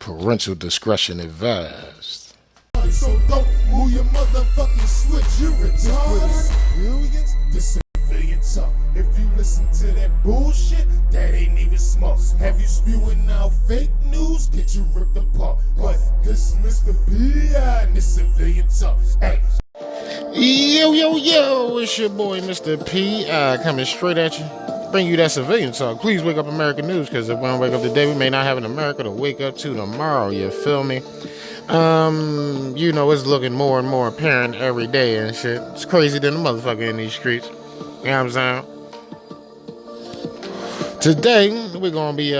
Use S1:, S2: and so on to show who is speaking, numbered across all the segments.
S1: Parental discretion advised.
S2: So don't move your motherfucking switch, you retarded. This civilian talk. If you listen to that bullshit, that ain't even smart. Have you spewing out fake news? Get you ripped apart. But this Mr. P.I. and this civilian talk. Hey.
S1: Yo, it's your boy Mr. P.I. coming straight at you. Bring you that civilian talk. Please wake up American news, because if we don't wake up today, we may not have an America to wake up to tomorrow. You feel me? It's looking more and more apparent every day and shit. It's crazy than a motherfucker in these streets. You know what I'm saying? Today, we're gonna be,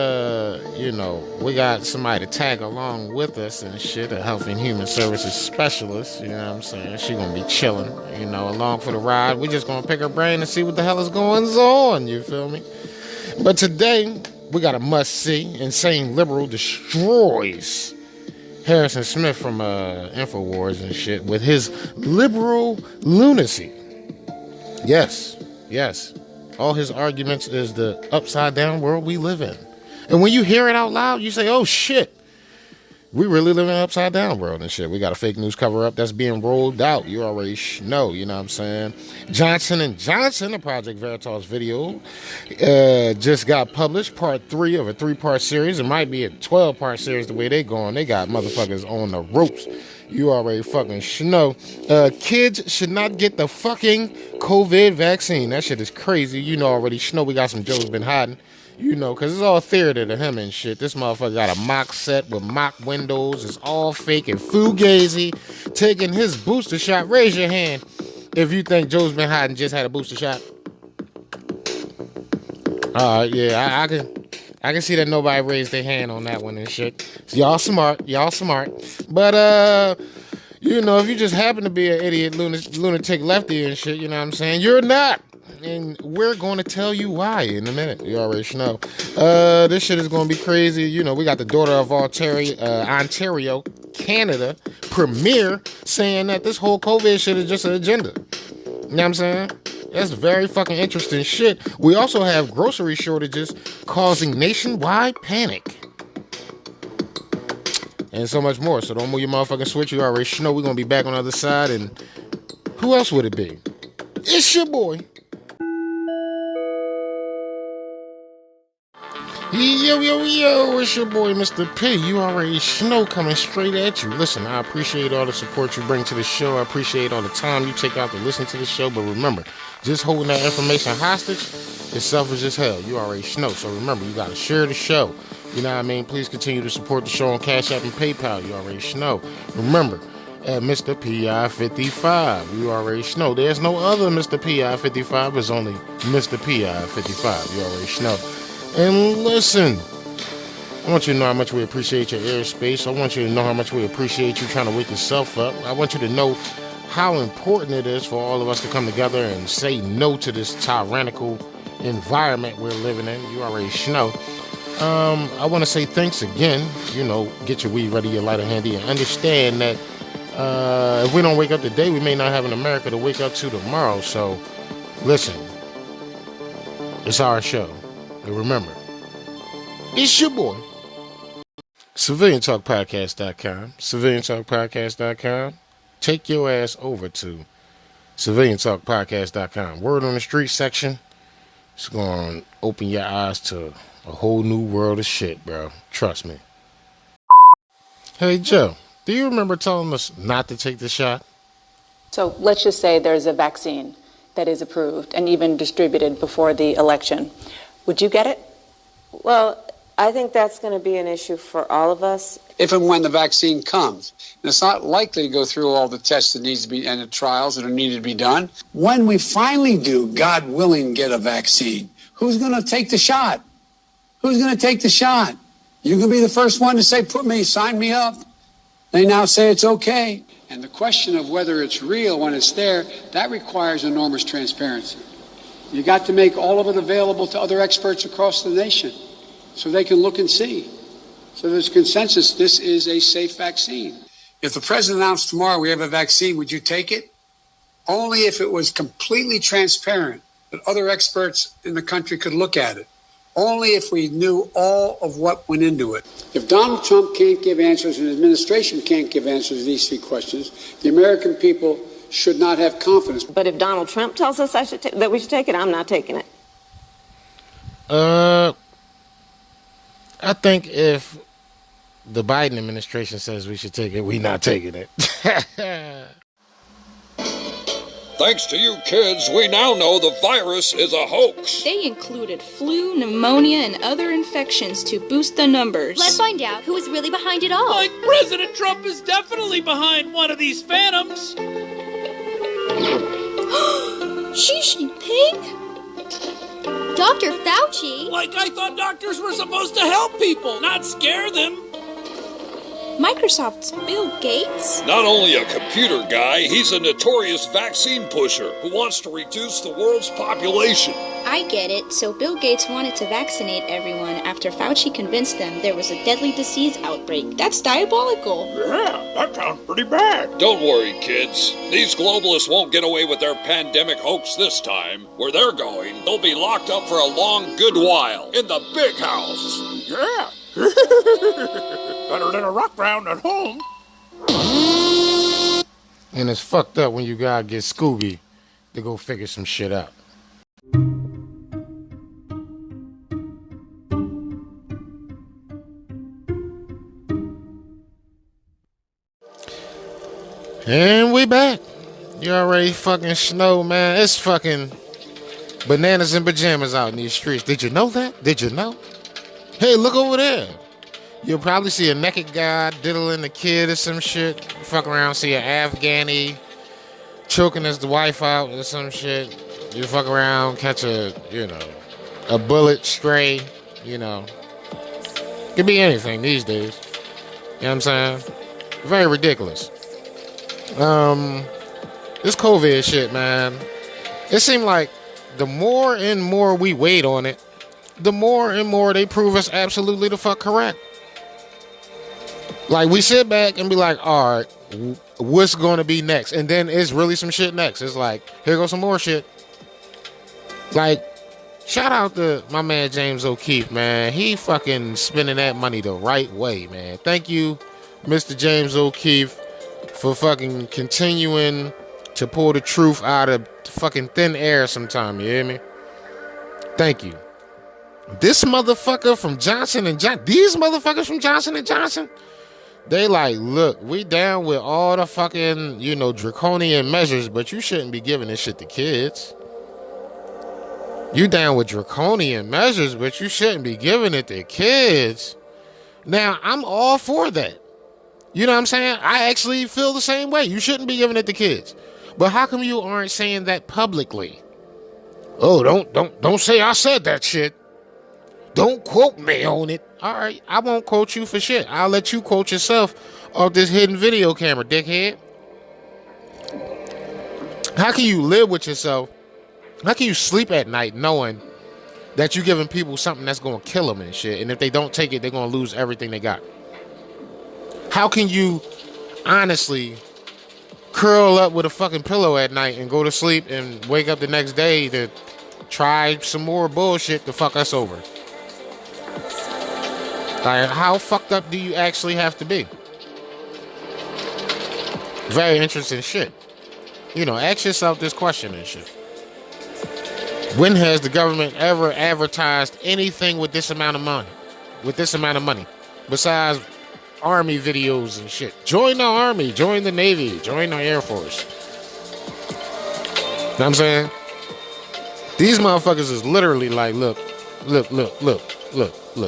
S1: we got somebody to tag along with us and shit, a Health and Human Services specialist, you know what I'm saying? She gonna be chilling, along for the ride. We just gonna pick her brain and see what the hell is going on, you feel me? But today, we got a must-see. Insane Liberal destroys Harrison Smith from InfoWars and shit with his liberal lunacy. Yes. All his arguments is the upside down world we live in. And when you hear it out loud, you say, oh shit, we really live in an upside down world and shit. We got a fake news cover up that's being rolled out. You already know, you know what I'm saying? Johnson & Johnson, a Project Veritas video, just got published, part 3 of a 3-part series. It might be a 12-part series the way they going. They got motherfuckers on the ropes. You already fucking know. Kids should not get the fucking COVID vaccine. That shit is crazy. Already know we got some Joe's been hiding. Because it's all theater to him and shit. This motherfucker got a mock set with mock windows. It's all fake and fugazi. Taking his booster shot. Raise your hand if you think Joe's been hiding just had a booster shot. Yeah, I can see that nobody raised their hand on that one and shit. So y'all smart. But, if you just happen to be an idiot, lunatic lefty and shit, you know what I'm saying? You're not. And we're going to tell you why in a minute. You already know. This shit is going to be crazy. We got the daughter of Ontario, Canada, premier saying that this whole COVID shit is just an agenda. You know what I'm saying? That's very fucking interesting shit. We also have grocery shortages causing nationwide panic. And so much more. So don't move your motherfucking switch. You already know we're going to be back on the other side. And who else would it be? It's your boy. Yo, it's your boy, Mr. P. You already know, coming straight at you. Listen, I appreciate all the support you bring to the show. I appreciate all the time you take out to listen to the show. But remember, just holding that information hostage is selfish as hell. You already know. So remember, you got to share the show. You know what I mean? Please continue to support the show on Cash App and PayPal. You already know. Remember, at Mr. P.I. 55. You already know. There's no other Mr. P.I. 55. There's only Mr. P.I. 55. You already know. And listen, I want you to know how much we appreciate your airspace. I want you to know how much we appreciate you trying to wake yourself up. I want you to know how important it is for all of us to come together and say no to this tyrannical environment we're living in. You already know. I want to say thanks again. Get your weed ready, your lighter handy, and understand that if we don't wake up today, we may not have an America to wake up to tomorrow. So, listen, it's our show. And remember, it's your boy. CivilianTalkPodcast.com. CivilianTalkPodcast.com. Take your ass over to CivilianTalkPodcast.com. Word on the street section. It's going to open your eyes to a whole new world of shit, bro. Trust me. Hey, Joe, do you remember telling us not to take the shot?
S3: So let's just say there's a vaccine that is approved and even distributed before the election. Would you get it?
S4: Well, I think that's going to be an issue for all of us.
S5: If and when the vaccine comes. And it's not likely to go through all the tests that needs to be and the trials that are needed to be done.
S6: When we finally do, God willing, get a vaccine, who's going to take the shot? Who's going to take the shot? You're going to be the first one to say, sign me up. They now say it's okay.
S5: And the question of whether it's real when it's there, that requires enormous transparency. You got to make all of it available to other experts across the nation so they can look and see. So there's consensus, this is a safe vaccine.
S6: If the president announced tomorrow we have a vaccine, would you take it? Only if it was completely transparent that other experts in the country could look at it. only if we knew all of what went into it.
S5: If Donald Trump can't give answers and the administration can't give answers to these three questions, the American people should not have confidence.
S4: But if Donald Trump tells us that we should take it, I'm not taking it.
S1: I think if the Biden administration says we should take it, we not taking it.
S7: Thanks to you kids, we now know the virus is a hoax.
S8: They included flu, pneumonia, and other infections to boost the numbers.
S9: Let's find out who is really behind it all.
S10: Like President Trump is definitely behind one of these phantoms.
S9: Xi Jinping? Dr. Fauci?
S10: Like I thought doctors were supposed to help people, not scare them.
S8: Microsoft's Bill Gates?
S7: Not only a computer guy, he's a notorious vaccine pusher who wants to reduce the world's population.
S8: I get it. So Bill Gates wanted to vaccinate everyone after Fauci convinced them there was a deadly disease outbreak. That's diabolical.
S7: Yeah, that sounds pretty bad. Don't worry, kids. These globalists won't get away with their pandemic hoax this time. Where they're going, they'll be locked up for a long good while in the big house.
S10: Yeah. Better than a rock round at home.
S1: And it's fucked up when you gotta get Scooby to go figure some shit out. And we back. You already fucking snow, man. It's fucking bananas and pajamas out in these streets. Did you know that? Did you know? Hey, look over there. You'll probably see a naked guy diddling a kid or some shit. Fuck around, see an Afghani choking his wife out or some shit. You fuck around, catch a bullet stray, Could be anything these days. You know what I'm saying? Very ridiculous. This COVID shit, man. It seemed like the more and more we wait on it, the more and more they prove us absolutely the fuck correct. Like, we sit back and be like, all right, what's going to be next? And then it's really some shit next. It's like, here goes some more shit. Like, shout out to my man James O'Keefe, man. He fucking spending that money the right way, man. Thank you, Mr. James O'Keefe, for fucking continuing to pull the truth out of fucking thin air sometime, you hear me? Thank you. This motherfucker from Johnson & Johnson, these motherfuckers from Johnson & Johnson, they like, look, we down with all the fucking, draconian measures, but you shouldn't be giving this shit to kids. You down with draconian measures, but you shouldn't be giving it to kids. Now, I'm all for that. You know what I'm saying? I actually feel the same way. You shouldn't be giving it to kids. But how come you aren't saying that publicly? Oh, don't say I said that shit. Don't quote me on it. All right, I won't quote you for shit. I'll let you quote yourself off this hidden video camera, dickhead. How can you live with yourself? How can you sleep at night knowing that you're giving people something that's going to kill them and shit, and if they don't take it, they're going to lose everything they got? How can you honestly curl up with a fucking pillow at night and go to sleep and wake up the next day to try some more bullshit to fuck us over? Like, how fucked up do you actually have to be? Very interesting shit. Ask yourself this question and shit. When has the government ever advertised anything with this amount of money? Besides army videos and shit. Join the army, join the Navy, join the Air Force. Know what I'm saying? These motherfuckers is literally like, look,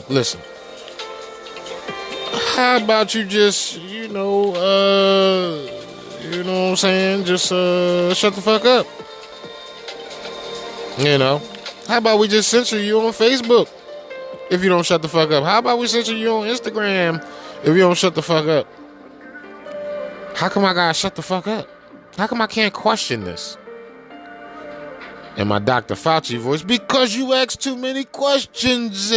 S1: listen. How about you just, you know what I'm saying? Just shut the fuck up. How about we just censor you on Facebook if you don't shut the fuck up? How about we censor you on Instagram if you don't shut the fuck up? How come I gotta shut the fuck up? How come I can't question this? In my Dr. Fauci voice, because you ask too many questions.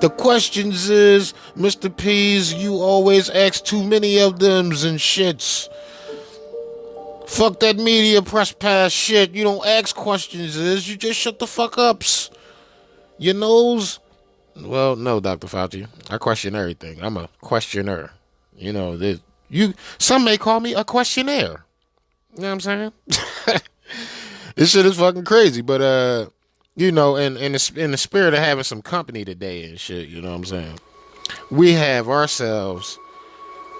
S1: The questions is, Mr. P's, you always ask too many of them and shits. Fuck that media press pass shit. You don't ask questions, you just shut the fuck ups. Your nose. Well, no, Dr. Fauci. I question everything. I'm a questioner. You know, some may call me a questionnaire. You know what I'm saying? This shit is fucking crazy, but you know, in the spirit of having some company today and shit, you know what I'm saying? We have ourselves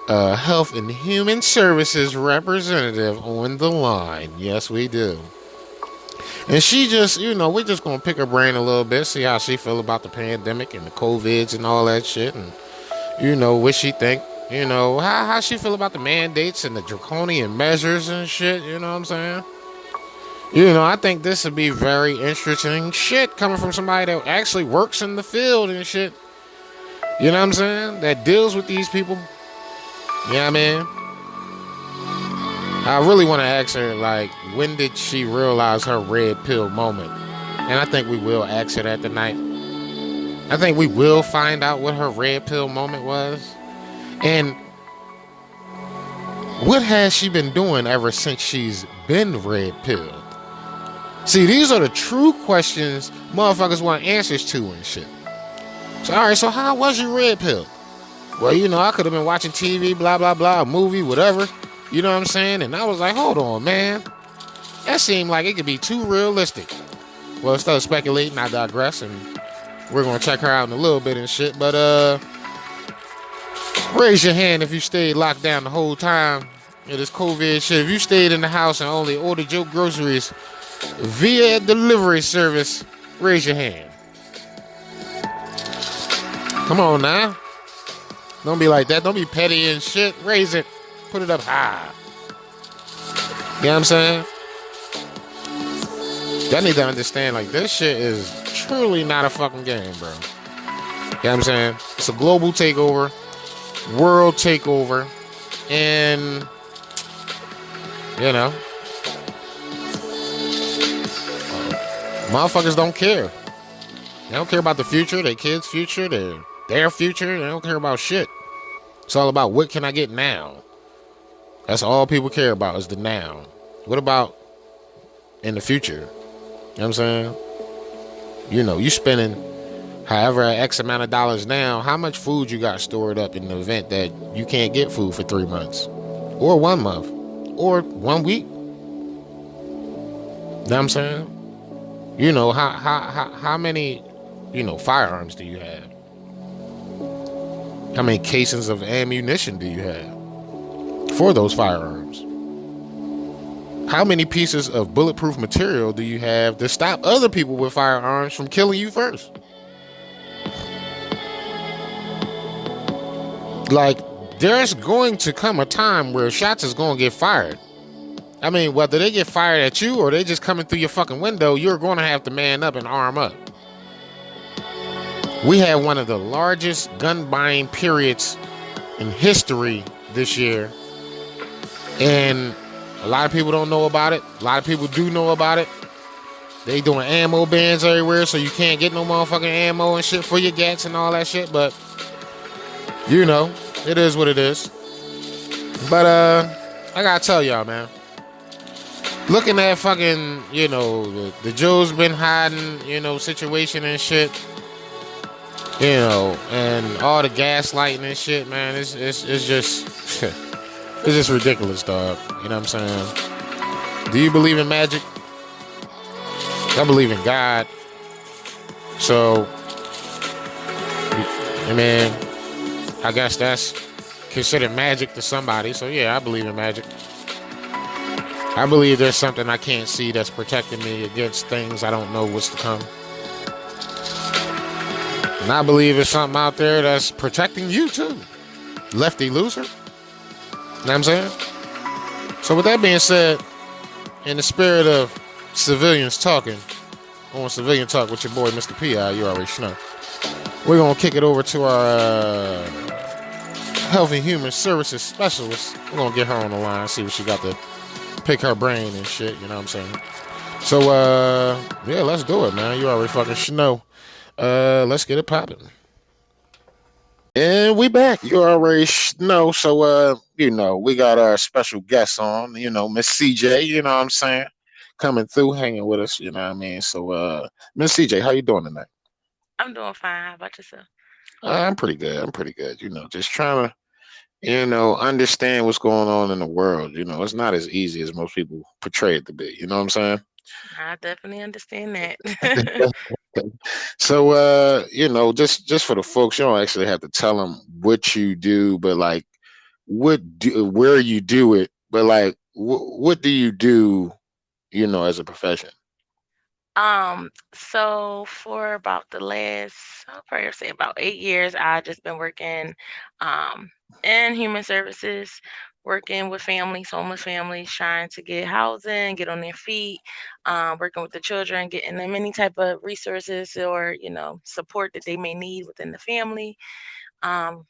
S1: a Health and Human Services representative on the line. Yes, we do. And she just, you know, we're just gonna pick her brain a little bit, see how she feel about the pandemic and the COVIDs and all that shit, and you know what she think. You know how she feel about the mandates and the draconian measures and shit. You know what I'm saying? You know, I think this would be very interesting shit coming from somebody that actually works in the field and shit. You know what I'm saying? That deals with these people. You know what I mean? I really want to ask her, like, when did she realize her red pill moment? And I think we will ask her that tonight. I think we will find out what her red pill moment was. And what has she been doing ever since she's been red pilled? See, these are the true questions motherfuckers want answers to and shit. So, all right, so how was you red pilled? Well, you know, I could have been watching TV, blah, blah, blah, a movie, whatever. You know what I'm saying? And I was like, hold on, man. That seemed like it could be too realistic. Well, instead of speculating, I digress, and we're going to check her out in a little bit and shit. But, raise your hand if you stayed locked down the whole time of this COVID shit. If you stayed in the house and only ordered your groceries via delivery service, raise your hand. Come on now. Don't be like that. Don't be petty and shit. Raise it. Put it up high. You know what I'm saying? Y'all need to understand, like, this shit is truly not a fucking game, bro. You know what I'm saying? It's a global takeover, world takeover, and, you know, motherfuckers don't care. They don't care about the future, their kids' future, their future. They don't care about shit. It's all about what can I get now. That's all people care about is the now. What about in the future? You know what I'm saying? You know, you spending however X amount of dollars now. How much food you got stored up in the event that you can't get food for 3 months? Or 1 month? Or 1 week? You know what I'm saying? You know, how many, you know, firearms do you have? How many cases of ammunition do you have for those firearms? How many pieces of bulletproof material do you have to stop other people with firearms from killing you first? Like, there's going to come a time where shots is going to get fired. I mean, whether they get fired at you or they just coming through your fucking window, you're going to have to man up and arm up. We had one of the largest gun buying periods in history this year. And a lot of people don't know about it. A lot of people do know about it. They doing ammo bans everywhere, so you can't get no motherfucking ammo and shit for your gats and all that shit. But, you know, it is what it is. But, I gotta tell y'all, man. Looking at fucking, you know, the Joe's been hiding, you know, situation and shit. You know, and all the gaslighting and shit, man, it's just it's just ridiculous, dog. You know what I'm saying? Do you believe in magic? I believe in God. So, I mean, I guess that's considered magic to somebody. So yeah, I believe in magic. I believe there's something I can't see that's protecting me against things I don't know what's to come. And I believe there's something out there that's protecting you too. Lefty loser. You know what I'm saying? So with that being said, in the spirit of civilians talking, on Civilian Talk with your boy, Mr. P.I., you already know. We're going to kick it over to our Health and Human Services specialist. We're going to get her on the line, see what she got to pick her brain and shit, you know what I'm saying? So, yeah, let's do it, man. You already fucking know. Let's get it popping. And we back. You already know. So, you know, we got our special guest on, you know, Ms.CJ, you know what I'm saying? Coming through, hanging with us, you know what I mean? So, Ms.CJ, how you doing tonight?
S11: I'm doing fine. How about yourself?
S1: I'm pretty good. I'm pretty good. Just trying to, understand what's going on in the world. It's not as easy as most people portray it to be. You know what I'm saying?
S11: I definitely understand that.
S1: So, just for the folks, you don't actually have to tell them what you do, but like, where you do it, but like, what do you do, as a profession?
S11: So for about the last, I'll probably say about 8 years, I've just been working um in human services, working with families, homeless families, trying to get housing, get on their feet, working with the children, getting them any type of resources or, support that they may need within the family. Um,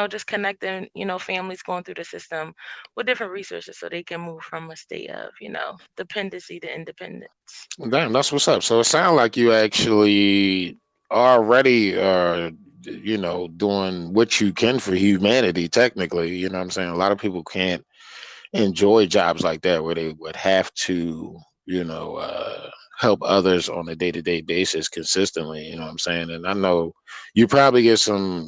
S11: just connecting, families going through the system with different resources so they can move from a state of, dependency to independence.
S1: Damn, that's what's up. So it sounds like you actually already doing what you can for humanity, technically. You know what I'm saying? A lot of people can't enjoy jobs like that where they would have to, help others on a day-to-day basis consistently. You know what I'm saying? And I know you probably get some,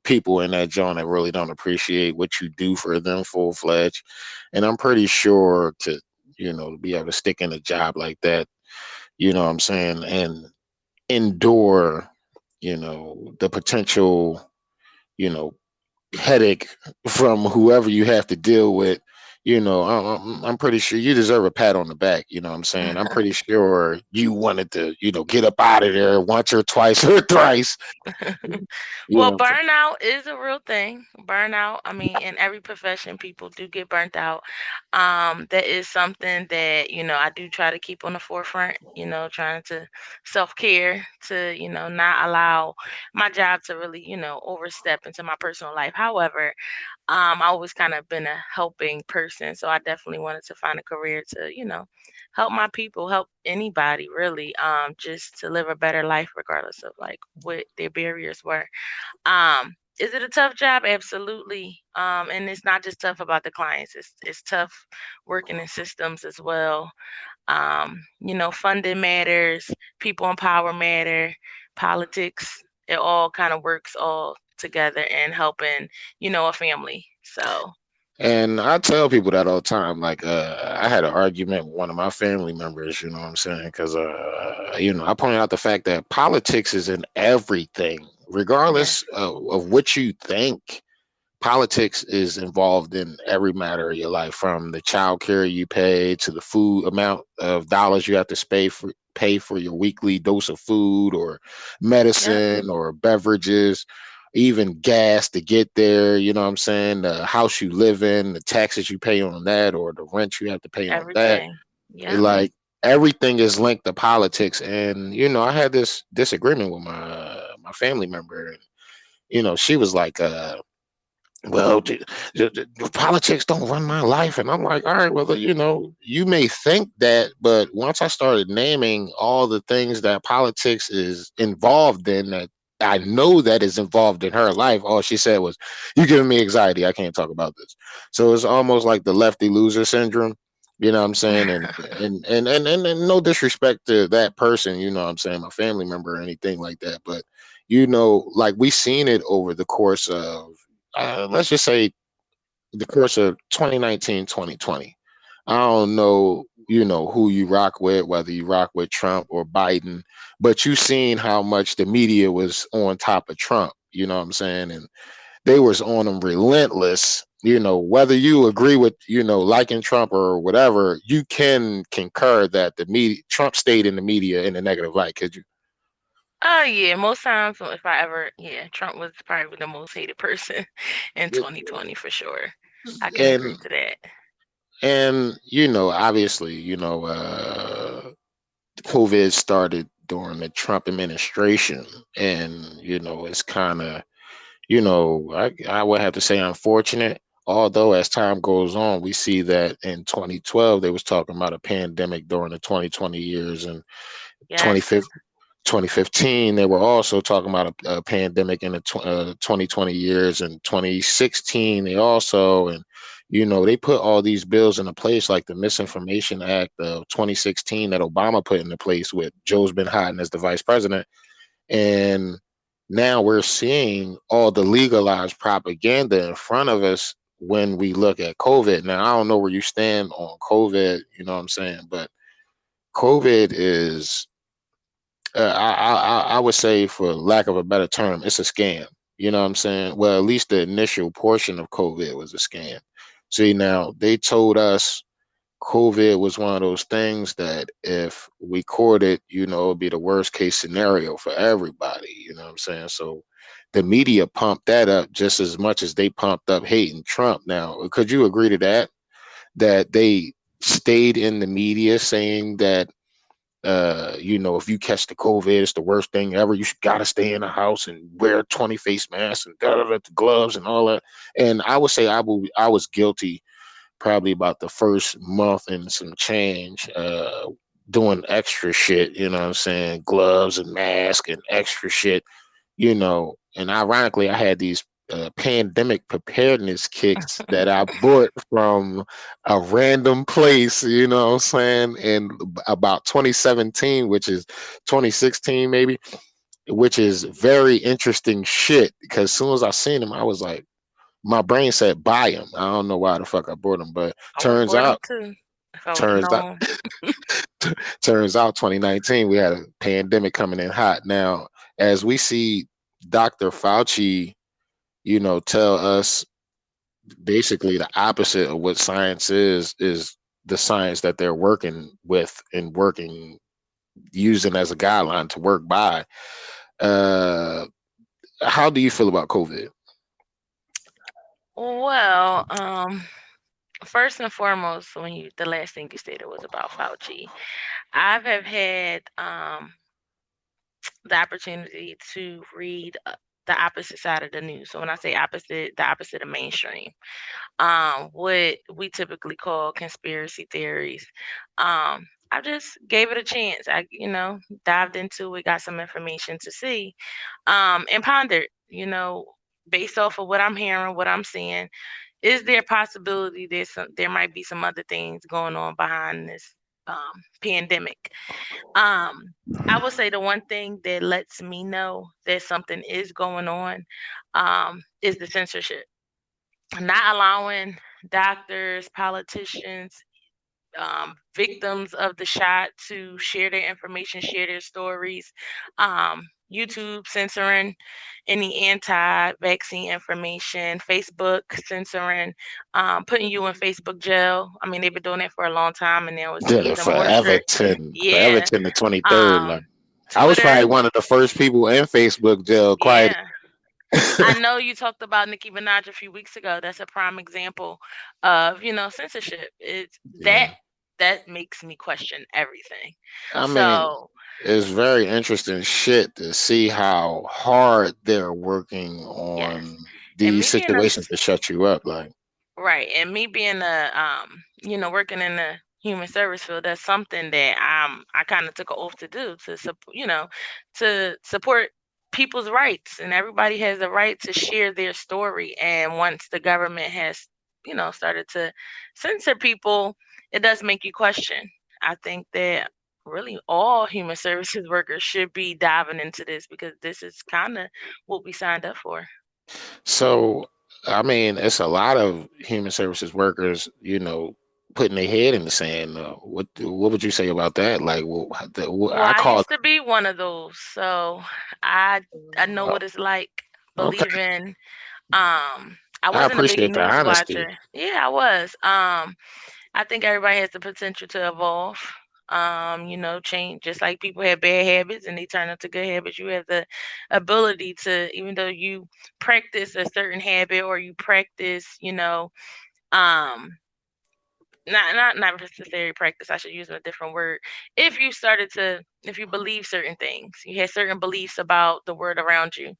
S1: people in that joint that really don't appreciate what you do for them full-fledged. And I'm pretty sure to, be able to stick in a job like that, you know what I'm saying, and endure, the potential, you know, headache from whoever you have to deal with. I'm pretty sure you deserve a pat on the back. You know what I'm saying? I'm pretty sure you wanted to, get up out of there once or twice or thrice. You
S11: Well,
S1: know,
S11: burnout is a real thing. Burnout, I mean, in every profession, people do get burnt out. That is something that, I do try to keep on the forefront, trying to self-care to, not allow my job to really, overstep into my personal life. However, I always kind of been a helping person, so I definitely wanted to find a career to, help my people, help anybody really, just to live a better life regardless of like what their barriers were. Is it a tough job? Absolutely. And it's not just tough about the clients. It's tough working in systems as well. Funding matters, people in power matter, politics. It all kind of works all together in helping, a family. So
S1: and I tell people that all the time. Like, I had an argument with one of my family members, you know what I'm saying? Because, I pointed out the fact that politics is in everything,
S11: yeah,
S1: regardless of what you think. Politics is involved in every matter of your life, from the child care you pay to the food amount of dollars you have to pay for your weekly dose of food or
S11: yep,
S1: medicine or beverages, even gas to get there. You know what I'm saying? The house you live in, the taxes you pay on that, or the rent you have to pay on that.
S11: everything. Yep.
S1: Like, everything is linked to politics. And I had this disagreement with my family member, and she was like, well, the politics don't run my life. And I'm like, all right, well, you may think that, but once I started naming all the things that politics is involved in, that I know that is involved in her life, all she said was, "You giving me anxiety. I can't talk about this." So it's almost like the lefty loser syndrome. You know what I'm saying? And no disrespect to that person, you know what I'm saying, my family member or anything like that. But like, we seen it over the course of, let's just say, the course of 2019, 2020. I don't know, who you rock with, whether you rock with Trump or Biden, but you seen how much the media was on top of Trump, you know what I'm saying? And they was on him relentless. Whether you agree with, liking Trump or whatever, you can concur that the media, Trump stayed in the media in a negative light, could you?
S11: Oh yeah, most times if I ever, yeah, Trump was probably the most hated person in 2020 for sure. I can agree
S1: And
S11: to that.
S1: obviously, COVID started during the Trump administration, and it's kind of, I would have to say, unfortunate. Although as time goes on, we see that in 2012 they was talking about a pandemic during the 2020 years, and
S11: Yes,
S1: 2015 2015 they were also talking about a pandemic in the 2020 years, and 2016 they also, and they put all these bills into place, like the Misinformation Act of 2016 that Obama put into place with Joe's been hiding as the vice president. And now we're seeing all the legalized propaganda in front of us when we look at COVID. Now, I don't know where you stand on COVID, you know what I'm saying? But COVID is, I would say, for lack of a better term, it's a scam. You know what I'm saying? Well, at least the initial portion of COVID was a scam. See, now they told us COVID was one of those things that if we caught it, it'd be the worst case scenario for everybody. You know what I'm saying? So the media pumped that up just as much as they pumped up hating Trump. Now, could you agree to that? That they stayed in the media saying that if you catch the COVID, it's the worst thing ever. You gotta stay in the house and wear 20 face masks and gloves and all that. And I would say I was guilty probably about the first month and some change, doing extra shit, you know what I'm saying? Gloves and mask and extra shit, And ironically, I had these pandemic preparedness kits that I bought from a random place, you know what I'm saying? In about 2017, which is 2016 maybe, which is very interesting shit. Because as soon as I seen them, I was like, my brain said buy them. I don't know why the fuck I bought them, but
S11: I would have
S1: turns
S11: bought them
S1: out,
S11: too if I would have
S1: turns out,
S11: known.
S1: turns out, 2019 we had a pandemic coming in hot. Now, as we see Dr. Fauci, tell us basically the opposite of what science is the science that they're working with and using as a guideline to work by. Uh, how do you feel about COVID?
S11: Well, first and foremost, the last thing you stated was about Fauci. I've have had the opportunity to read the opposite side of the news. So when I say opposite, the opposite of mainstream, what we typically call conspiracy theories. I just gave it a chance. I, dived into it, got some information to see, and pondered, based off of what I'm hearing, what I'm seeing, is there a possibility there might be some other things going on behind this pandemic? I would say the one thing that lets me know that something is going on is the censorship. Not allowing doctors, politicians, victims of the shot to share their information, share their stories. YouTube censoring any anti-vaccine information, Facebook censoring, putting you in Facebook jail. I mean, they've been doing it for a long time, and now it's
S1: Yeah,
S11: even more strict.
S1: forever
S11: Yeah.
S1: 10 the 23rd. Like,
S11: Um,
S1: I was
S11: Twitter.
S1: probably one of the first people in Facebook jail. Quiet.
S11: Yeah. I know you talked about Nicki Minaj a few weeks ago. That's a prime example of, censorship. It's
S1: Yeah.
S11: that makes me question everything.
S1: I mean,
S11: So,
S1: it's very interesting shit to see how hard they're working
S11: yes.
S1: on
S11: And
S1: these
S11: me being a
S1: situations to shut you up. Like,
S11: Right, and me being working in the human service field, that's something that I kind of took an oath to do to support people's rights, and everybody has the right to share their story. And once the government has, started to censor people, it does make you question. I think that really all human services workers should be diving into this because this is kind of what we signed up for.
S1: so, I mean, it's a lot of human services workers, putting their head in the sand. What would you say about that? Like,
S11: Well,
S1: I
S11: I
S1: call.
S11: used to be one of those, so I I know
S1: uh,
S11: what it's like
S1: Okay,
S11: believing. I
S1: I
S11: wasn't a big
S1: appreciate the
S11: news
S1: honesty.
S11: watcher. Yeah, I was. I think everybody has the potential to evolve. Change. Just like people have bad habits and they turn into good habits, you have the ability to, even though you practice a certain habit or you practice, um, not necessarily practice, I should use a different word. If you believe certain things, you had certain beliefs about the world around you,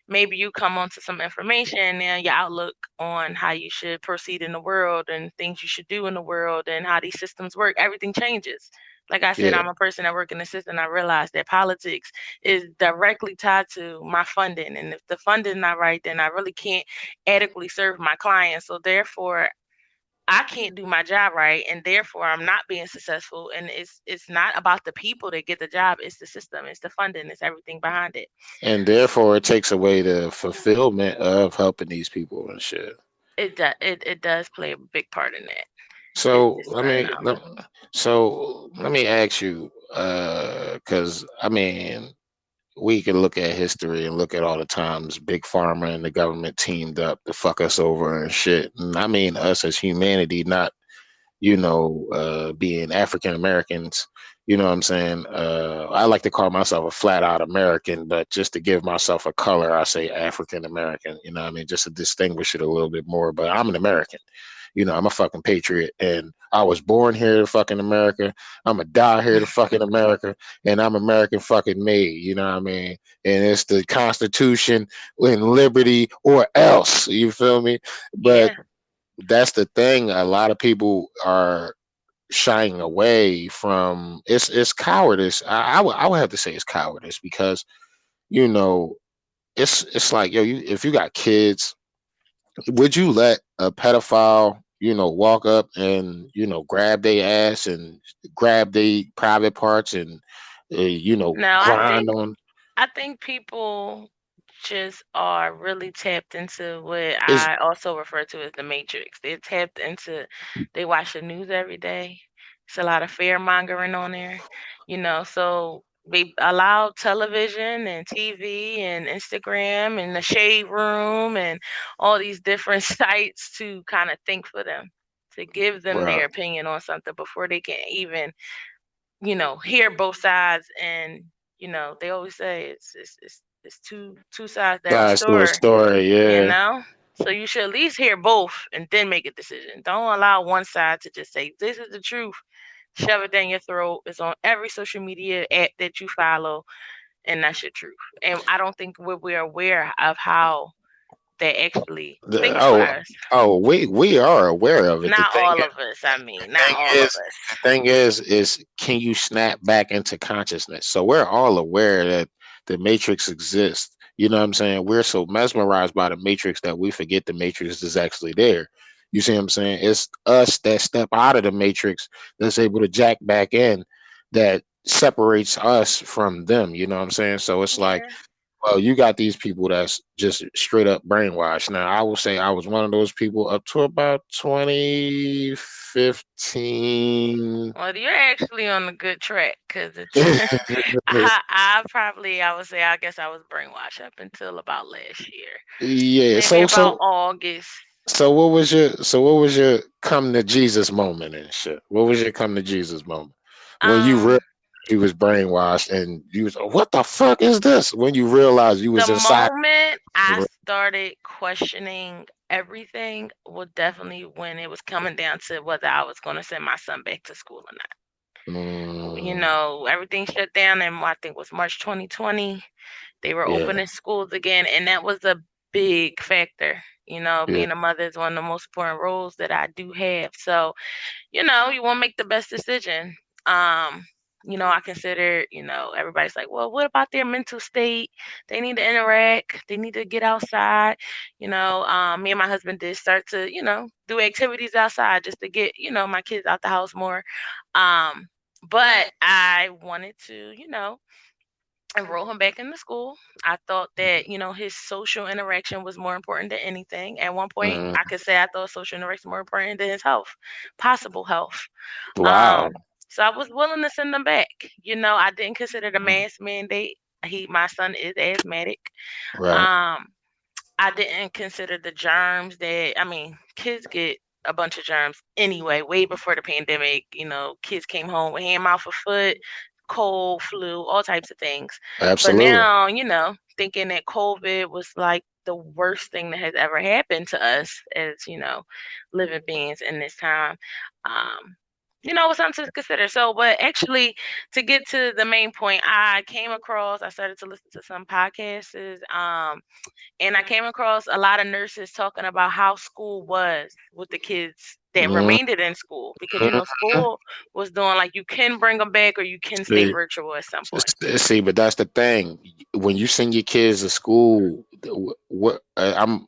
S11: maybe you come onto some information and your outlook on how you should proceed in the world and things you should do in the world and how these systems work, everything changes. Like I said,
S1: Yeah.
S11: I'm a person that work in the system. I realize that politics is directly tied to my funding, and if the funding not right, then I really can't adequately serve my clients. So therefore, I can't do my job right, and therefore I'm not being successful. And it's not about the people that get the job; it's the system, it's the funding, it's everything behind it.
S1: And therefore it takes away the fulfillment of helping these people and shit.
S11: It does play a big part in that.
S1: So
S11: It's starting out.
S1: let me ask you, because I mean, we can look at history and look at all the times big pharma and the government teamed up to fuck us over and shit. And I mean us as humanity, not being African Americans. You know what I'm saying? I like to call myself a flat out American, but just to give myself a color, I say African American. You know what I mean? Just to distinguish it a little bit more. But I'm an American. I'm a fucking patriot, and I was born here to fucking America. I'm a die here to fucking America, and I'm American fucking made. You know what I mean? And it's the Constitution and liberty or else. You feel me? But
S11: Yeah.
S1: that's the thing. A lot of people are shying away from. It's cowardice. I would have to say it's cowardice because you know it's like if you got kids, would you let a pedophile walk up and grab their ass and grab their private parts and
S11: No,
S1: grind on?
S11: I think people just are really tapped into what
S1: Is
S11: I also refer to as the matrix. They're tapped into, they watch the news every day. It's a lot of fear mongering on there, so they allow television and TV and Instagram and the shade room and all these different sites to kind of think for them, to give them
S1: Right.
S11: their opinion on something before they can even hear both sides. And they always say it's two sides to every
S1: Guys to a
S11: story,
S1: story,
S11: you
S1: yeah.
S11: know. So you should at least hear both and then make a decision. Don't allow one side to just say this is the truth, shove it down your throat. It's on every social media app that you follow, and that's your truth. And I don't think we're aware of how they actually
S1: The,
S11: think for
S1: oh,
S11: us.
S1: we are aware of it.
S11: Not all of us. I mean, not all of us.
S1: The thing is, can you snap back into consciousness? So we're all aware that the matrix exists. You know what I'm saying? We're so mesmerized by the matrix that we forget the matrix is actually there. You see what I'm saying? It's us that step out of the matrix that's able to jack back in that separates us from them. You know what I'm saying? So it's like,
S11: Yeah.
S1: well, you got these people that's just straight up brainwashed. Now, I will say I was one of those people up to about 2015.
S11: Well, you're actually on a good track because it's. I would say I guess I was brainwashed up until about last year,
S1: Yeah.
S11: maybe
S1: So
S11: about
S1: so
S11: August.
S1: what was your come to Jesus moment and shit? What was your come to Jesus moment when you
S11: Um,
S1: realized you was brainwashed and you was what the fuck is this? When you realized you
S11: the
S1: was inside.
S11: moment I started questioning everything was definitely when it was coming down to whether I was going to send my son back to school or not. Everything shut down in I think it was March 2020. They were
S1: Yeah.
S11: opening schools again, and that was a big factor.
S1: Yeah.
S11: Being a mother is one of the most important roles that I do have. So, you want to make the best decision. I consider, everybody's like, well, what about their mental state? They need to interact. They need to get outside. Me and my husband did start to, do activities outside just to get, my kids out the house more. But I wanted to, enroll him back in the school. I thought that, his social interaction was more important than anything. At one point,
S1: Mm,
S11: I could say I thought social interaction more important than his health, possible health.
S1: wow.
S11: Um, so I was willing to send them back. I didn't consider the mask mandate. My son is asthmatic.
S1: Right.
S11: Um, I didn't consider the germs that, kids get a bunch of germs anyway, way before the pandemic. Kids came home with hand, mouth, or foot, cold, flu, all types of things. But
S1: Absolutely.
S11: now, thinking that COVID was like the worst thing that has ever happened to us as, living beings in this time. It was something to consider. So, but actually, to get to the main point, I started to listen to some podcasts, and I came across a lot of nurses talking about how school was with the kids that
S1: Mhm.
S11: remained in school because school was doing like you can bring them back or you can stay
S1: See,
S11: virtual at some point.
S1: see, but that's the thing. When you send your kids to school, what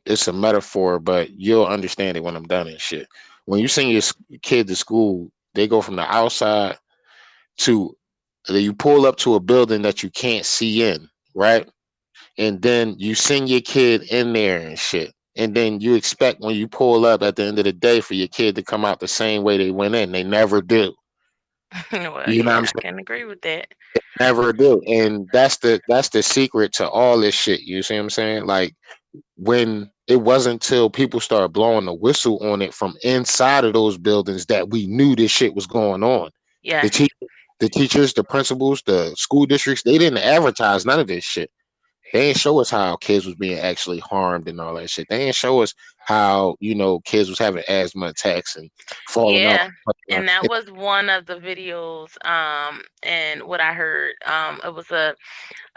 S1: it's a metaphor, but you'll understand it when I'm done and shit. when you send your kid to school, they go from the outside to you pull up to a building that you can't see in, right? And then you send your kid in there and shit. And then you expect when you pull up at the end of the day for your kid to come out the same way they went in. They never do.
S11: Well,
S1: You know what I'm
S11: yeah, I
S1: saying?
S11: can agree with that.
S1: Never do. And that's the secret to all this shit. You see what I'm saying? Like when it wasn't until people started blowing the whistle on it from inside of those buildings that we knew this shit was going on. The
S11: Yes.
S1: te- the teachers, the principals, the school districts, they didn't advertise none of this shit. They didn't show us how kids was being actually harmed and all that shit. They didn't show us how, kids was having asthma attacks and falling off.
S11: Yeah, and that was one of the videos, and what I heard, it was a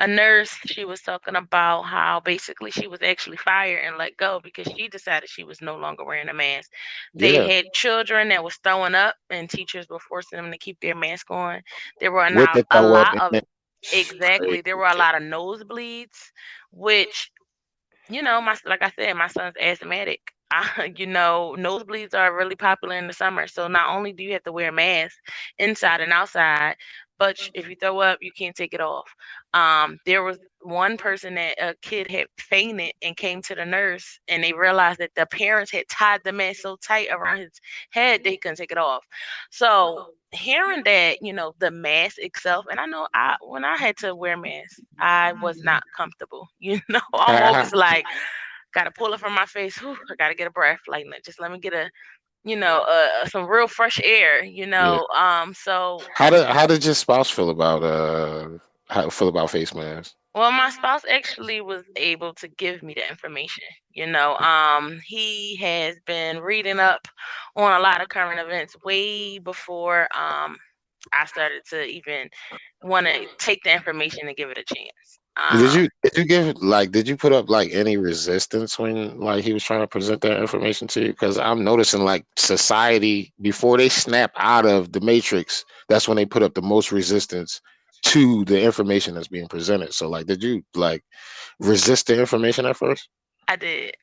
S11: nurse. She was talking about how basically she was actually fired and let go because she decided she was no longer wearing a mask. They
S1: Yeah,
S11: had children that was throwing up, and teachers were forcing them to keep their mask on. There were
S1: with
S11: now
S1: the
S11: a
S1: throw up
S11: lot
S1: and
S11: of
S1: then
S11: exactly. There were a lot of nosebleeds, which like I said, my son's asthmatic. Nosebleeds are really popular in the summer. So not only do you have to wear a mask inside and outside, but if you throw up, you can't take it off. There was one person that a kid had fainted and came to the nurse, and they realized that the parents had tied the mask so tight around his head they couldn't take it off. So hearing that, the mask itself, and I know when I had to wear masks, I was not comfortable. I'm always like, gotta pull it from my face. Whew, I gotta get a breath. Like, just let me get some real fresh air.
S1: yeah.
S11: So
S1: How did your spouse feel about face masks?
S11: well, my spouse actually was able to give me the information. He has been reading up on a lot of current events way before I started to even want to take the information and give it a chance.
S1: Did you put up like any resistance when like he was trying to present that information to you? Because I'm noticing like society before they snap out of the matrix, that's when they put up the most resistance to the information that's being presented. So like, did you like resist the information at first?
S11: I did.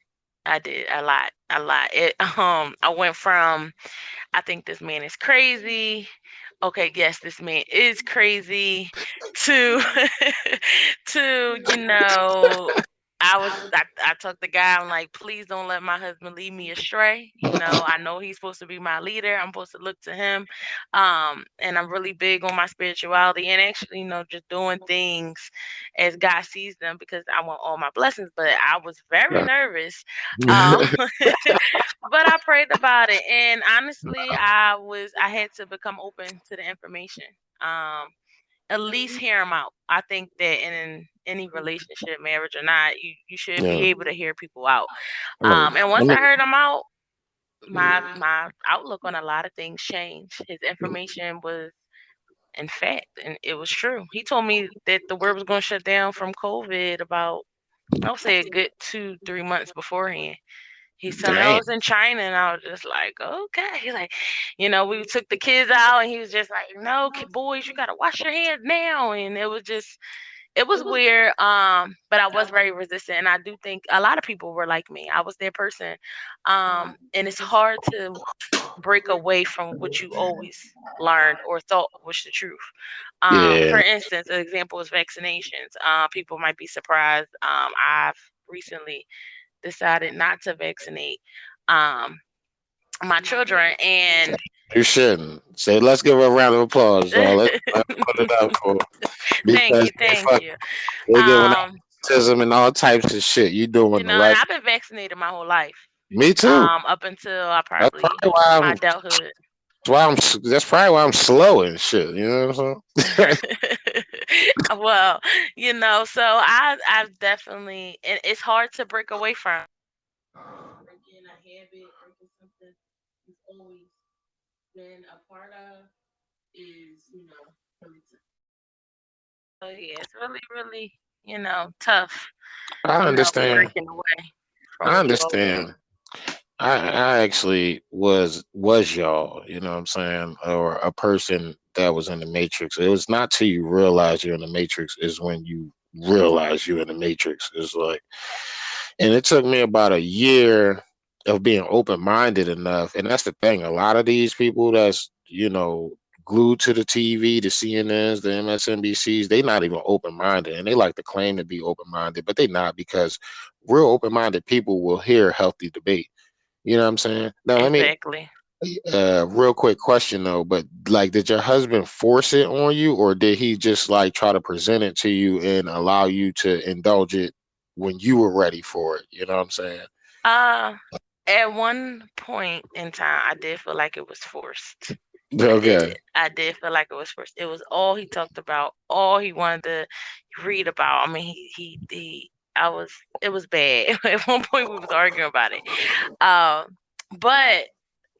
S11: I did a lot, a lot. I went from I think this man is crazy. Okay, yes, this man is crazy. To I told the guy, I'm like, please don't let my husband lead me astray. I know he's supposed to be my leader. I'm supposed to look to him. And I'm really big on my spirituality and actually, just doing things as God sees them because I want all my blessings. But I was very nervous. Um, but I prayed about it, and honestly, I had to become open to the information. Um, at least hear them out. I think that in any relationship, marriage or not, you should be
S1: Yeah.
S11: able to hear people out.
S1: Like,
S11: And once
S1: let
S11: I heard them out, my outlook on a lot of things changed. His information was in fact, and it was true. He told me that the world was going to shut down from COVID about, I'll say, a good 2-3 months beforehand. He's telling me I
S1: Damn.
S11: was in China, and I was just like, okay. He's like, we took the kids out, and he was just like, no, boys, you gotta wash your hands now, and it was weird. But I was very resistant, and I do think a lot of people were like me. I was their person, and it's hard to break away from what you always learned or thought was the truth. For
S1: Yeah.
S11: instance, an example is vaccinations. People might be surprised. I've recently decided not to vaccinate my children, and
S1: You shouldn't. So let's give her a round of applause, y'all. Let's put it up for
S11: thank
S1: because
S11: you, thank you.
S1: they giving
S11: Um,
S1: autism and all types of shit. You doing the
S11: and
S1: right.
S11: I've been vaccinated my whole life.
S1: Me too.
S11: Up until I
S1: That's
S11: probably
S1: probably why
S11: my
S1: I'm.
S11: adulthood.
S1: That's probably why I'm slow and shit. You know what I'm saying?
S11: Well, so I've definitely, and it's hard to break away from breaking a habit, breaking something you've always been a part of is, really tough. So yeah, it's really, really, tough,
S1: I understand.
S11: breaking away from
S1: I
S11: what you always
S1: understand. I actually was y'all. You know what I'm saying, or a person that was in the matrix. It was not till you realize you're in the matrix is when you realize you're in the matrix. It's like, and it took me about a year of being open-minded enough. And that's the thing. A lot of these people that's, glued to the TV, the CNNs, the MSNBCs, they not even open-minded. And they like to claim to be open-minded, but they not, because real open-minded people will hear healthy debate. You know what I'm saying? Now, let me,
S11: Exactly.
S1: real quick question though, but like, did your husband force it on you, or did he just like try to present it to you and allow you to indulge it when you were ready for it? You know what I'm saying?
S11: Uh, at one point in time, I did feel like it was forced. I did.
S1: Okay.
S11: I did feel like it was forced. It was all he talked about, all he wanted to read about. I mean, I was, it was bad. At one point, we was arguing about it. But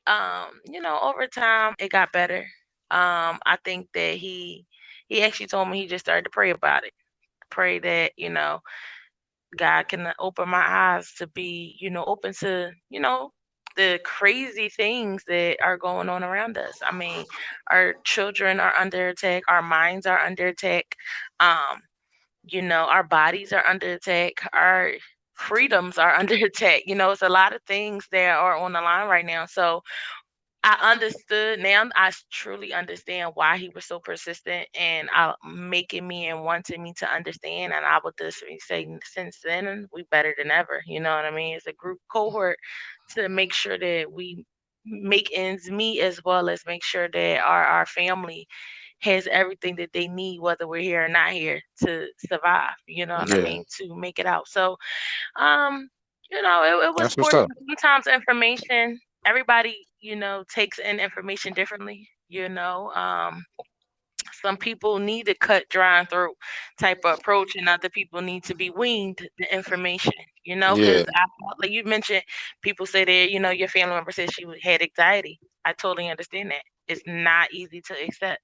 S11: over time, it got better. I think that he actually told me he just started to pray about it. Pray that God can open my eyes to be, open to, the crazy things that are going on around us. I mean, our children are under attack, our minds are under attack, um, our bodies are under attack, our freedoms are under attack. It's a lot of things that are on the line right now. So I understood now. Truly understand why he was so persistent and making me and wanting me to understand. And I would just say, since then, we better than ever. You know what I mean? It's a group cohort to make sure that we make ends meet, as well as make sure that our family has everything that they need, whether we're here or not here, to survive. You know what I
S1: Yeah,
S11: mean? To make it out. So um, it was
S1: that's what's
S11: forced.
S1: up.
S11: Sometimes information, everybody, takes in information differently. Some people need a cut, dry, and throat type of approach, and other people need to be weaned the information.
S1: Yeah.
S11: Because like you mentioned, people say that your family member said she had anxiety. I totally understand that. It's not easy to accept.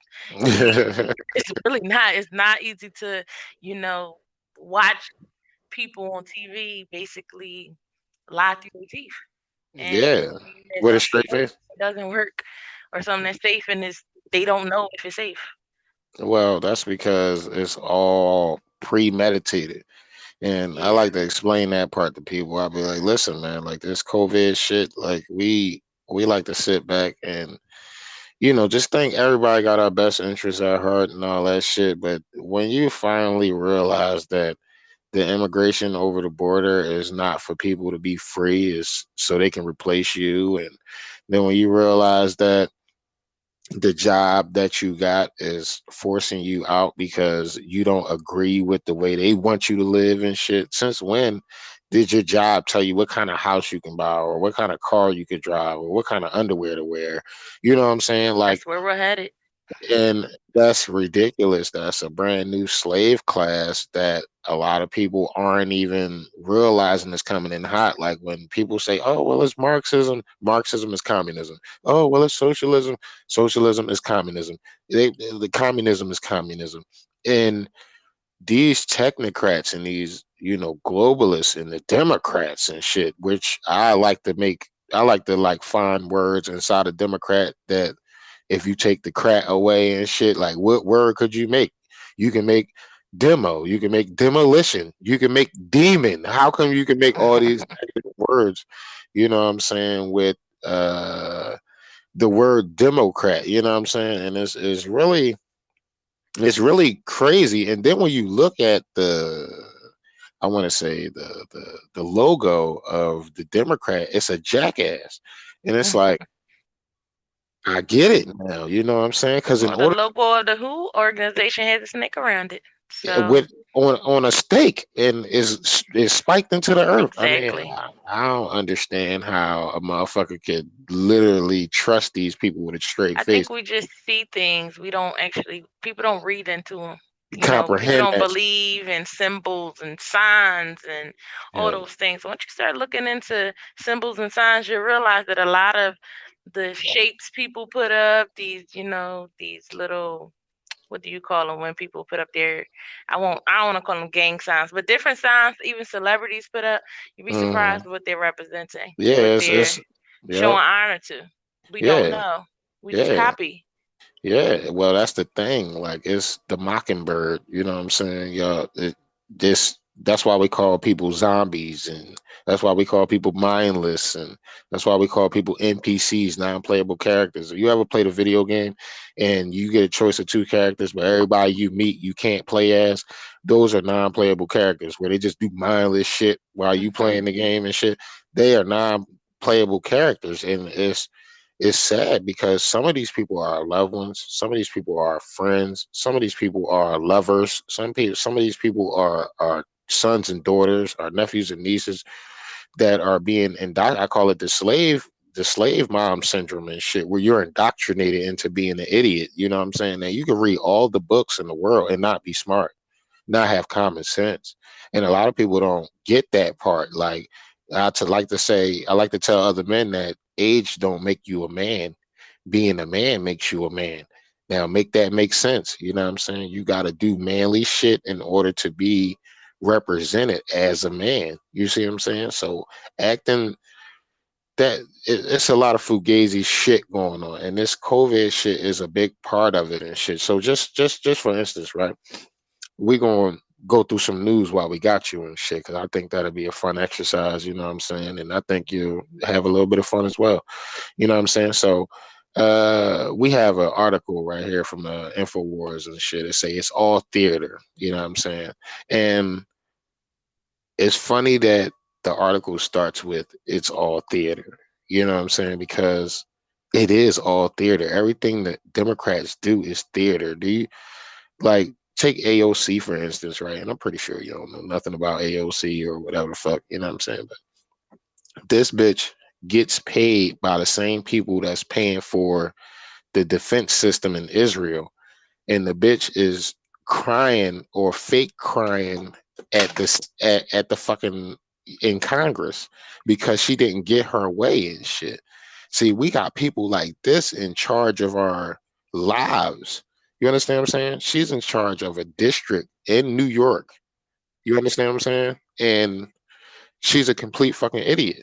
S11: It's really not. It's not easy to, you know, watch people on TV basically lie through their teeth and
S1: Yeah,
S11: believe that
S1: with a
S11: something
S1: straight face.
S11: doesn't work or something that's safe, and they don't know if it's safe.
S1: Well, that's because it's all premeditated. And I
S11: Yeah.
S1: like to explain that part to people. I'll be like, listen, man, like this COVID shit, like we like to sit back and just think everybody got our best interests at heart and all that shit. But when you finally realize that the immigration over the border is not for people to be free, is so they can replace you, and then when you realize that the job that you got is forcing you out because you don't agree with the way they want you to live and shit. Since when did your job tell you what kind of house you can buy, or what kind of car you could drive, or what kind of underwear to wear? You know what I'm saying? Like,
S11: That's where we're headed.
S1: and that's ridiculous. That's a brand new slave class that a lot of people aren't even realizing is coming in hot. Like when people say, "Oh, well, it's Marxism. Marxism is communism. Oh, well, it's socialism. Socialism is communism. The communism is communism." And these technocrats and these globalists and the Democrats and shit, which I like to like find words inside a Democrat that if you take the crat away and shit, like what word could you make? You can make demo, you can make demolition, you can make demon. How come you can make all these words, you know what I'm saying, with the word Democrat, you know what I'm saying? And it's really crazy. And then when you look at I want to say the logo of the Democrat, it's a jackass, and it's like I get it now. You know what I'm saying? Because in
S11: Well, the
S1: order
S11: logo of the WHO organization has a snake around it. So
S1: with on a stake and is spiked into the earth. I mean,
S11: exactly.
S1: I don't understand how a motherfucker could literally trust these people with a straight
S11: I
S1: face,
S11: think we just see things. We don't actually, people don't read into them. People
S1: comprehend
S11: don't
S1: that.
S11: believe in symbols and signs and all
S1: Yeah.
S11: those things. Once you start looking into symbols and signs, you realize that a lot of the shapes people put up, these little, what do you call them when people put up their, I don't want to call them gang signs, but different signs, even celebrities put up, you'd be
S1: Hmm.
S11: surprised what they're representing, what
S1: Yeah.
S11: they're
S1: It's
S11: showing
S1: Yep.
S11: honor to. We don't
S1: Yeah.
S11: know. We just
S1: Yeah.
S11: copy.
S1: Yeah, well, that's the thing. Like, it's the mockingbird. You know what I'm saying? This that's why we call people zombies, and that's why we call people mindless, and that's why we call people NPCs, non-playable characters. If you ever played a video game and you get a choice of two characters, but everybody you meet you can't play as, those are non-playable characters where they just do mindless shit while you playing the game and shit. They are non-playable characters, and it's sad because some of these people are our loved ones, some of these people are our friends, some of these people are our lovers, some of these people are our sons and daughters, our nephews and nieces that are being indoctrinated. I call it the slave mom syndrome and shit, where you're indoctrinated into being an idiot. You know what I'm saying? That you can read all the books in the world and not be smart, not have common sense. And a lot of people don't get that part. Like I like to tell other men that age don't make you a man. Being a man makes you a man. Now make that make sense. You know what I'm saying? You got to do manly shit in order to be represented as a man. You see what I'm saying? So acting it's a lot of fugazi shit going on, and this COVID shit is a big part of it and shit. So just for instance, right? We gonna go through some news while we got you and shit, because I think that'll be a fun exercise. You know what I'm saying? And I think you have a little bit of fun as well. You know what I'm saying? So we have an article right here from InfoWars and shit. It say it's all theater. You know what I'm saying? And it's funny that the article starts with "it's all theater." You know what I'm saying? Because it is all theater. Everything that Democrats do is theater. Do you like take AOC for instance, right? And I'm pretty sure you don't know nothing about AOC or whatever the fuck. You know what I'm saying? But this bitch gets paid by the same people that's paying for the defense system in Israel, and the bitch is crying or fake crying at the fucking in Congress because she didn't get her way and shit. See, we got people like this in charge of our lives. You understand what I'm saying? She's in charge of a district in New York. You understand what I'm saying? And she's a complete fucking idiot.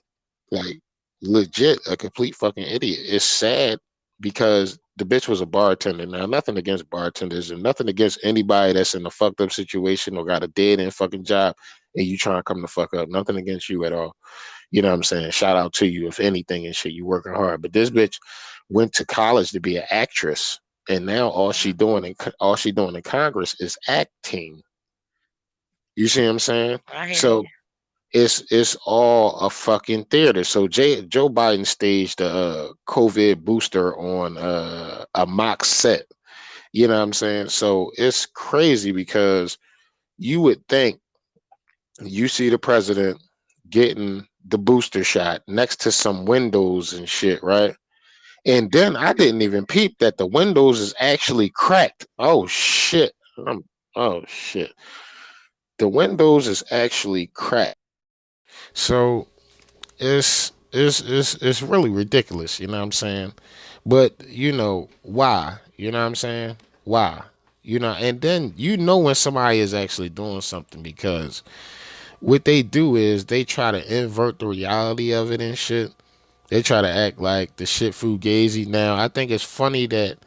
S1: Like legit a complete fucking idiot. It's sad because the bitch was a bartender. Now, nothing against bartenders and nothing against anybody that's in a fucked up situation or got a dead end fucking job and you trying to come the fuck up. Nothing against you at all. You know what I'm saying? Shout out to you if anything and shit. You working hard. But this bitch went to college to be an actress, and now all she doing in Congress is acting. You see what I'm saying? So it's all a fucking theater. So Joe Biden staged a COVID booster on a mock set. You know what I'm saying? So it's crazy because you would think you see the president getting the booster shot next to some windows and shit, right? And then I didn't even peep that the windows is actually cracked. Oh shit. Oh shit. The windows is actually cracked. So it's really ridiculous, you know what I'm saying? But you know why? You know what I'm saying? Why? You know, and then you know when somebody is actually doing something because what they do is they try to invert the reality of it and shit. They try to act like the shit fugazi. Now, I think it's funny that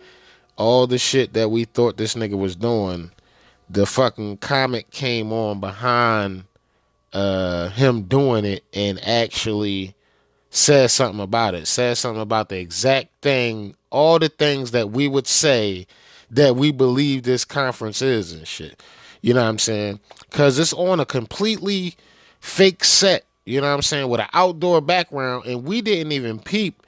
S1: all the shit that we thought this nigga was doing, the fucking comic came on behind him doing it and actually said something about it, said something about the exact thing, all the things that we would say that we believe this conference is and shit. You know what I'm saying? Because it's on a completely fake set, you know what I'm saying, with an outdoor background, and we didn't even peep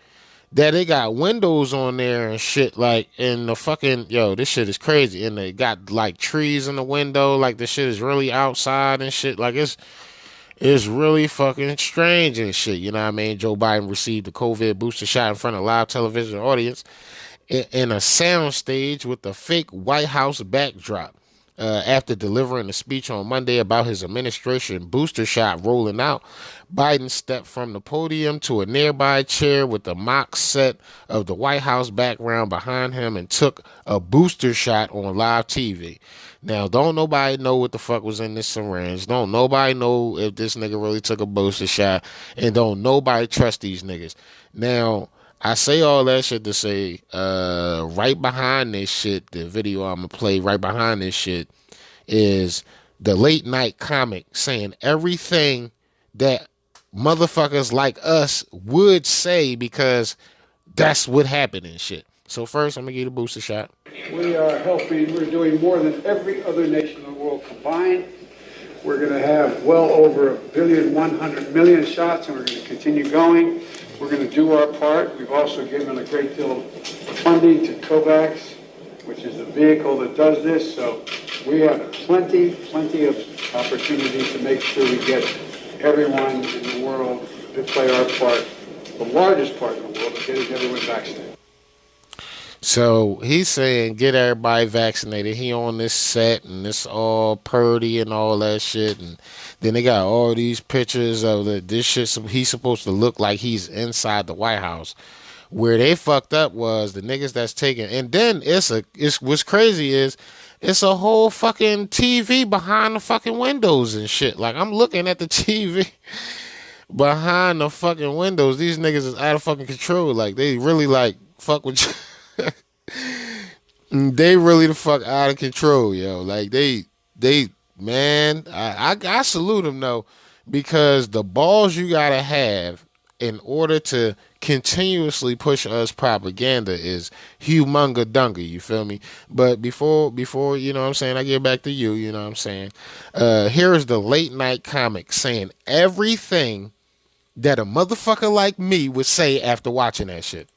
S1: that it got windows on there and shit, like, and the fucking, yo, this shit is crazy, and they got, like, trees in the window, like, the shit is really outside and shit, like, it's really fucking strange and shit, you know what I mean? Joe Biden received the COVID booster shot in front of a live television audience in a sound stage with a fake White House backdrop. After delivering a speech on Monday about his administration booster shot rolling out, Biden stepped from the podium to a nearby chair with the mock set of the White House background behind him and took a booster shot on live TV. Now, don't nobody know what the fuck was in this syringe. Don't nobody know if this nigga really took a booster shot, and don't nobody trust these niggas. Now, I say all that shit to say, right behind this shit, the video I'm gonna play right behind this shit is the late night comic saying everything that motherfuckers like us would say because that's what happened and shit. So first, I'm gonna give you the booster shot.
S12: We are helping. We're doing more than every other nation in the world combined. We're going to have well over 1,100,000,000 shots, and we're going to continue going. We're going to do our part. We've also given a great deal of funding to COVAX, which is the vehicle that does this. So we have plenty of opportunities to make sure we get everyone in the world to play our part, the largest part in the world, of getting everyone vaccinated.
S1: So he's saying get everybody vaccinated. He on this set and it's all purdy and all that shit. And then they got all these pictures of this shit. He's supposed to look like he's inside the White House. Where they fucked up was the niggas that's taking. And then it's what's crazy is it's a whole fucking TV behind the fucking windows and shit. Like I'm looking at the TV behind the fucking windows. These niggas is out of fucking control. Like they really like fuck with you. They really the fuck out of control, yo. Like they man, I salute them though, because the balls you gotta have in order to continuously push us propaganda is humonga dunga, you feel me? But before you know what I'm saying, I get back to you know what I'm saying. Here is the late night comic saying everything that a motherfucker like me would say after watching that shit.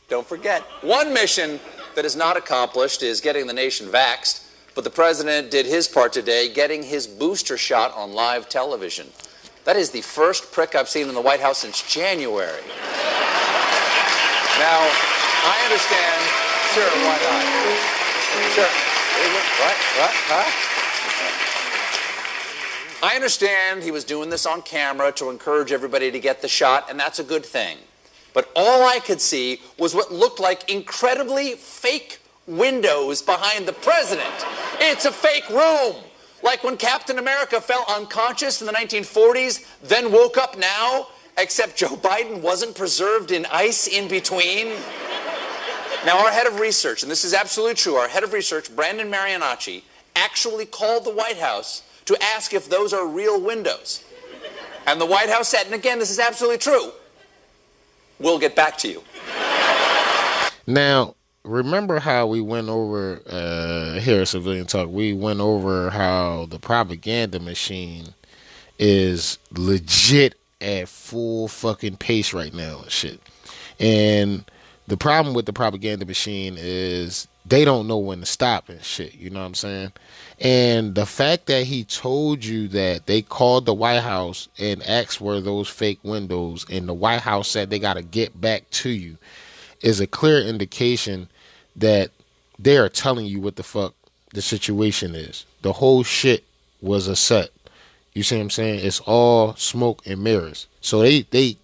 S13: Don't forget, one mission that is not accomplished is getting the nation vaxxed, but the president did his part today, getting his booster shot on live television. That is the first prick I've seen in the White House since January. Now, I understand. Sure, why not? Sure. What? Huh? I understand he was doing this on camera to encourage everybody to get the shot, and that's a good thing. But all I could see was what looked like incredibly fake windows behind the president. It's a fake room. Like when Captain America fell unconscious in the 1940s, then woke up now, except Joe Biden wasn't preserved in ice in between. Now, our head of research, and this is absolutely true, our head of research, Brandon Marianacci, actually called the White House to ask if those are real windows. And the White House said, and again, this is absolutely true, we'll get back to you.
S1: Now, remember how we went over, here at Civilian Talk, we went over how the propaganda machine is legit at full fucking pace right now and shit. And the problem with the propaganda machine is they don't know when to stop and shit, you know what I'm saying? And the fact that he told you that they called the White House and asked where those fake windows, and the White House said they got to get back to you, is a clear indication that they are telling you what the fuck the situation is. The whole shit was a set. You see what I'm saying? It's all smoke and mirrors. So they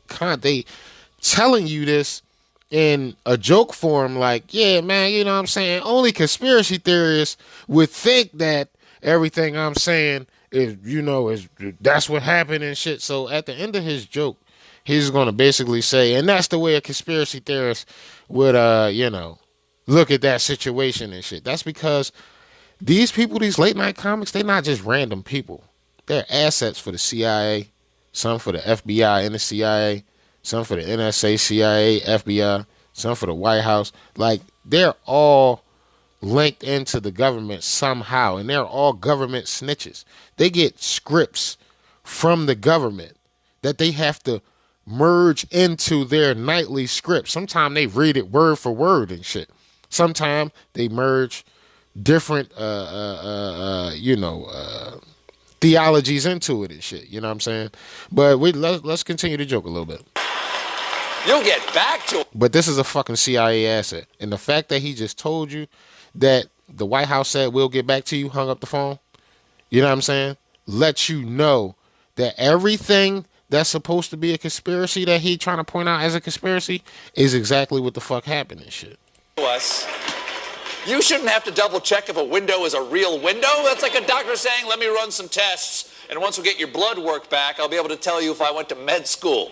S1: telling you this in a joke form, like, yeah, man, you know what I'm saying? Only conspiracy theorists would think that everything I'm saying is, you know, is that's what happened and shit. So at the end of his joke, he's going to basically say, and that's the way a conspiracy theorist would, you know, look at that situation and shit. That's because these people, these late night comics, they're not just random people. They're assets for the CIA, some for the FBI and the CIA, some for the NSA, CIA, FBI, some for the White House. Like, they're all linked into the government somehow, and they're all government snitches. They get scripts from the government that they have to merge into their nightly script. Sometimes they read it word for word and shit. Sometimes they merge different, theologies into it and shit. You know what I'm saying? But let's continue to joke a little bit.
S13: You'll get back to it.
S1: But this is a fucking CIA asset. And the fact that he just told you that the White House said, we'll get back to you, hung up the phone, you know what I'm saying? Lets you know that everything that's supposed to be a conspiracy that he trying to point out as a conspiracy is exactly what the fuck happened and shit.
S13: Us. You shouldn't have to double check if a window is a real window. That's like a doctor saying, let me run some tests, and once we get your blood work back, I'll be able to tell you if I went to med school.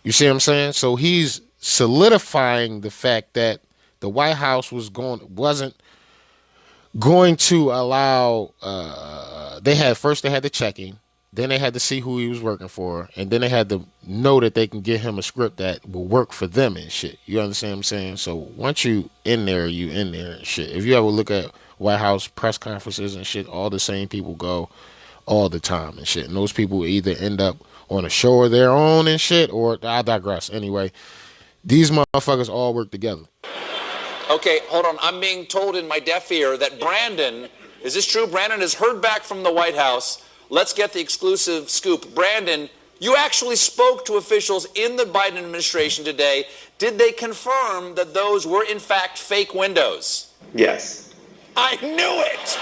S1: You see what I'm saying? So he's solidifying the fact that the White House wasn't going to allow. They had the checking, then they had to see who he was working for, and then they had to know that they can get him a script that will work for them and shit. You understand what I'm saying? So once you in there, you in there and shit. If you ever look at White House press conferences and shit, all the same people go all the time and shit. And those people either end up on a show of their own and shit, or I digress. Anyway, these motherfuckers all work together.
S13: Okay, hold on. I'm being told in my deaf ear that Brandon, is this true? Brandon has heard back from the White House. Let's get the exclusive scoop. Brandon, you actually spoke to officials in the Biden administration today. Did they confirm that those were in fact fake windows?
S14: Yes.
S13: I knew it!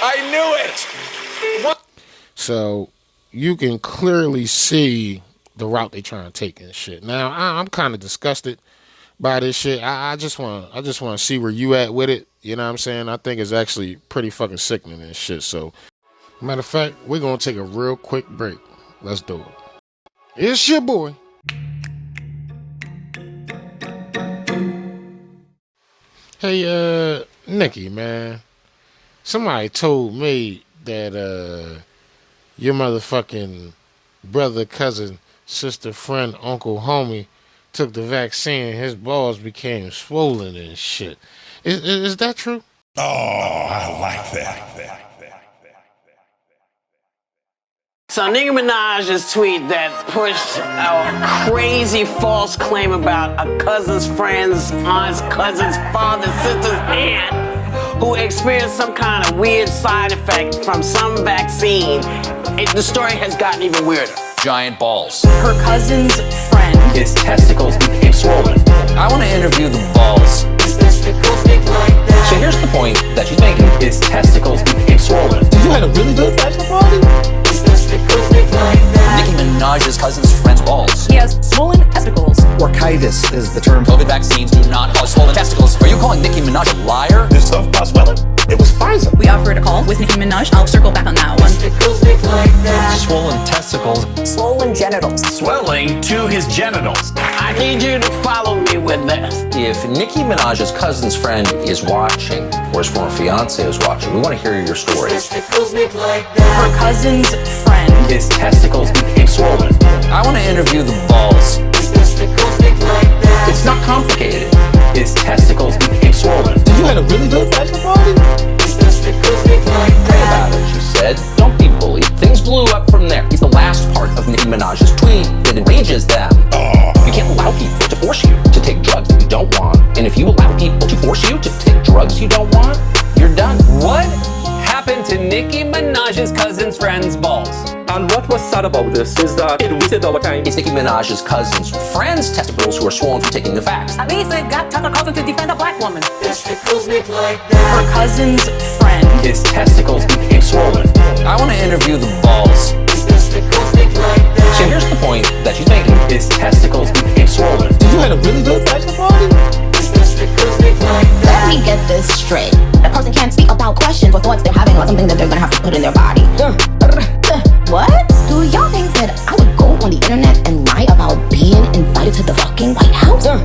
S13: I knew it! What?
S1: So you can clearly see the route they trying to take and shit. Now I'm kind of disgusted by this shit. I just want to see where you at with it. You know what I'm saying? I think it's actually pretty fucking sickening and shit. So, matter of fact, we're gonna take a real quick break. Let's do it. It's your boy. Hey, Nikki, man. Somebody told me that your motherfucking brother, cousin, sister, friend, uncle, homie took the vaccine and his balls became swollen and shit. Is that true?
S10: Oh, I like that.
S15: So Nicki Minaj's tweet that pushed a crazy false claim about a cousin's friend's aunt's cousin's father's sister's aunt who experienced some kind of weird side effect from some vaccine. The story has gotten even weirder.
S13: Giant balls.
S3: Her cousin's friend.
S13: His testicles became swollen. I want to interview the balls. So here's the point that she's making. His testicles became swollen.
S14: You had a really good bachelor party?
S13: Nicki Minaj's cousin's friend's balls.
S3: He has swollen testicles.
S14: Orchitis is the term.
S13: COVID vaccines do not cause swollen testicles. Are you calling Nicki Minaj a liar?
S14: This stuff about swelling? It was Pfizer.
S3: We offered a call with Nicki Minaj. I'll circle back on that one.
S14: Swollen testicles.
S3: Swollen genitals.
S14: Swelling to his genitals.
S15: I need you to follow me with this.
S16: If Nicki Minaj's cousin's friend is watching, or his former fiance is watching, we want to hear your story.
S3: Her cousin's friend.
S13: His testicles became swollen. I want to interview the balls.
S16: It's not complicated.
S13: His testicles became swollen.
S14: You had a really good bachelor party?
S16: Pray about it, she said. Don't be bullied. Things blew up from there. It's the last part of Nicki Minaj's tweet that enrages them. You can't allow people to force you to take drugs that you don't want. And if you allow people to force you to take drugs you don't want, you're done.
S17: What happened to Nicki Minaj's cousin's friend's balls? And what was sad about this is that it wasted our time.
S16: It's Nicki Minaj's cousin's friend's testicles who are swollen from taking the vax.
S3: At least it got Tucker Carlson to defend a black woman. Her cousin's friend.
S13: His testicles became swollen. I want to interview the balls.
S16: So here's the point that she's making.
S13: His testicles became swollen.
S14: You had a really good bachelor party?
S18: Let me get this straight. A person can't speak about questions or thoughts they're having about something that they're gonna have to put in their body. What? Do y'all think that I would go on the internet and lie about being invited to the fucking White House? Oh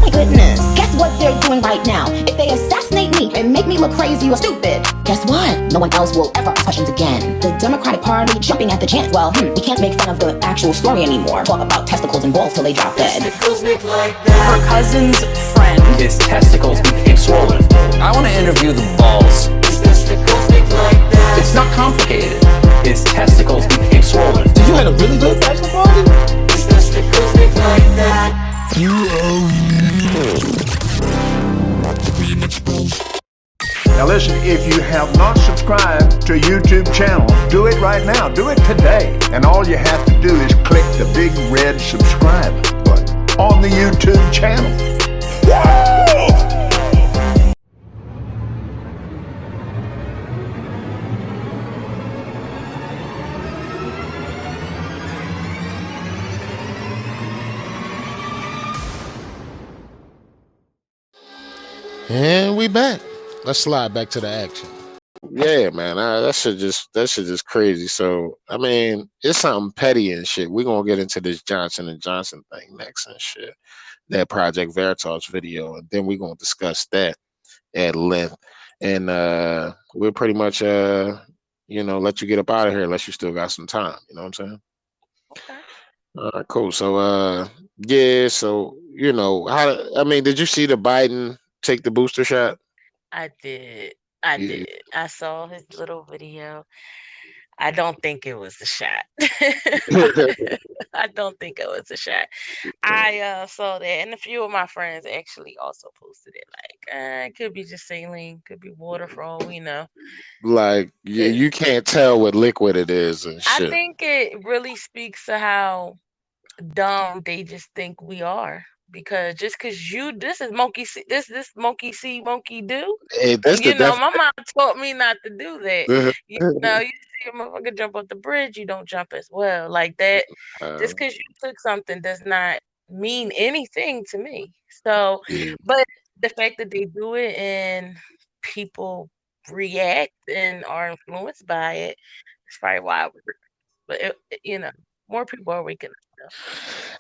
S18: my goodness. Guess what they're doing right now? If they assassinate me and make me look crazy or stupid, guess what? No one else will ever ask questions again. The Democratic Party jumping at the chance. Well, we can't make fun of the actual story anymore. Talk about testicles and balls till they drop dead.
S3: Her cousin's friend.
S13: His testicles became swollen. I want to interview the balls.
S16: It's not complicated.
S13: His testicles became swollen.
S14: You had a really good bachelor party?
S19: Now listen, if you have not subscribed to a YouTube channel, do it right now. Do it today. And all you have to do is click the big red subscribe button on the YouTube channel.
S1: And we back. Let's slide back to the action. Yeah, man, that shit just crazy. So, I mean, it's something petty and shit. We're gonna get into this Johnson & Johnson thing next and shit. That Project Veritas video, and then we're gonna discuss that at length. and we'll pretty much let you get up out of here unless you still got some time. You know what I'm saying?
S11: Okay.
S1: All right, cool. So yeah, so I mean, did you see the Biden take the booster shot?
S11: I did. I
S1: Yeah.
S11: did. I saw his little video. I don't think it was a shot. I don't think it was a shot. I saw that, and a few of my friends actually also posted it. Like, it could be just saline, could be water for all we know.
S1: Like you can't tell what liquid it is and
S11: I
S1: shit.
S11: think it really speaks to how dumb they just think we are. Because just because this is monkey see, this monkey see, monkey do.
S1: Hey, that's the
S11: My mom taught me not to do that.
S1: def-
S11: You see a motherfucker jump off the bridge, you don't jump as well. Like that, just because you took something does not mean anything to me. So,
S1: yeah.
S11: but the fact that they do it and people react and are influenced by it, it's probably why it works. But more people are waking up.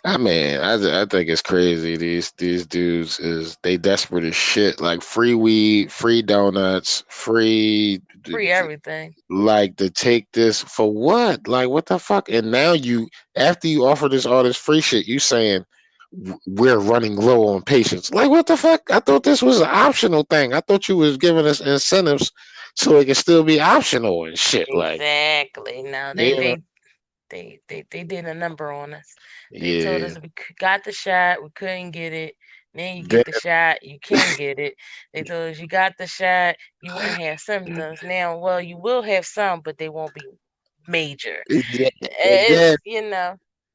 S1: I mean, I think it's crazy. These dudes is they desperate as shit. Like free weed, free donuts, free
S11: Free everything.
S1: like to take this for what? Like what the fuck? And now after you offer this all this free shit, you saying we're running low on patients. Like what the fuck? I thought this was an optional thing. I thought you was giving us incentives so it can still be optional and shit. Like
S11: Exactly. No,
S1: yeah,
S11: they did a number on us. They told
S1: yeah.
S11: us we got the shot, we couldn't get it. Then you
S1: Then,
S11: get the shot, you can get it. They told us you got the shot, you wouldn't have symptoms. Now, well, you will have some, but they won't be major.
S1: yeah, and then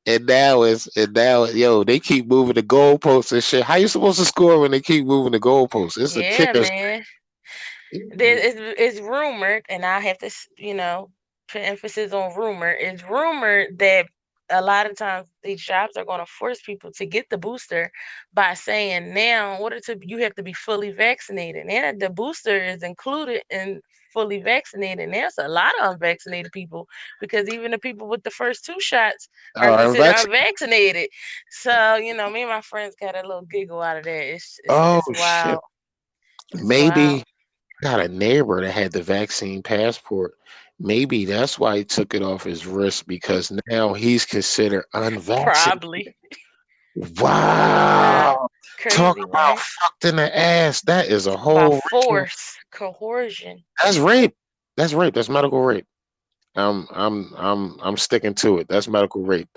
S11: It's
S1: yo, they keep moving the goalposts and shit. How you supposed to score when they keep moving the goalposts? It's a
S11: yeah,
S1: kicker.
S11: man. It's rumored, and I have to, put emphasis on rumor. It's rumored that a lot of times these shops are going to force people to get the booster by saying now, in order to you have to be fully vaccinated, and the booster is included in fully vaccinated. And there's a lot of unvaccinated people because even the people with the first two shots are considered unvaccinated. So me and my friends got a little giggle out of that.
S1: Oh
S11: It's
S1: shit.
S11: wild. It's wild.
S1: Maybe got a neighbor that had the vaccine passport. Maybe that's why he took it off his wrist because now he's considered unvaccinated.
S11: Probably.
S1: Wow. Talk
S11: Crazy,
S1: about
S11: right?
S1: fucked in the ass. That is a
S11: Talk about
S1: whole ritual.
S11: force, coercion.
S1: That's rape. That's rape. That's medical rape. I'm sticking to it. That's medical rape.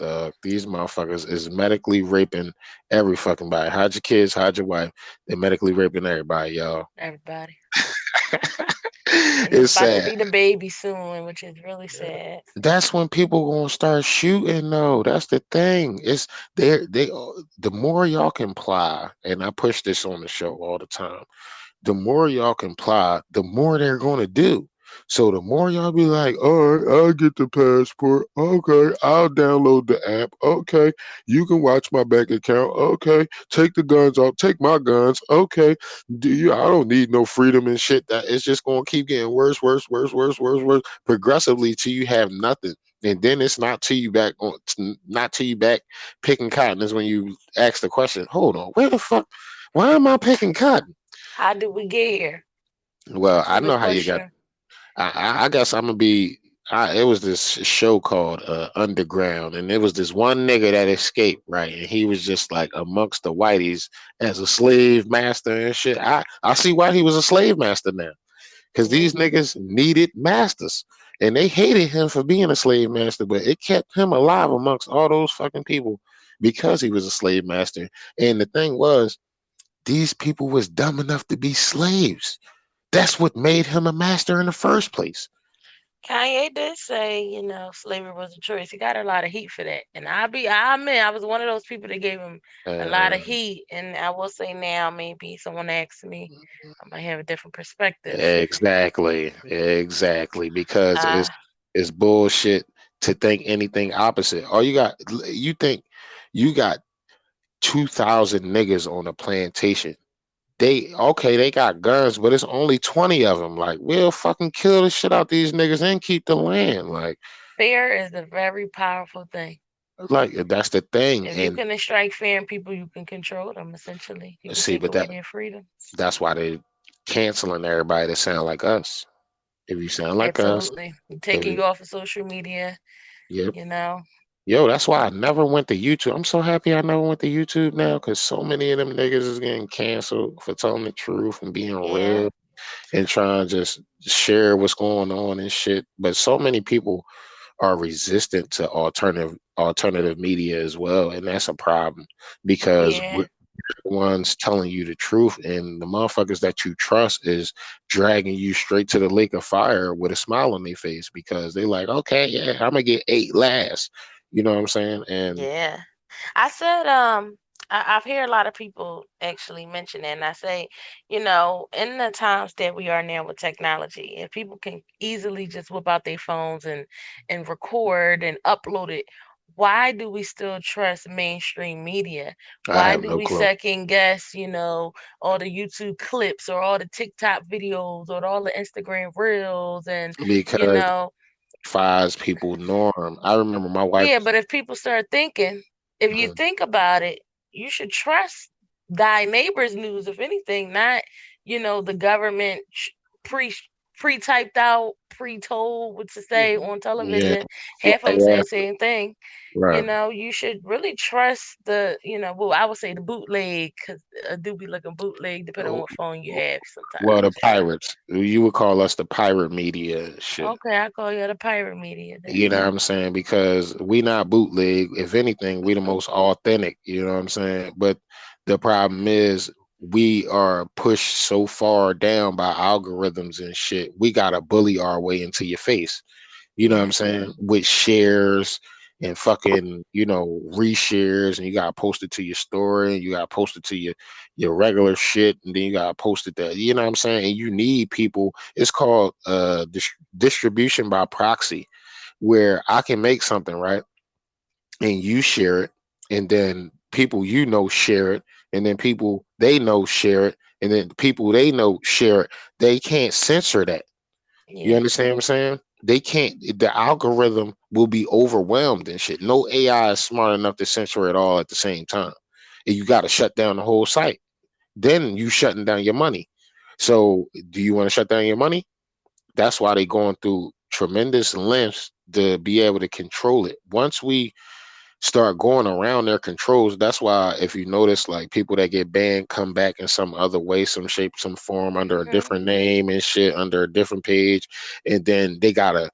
S1: These motherfuckers is medically raping every fucking body. Hide your kids, hide your wife. They're medically raping everybody, y'all.
S11: Everybody.
S1: It's
S11: It's about to
S1: sad.
S11: be the baby soon, which is really sad.
S1: That's when people gonna start shooting though. That's the thing. It's they the more y'all comply, and I push this on the show all the time. The more y'all comply, the more they're gonna do. So the more y'all be like, all right, I'll get the passport. Okay, I'll download the app. Okay, you can watch my bank account. Okay, take the guns off. Take my guns. Okay, I don't need no freedom and shit. That it's just gonna keep getting worse, worse, worse, worse, worse, worse, progressively till you have nothing. And then it's not to you back on, not to you back picking cotton. Is when you ask the question. Hold on, where the fuck? Why am I picking cotton?
S11: How did we get here?
S1: Well,
S11: That's
S1: I
S11: the
S1: know how you got.
S11: question.
S1: I guess I'm gonna be. It was this show called Underground, and it was this one nigga that escaped, right? And he was just like amongst the whiteys as a slave master and shit. I see why he was a slave master now, because these niggas needed masters, and they hated him for being a slave master, but it kept him alive amongst all those fucking people because he was a slave master. And the thing was, these people was dumb enough to be slaves. That's what made him a master in the first place.
S11: Kanye did say, slavery was a choice. He got a lot of heat for that. And I admit, I was one of those people that gave him a lot of heat. And I will say now, maybe someone asks me, I might have a different perspective.
S1: Exactly, because it's bullshit to think anything opposite. You think you got 2,000 niggas on a plantation. They got guns, but it's only 20 of them. Like, we'll fucking kill the shit out these niggas and keep the land.
S11: Fear is a very powerful thing.
S1: That's the thing.
S11: If you can strike fear in people, you can control them. Essentially, you can
S1: See,
S11: take
S1: but
S11: away their freedom.
S1: that's why they canceling everybody that sound like us. If you sound like us,
S11: Absolutely.
S1: if
S11: Taking
S1: you,
S11: you off of social media,
S1: yep.
S11: you know.
S1: Yo, that's why I never went to YouTube. I'm so happy I never went to YouTube now, because so many of them niggas is getting canceled for telling the truth and being
S11: Yeah.
S1: real and trying to just share what's going on and shit. But so many people are resistant to alternative media as well, and that's a problem because
S11: Yeah.
S1: we're the ones telling you the truth, and the motherfuckers that you trust is dragging you straight to the lake of fire with a smile on their face because they like, okay, yeah, I'm gonna get 8 last. You know what I'm saying? And
S11: Yeah. I said, I've heard a lot of people actually mention it, and I say, in the times that we are now with technology, if people can easily just whip out their phones and record and upload it, why do we still trust mainstream media?
S1: I
S11: Why
S1: have
S11: do
S1: no
S11: we
S1: clue
S11: second guess, all the YouTube clips or all the TikTok videos or all the Instagram reels and, you
S1: because
S11: know,
S1: fives people norm. I remember my wife.
S11: yeah, but if people start thinking, if you
S1: Mhm.
S11: think about it, you should trust thy neighbor's news, if anything, not, the government pre pre-typed out, pre-told what to say on
S1: Yeah,
S11: television.
S1: yeah,
S11: Half of them
S1: yeah,
S11: say the same thing.
S1: right.
S11: You should really trust well, I would say the bootleg, because do be looking bootleg depending on what phone you have
S1: Well, the
S11: sometimes.
S1: pirates. You would call us the pirate media and shit.
S11: Okay, I call you the pirate media
S1: You
S11: then.
S1: know what I'm saying? Because we not bootleg. If anything, we the most authentic. You know what I'm saying? But the problem is we are pushed so far down by algorithms and shit. We gotta bully our way into your face. You know what I'm
S11: Yeah.
S1: saying? With shares and fucking, reshares, and you gotta post it to your story, and you gotta post it to your regular shit, and then you gotta post it there. You know what I'm saying? And you need people. It's called distribution by proxy, where I can make something, right, and you share it, and then people share it, and then people they know share it, and then people they know share it. They can't censor that. You
S11: Yeah.
S1: understand what I'm saying? They can't. The algorithm will be overwhelmed and shit. No AI is smart enough to censor it all at the same time. And you got to shut down the whole site. Then you shutting down your money. So, do you want to shut down your money? That's why they going through tremendous lengths to be able to control it. Once we start going around their controls, that's why if you notice, like, people that get banned come back in some other way, some shape, some form, under a
S11: Hmm.
S1: different name and shit, under a different page, and then they gotta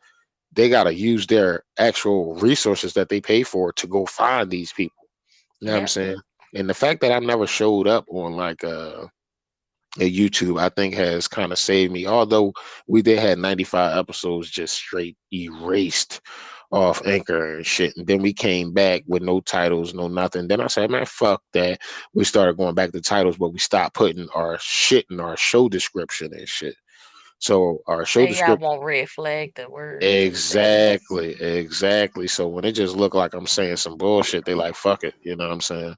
S1: use their actual resources that they pay for to go find these people. You know what I'm
S11: Yep.
S1: saying? And the fact that I never showed up on like a YouTube, I think has kind of saved me. Although we did had 95 episodes just straight erased off Anchor and shit, and then we came back with no titles, no nothing. Then I said, man, fuck that. We started going back to titles, but we stopped putting our shit in our show description and shit. So our show
S11: AI
S1: description.
S11: won't red flag the words and things.
S1: Exactly. So when it just look like I'm saying some bullshit, they like fuck it. You know what I'm saying?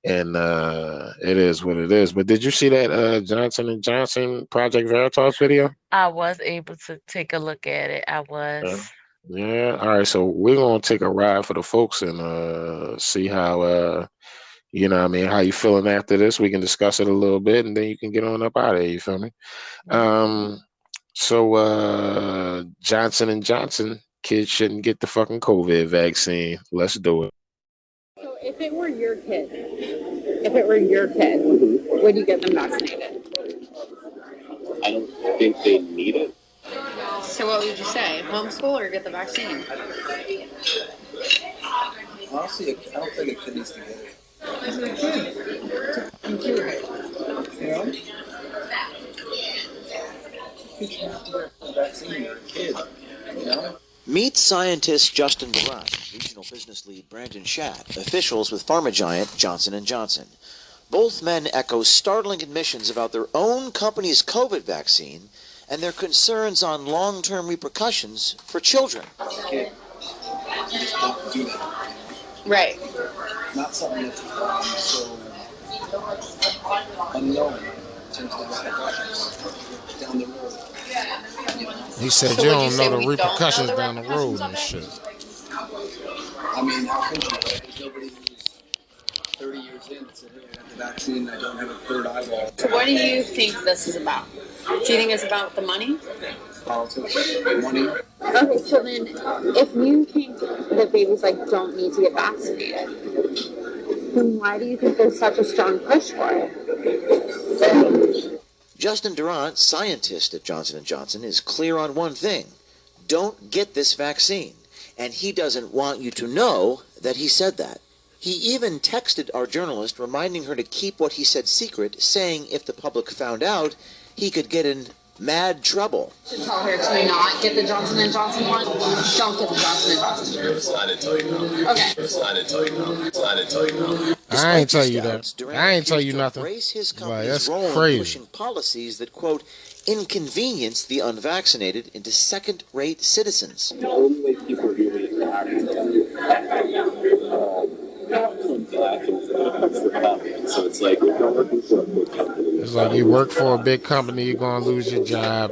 S1: And it is what it is. But did you see that Johnson and Johnson Project Veritas video?
S11: I was able to take a look at it. I was.
S1: Yeah. Yeah. All right. So we're gonna take a ride for the folks and see how what I mean, how you feeling after this. We can discuss it a little bit, and then you can get on up out of here. You feel me? Um. So Johnson and Johnson kids shouldn't get the fucking COVID vaccine. Let's do it.
S3: So if it were your kid, would you get them vaccinated?
S20: I don't think they need it.
S3: So what would you say? Homeschool or get the vaccine?
S20: Honestly, I don't think a kid needs to get it.
S3: It's a kid. I'm curious.
S20: You know? You shouldn't have to get a vaccine. You're a kid. You know?
S21: Meet scientist Justin Barras, regional business lead Brandon Schatt, officials with pharma giant Johnson & Johnson. Both men echo startling admissions about their own company's COVID vaccine and their concerns on long-term repercussions for children.
S20: Kid. You just don't do that.
S3: Right.
S20: Not something that's so unknown in terms of the repercussions down the road. You know?
S1: He said
S3: So
S1: you
S3: would you
S1: don't know
S3: say
S1: the
S3: we don't know
S1: repercussions
S3: the
S1: down the road
S3: repercussions
S1: and
S3: of it?
S1: shit.
S20: I mean, how could you? There's nobody who's 30 years in, and said, hey, I got the vaccine, I don't have a third eyeball.
S3: So what do you think this is about? Do you think it's about the money?
S20: Politics, money.
S3: Okay, so then if you think that babies don't need to get vaccinated, then why do you think there's such a strong push for it?
S21: Justin Durant, scientist at Johnson & Johnson, is clear on one thing. Don't get this vaccine. And he doesn't want you to know that he said that. He even texted our journalist reminding her to keep what he said secret, saying if the public found out, he could get in mad trouble.
S3: Tell her to not get the Johnson & Johnson one. Don't get the Johnson & Johnson.
S20: I didn't tell you no.
S3: Okay.
S20: I didn't tell you no. I didn't tell you no.
S1: I ain't tell you that. I ain't tell you nothing.
S21: His
S1: Like, that's
S21: role in
S1: crazy.
S21: pushing policies that, quote, inconvenience the unvaccinated into second-rate citizens.
S2: The only way people really interact with so it's like if you're working for a big company.
S1: It's like you work for a big company, you're gonna lose your job.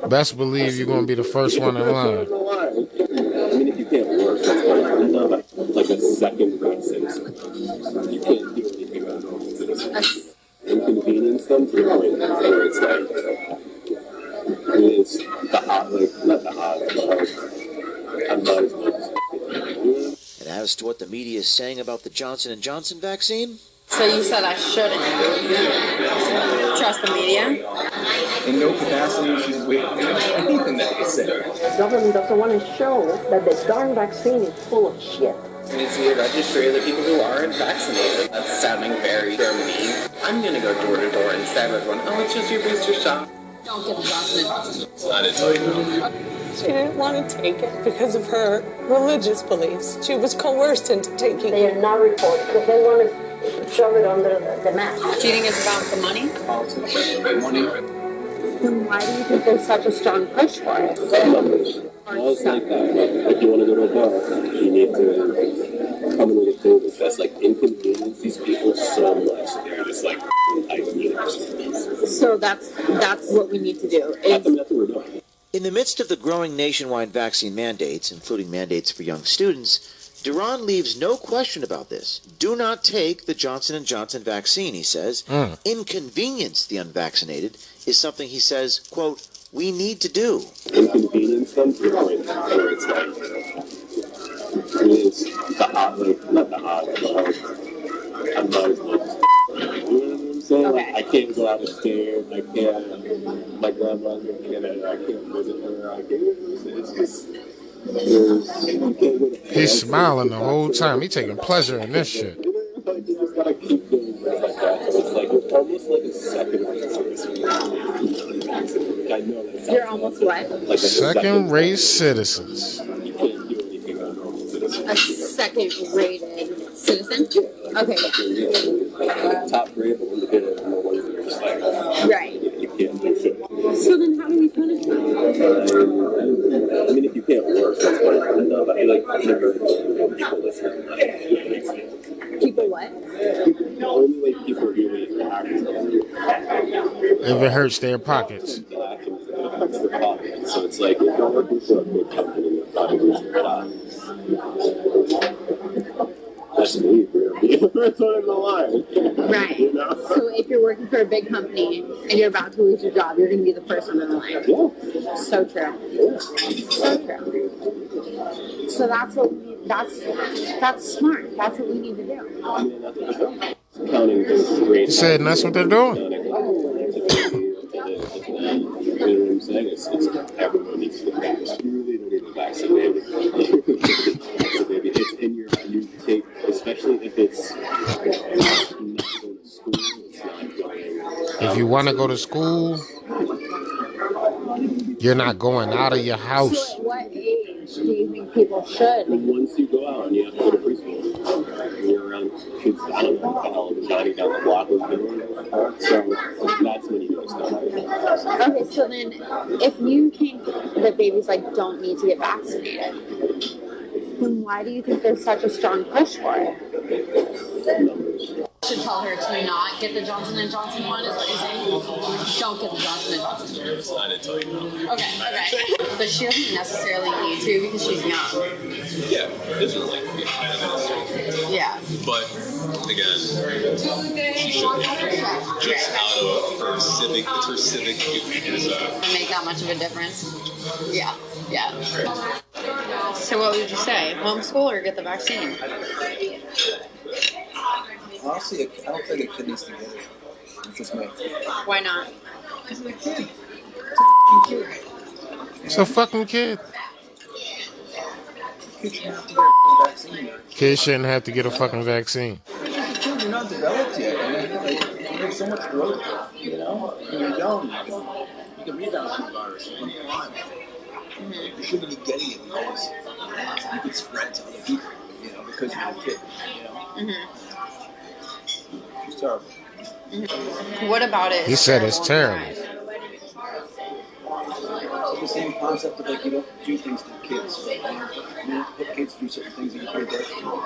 S1: Best believe you're gonna be the first one in line.
S2: I mean, if you can't work, that's like a second-rate citizen. You can't do anything as a normal citizen. Inconvenience them to the point where it's like it's the odd, like not the odd, but I'm not as much.
S21: And as to what the media is saying about the Johnson & Johnson vaccine,
S3: So you said I shouldn't trust the media?
S2: In no capacity should we anything that they say.
S22: The government doesn't want to show that the darn vaccine is full of shit.
S2: I mean, see a registry of the people who aren't vaccinated. That's sounding very mean. I'm gonna go door to door and stab everyone. Oh, it's just your booster shot.
S3: Don't get the Johnson & Johnson.
S2: I didn't tell you no.
S23: She didn't want to take it because of her religious beliefs. She was coerced into taking it.
S22: They are not reported because they want to shove it under the mat.
S3: Do you think it's about the money?
S2: Politics, money.
S3: Then why do you think there's such a strong push for it?
S2: Well, it's like that. If you want to go to a bar, you need to come in with a table. That's like inconvenience these people so much. They're just like,
S3: So that's what we need to do.
S2: That's what we're doing.
S21: in the midst of the growing nationwide vaccine mandates, including mandates for young students, Duran leaves no question about this. Do not take the Johnson & Johnson vaccine, he says. Inconvenience the unvaccinated is something he says, quote, we need to do.
S2: Inconvenience them to the point where it's like, it's the odd, like, not the odd, but I'm not as much. You know what I'm saying? Like, I can't go out upstairs, I can't, my grandma's I can't visit her, I can't, it's just,
S1: he's smiling the whole time. He's taking pleasure in this shit.
S2: You just gotta keep doing things like that. So it's like, it's almost like a second-rate citizen. I know that's
S3: You're almost what?
S2: like
S1: Second-rate citizens.
S2: You can't do anything on a normal citizen.
S3: A second-rated citizen? Okay.
S2: Top grade, but when you get it, you're just like,
S3: Right.
S2: you can't do shit.
S3: So then how do we punish them?
S2: I mean, if you can't work, that's fine. But I like never people listen.
S3: People what?
S2: The only way people really interact is
S1: If it hurts their pockets.
S2: it affects their pocket. So it's like, if you're working for a big company, you're probably losing your job. That's me, really. That's what I'm lying.
S3: Right.
S2: You know?
S3: So if you're working for a big company and you're about to lose your job, you're going to be the first one in the line.
S2: Yeah.
S3: So true. So true. So that's what that's smart. That's what we need to do.
S2: I mean, that's what they're doing. Counting those great.
S1: He said that's what they're doing.
S2: You know what I'm saying? It's everyone needs to get vaccinated. You really don't need a vaccinated. It's in your you take, especially if it's not going to school. It's not going.
S1: If you want to go to school, you're not going out of your house.
S3: So at what age do you think people should?
S2: Once you go out and you have to go to preschool, you're around kids, I don't know what the hell Johnny down the block was doing. So that's when you go start.
S3: Okay, so then if you think that babies don't need to get vaccinated, then why do you think there's such a strong push for it? should tell her to not get the Johnson & Johnson one, is what you're saying? Don't get the Johnson & Johnson.
S2: I didn't tell you no.
S3: Okay. But she doesn't necessarily need to because she's young.
S2: Yeah, this is like kind of necessary.
S3: Yeah.
S2: But again, she shouldn't just out of her civic duty is
S3: Make that much of a difference. Yeah. So what would you say? Homeschool or get the vaccine?
S20: Honestly, I don't think a kid needs to get it. It's just me.
S3: Why not?
S20: Because of the kid.
S1: It's a fucking kid.
S20: Kids shouldn't have to get a vaccine.
S1: Kids shouldn't have to get a fucking vaccine.
S20: Because the kids are not developed yet. Like, there's so much growth, you know? When you're young, you can rebound from the virus. You shouldn't be getting it because you could spread to other people, you know, because you're a kid, you know? It's terrible.
S3: What about it?
S1: He said it's terrible.
S20: It's the same concept of like you don't do things to kids. You don't put kids through certain things that you put adults through.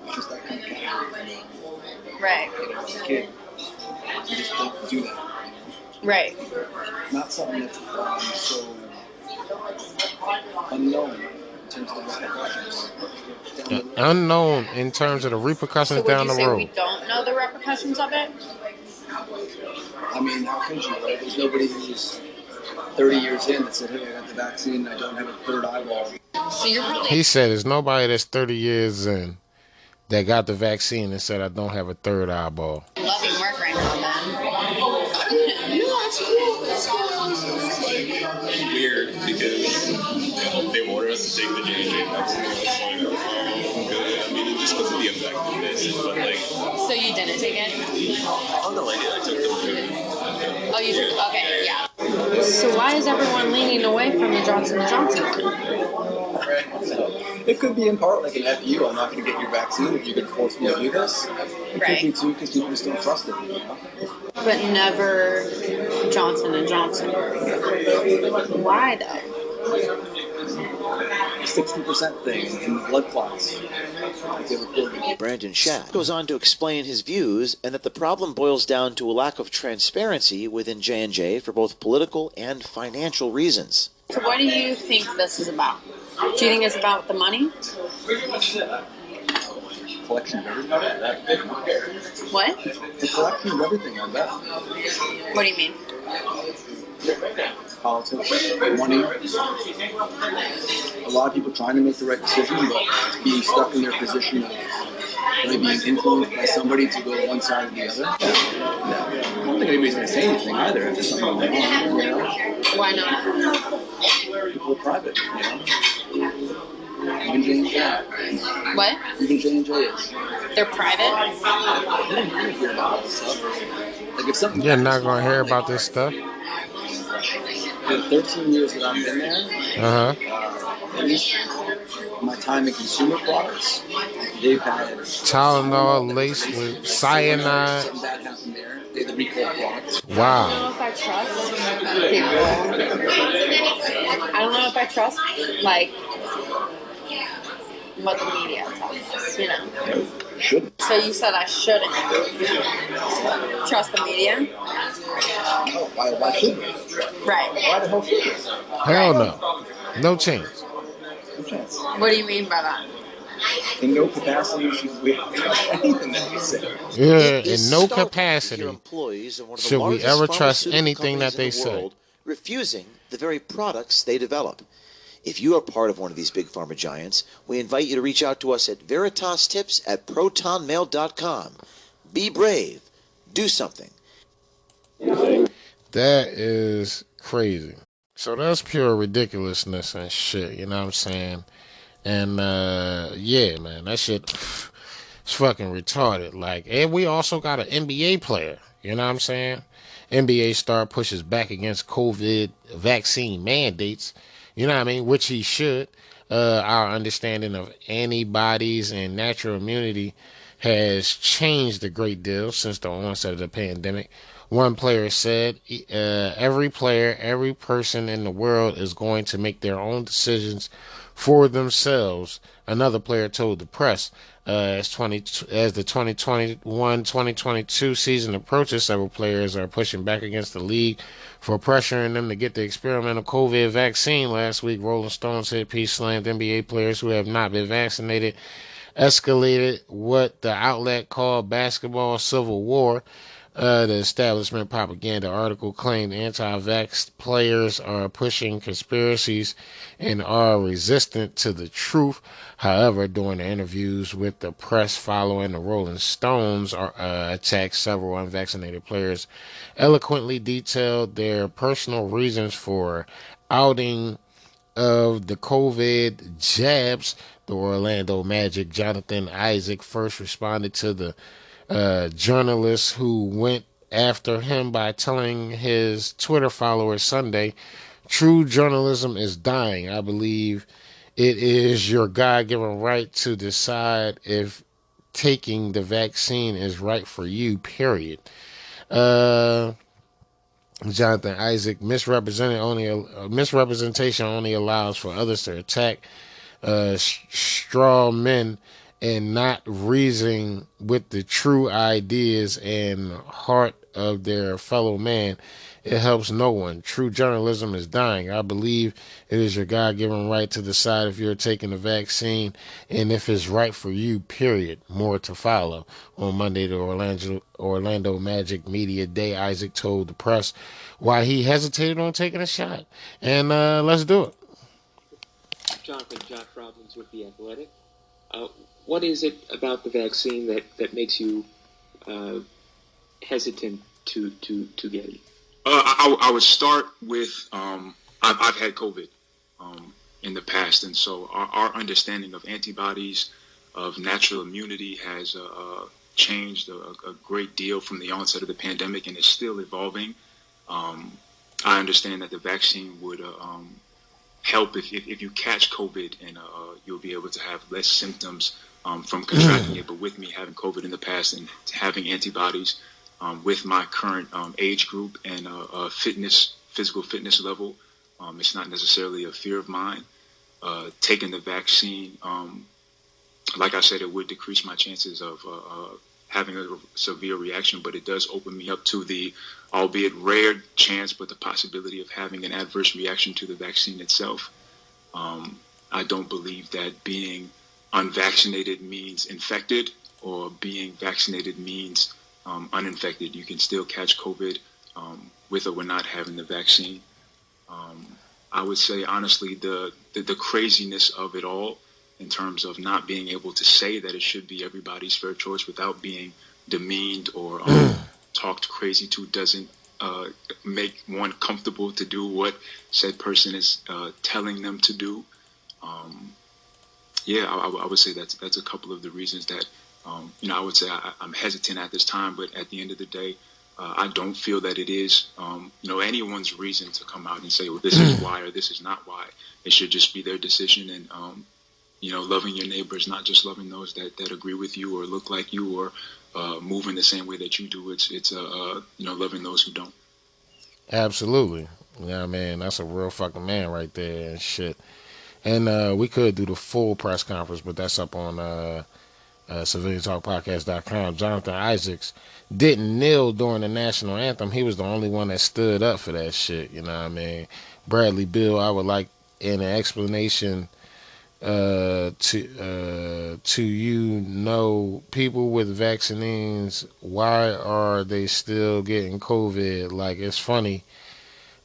S20: It's just that kind of category.
S3: Right.
S20: You know, as a kid, you just don't do that.
S3: Right.
S20: Not something that's so unknown in terms of the repercussions.
S1: Unknown in terms of the repercussions
S3: So
S1: down
S3: would
S1: the
S3: you say
S1: road.
S3: we don't know the repercussions of it?
S20: I mean, how could you, right? There's nobody who's 30 years in that said, hey, I got the vaccine and I don't have a third eyeball.
S3: So you're really...
S1: He said there's nobody that's 30 years in that got the vaccine and said I don't have a third eyeball.
S3: loving work right now,
S2: It's weird because they wanted us to take the J&J vaccine. It's like, good. I mean, just because of the effectiveness, but like.
S3: So you didn't take it?
S2: Oh no, I did. I took them.
S3: Oh, you took. Okay, yeah. So why is everyone leaning away from the Johnson & Johnson?
S20: It could be in part like an FU. I'm not going to get your vaccine if you're going to force me to do this. It could be too because people just don't trust it. You know?
S3: But never Johnson & Johnson. Why though?
S20: 60% thing in the blood clots.
S21: Brandon Schatt goes on to explain his views and that the problem boils down to a lack of transparency within J&J for both political and financial reasons.
S3: So what do you think this is about? Do you think it's about the money?
S20: Collection of everything.
S3: What?
S20: The collection of everything, I bet.
S3: What do you mean?
S20: Politics, money. A lot of people trying to make the right decision, but being stuck in their position of really being influenced by somebody to go one side or the other. I don't think anybody's going to say anything either if there's something going on, you know?
S3: Why not?
S20: People are private, you know? Even J&J.
S3: What?
S20: Even J&J is.
S3: They're private?
S20: You don't really hear about this stuff. Like if something
S1: You're not going to hear about this stuff?
S20: The 13 years that I've been there, at least my time in consumer products, they've had
S1: Tylenol laced with cyanide.
S20: something bad happened there. They had the recall products.
S3: I don't
S1: Wow.
S3: know if I trust people. I don't know if I trust, like, what the media tells us, you know.
S20: Shouldn't.
S3: So you said I shouldn't trust the media?
S20: No, why shouldn't we?
S3: Right.
S20: Why the hell should we?
S1: Hell no. No chance.
S20: No chance.
S3: What do you mean by that?
S20: In no capacity should we trust anything that we say.
S1: Yeah,
S21: It is
S1: in no
S21: startling to
S1: capacity
S21: hear employees of one of the
S1: should we
S21: largest
S1: ever trust
S21: pharmaceutical
S1: anything that
S21: companies
S1: they
S21: in the
S1: say.
S21: world refusing the very products they develop. If you are part of one of these big pharma giants, we invite you to reach out to us at veritastips@protonmail.com. Be brave. Do something.
S1: That is crazy. So that's pure ridiculousness and shit, you know what I'm saying? And yeah, man, that shit is fucking retarded. Like, and we also got an NBA player, you know what I'm saying? NBA star pushes back against COVID vaccine mandates, you know what I mean? Which he should. Our understanding of antibodies and natural immunity has changed a great deal since the onset of the pandemic. One player said, every player, every person in the world is going to make their own decisions for themselves, another player told the press. As the 2021-2022 season approaches, several players are pushing back against the league for pressuring them to get the experimental COVID vaccine. Last week, Rolling Stone's hit piece slammed NBA players who have not been vaccinated, escalated what the outlet called basketball civil war. The establishment propaganda article claimed anti-vax players are pushing conspiracies and are resistant to the truth. However, during the interviews with the press following the Rolling Stones attack, several unvaccinated players eloquently detailed their personal reasons for outing of the COVID jabs. The Orlando Magic, Jonathan Isaac, first responded to the journalist who went after him by telling his Twitter followers Sunday, "True journalism is dying. I believe it is your God-given right to decide if taking the vaccine is right for you, period." Jonathan Isaac, misrepresentation only allows for others to attack straw men and not reasoning with the true ideas and heart of their fellow man. It helps no one. True journalism is dying. I believe it is your God-given right to decide if you're taking the vaccine and if it's right for you, period. More to follow. On Monday, the Orlando Magic Media Day, Isaac told the press why he hesitated on taking a shot. And let's do it.
S4: Jonathan, Josh Robbins with The Athletic. What is it about the vaccine that makes you hesitant to get it?
S5: I would start with I've had COVID in the past, and so our understanding of antibodies, of natural immunity has changed a great deal from the onset of the pandemic, and is still evolving. I understand that the vaccine would help if you catch COVID, and you'll be able to have less symptoms from contracting it. But with me having COVID in the past and having antibodies, with my current age group and physical fitness level, it's not necessarily a fear of mine. Taking the vaccine, like I said, it would decrease my chances of having a severe reaction, but it does open me up to the, albeit rare chance, but the possibility of having an adverse reaction to the vaccine itself. I don't believe that being unvaccinated means infected, or being vaccinated means uninfected. You can still catch COVID with or without having the vaccine. I would say, honestly, the craziness of it all, in terms of not being able to say that it should be everybody's fair choice without being demeaned or talked crazy to, doesn't make one comfortable to do what said person is telling them to do. I would say that's a couple of the reasons that I would say I'm hesitant at this time. But at the end of the day, I don't feel that it is anyone's reason to come out and say, well, this is why or this is not why. It should just be their decision, and loving your neighbors, not just loving those that agree with you or look like you or move in the same way that you do. It's loving those who don't.
S1: Absolutely. Yeah, man, that's a real fucking man right there and shit. And we could do the full press conference, but that's up on civiliantalkpodcast.com. Jonathan Isaacs didn't kneel during the national anthem. He was the only one that stood up for that shit. You know what I mean? Bradley Bill, I would like an explanation to people with vaccines, why are they still getting COVID? Like, it's funny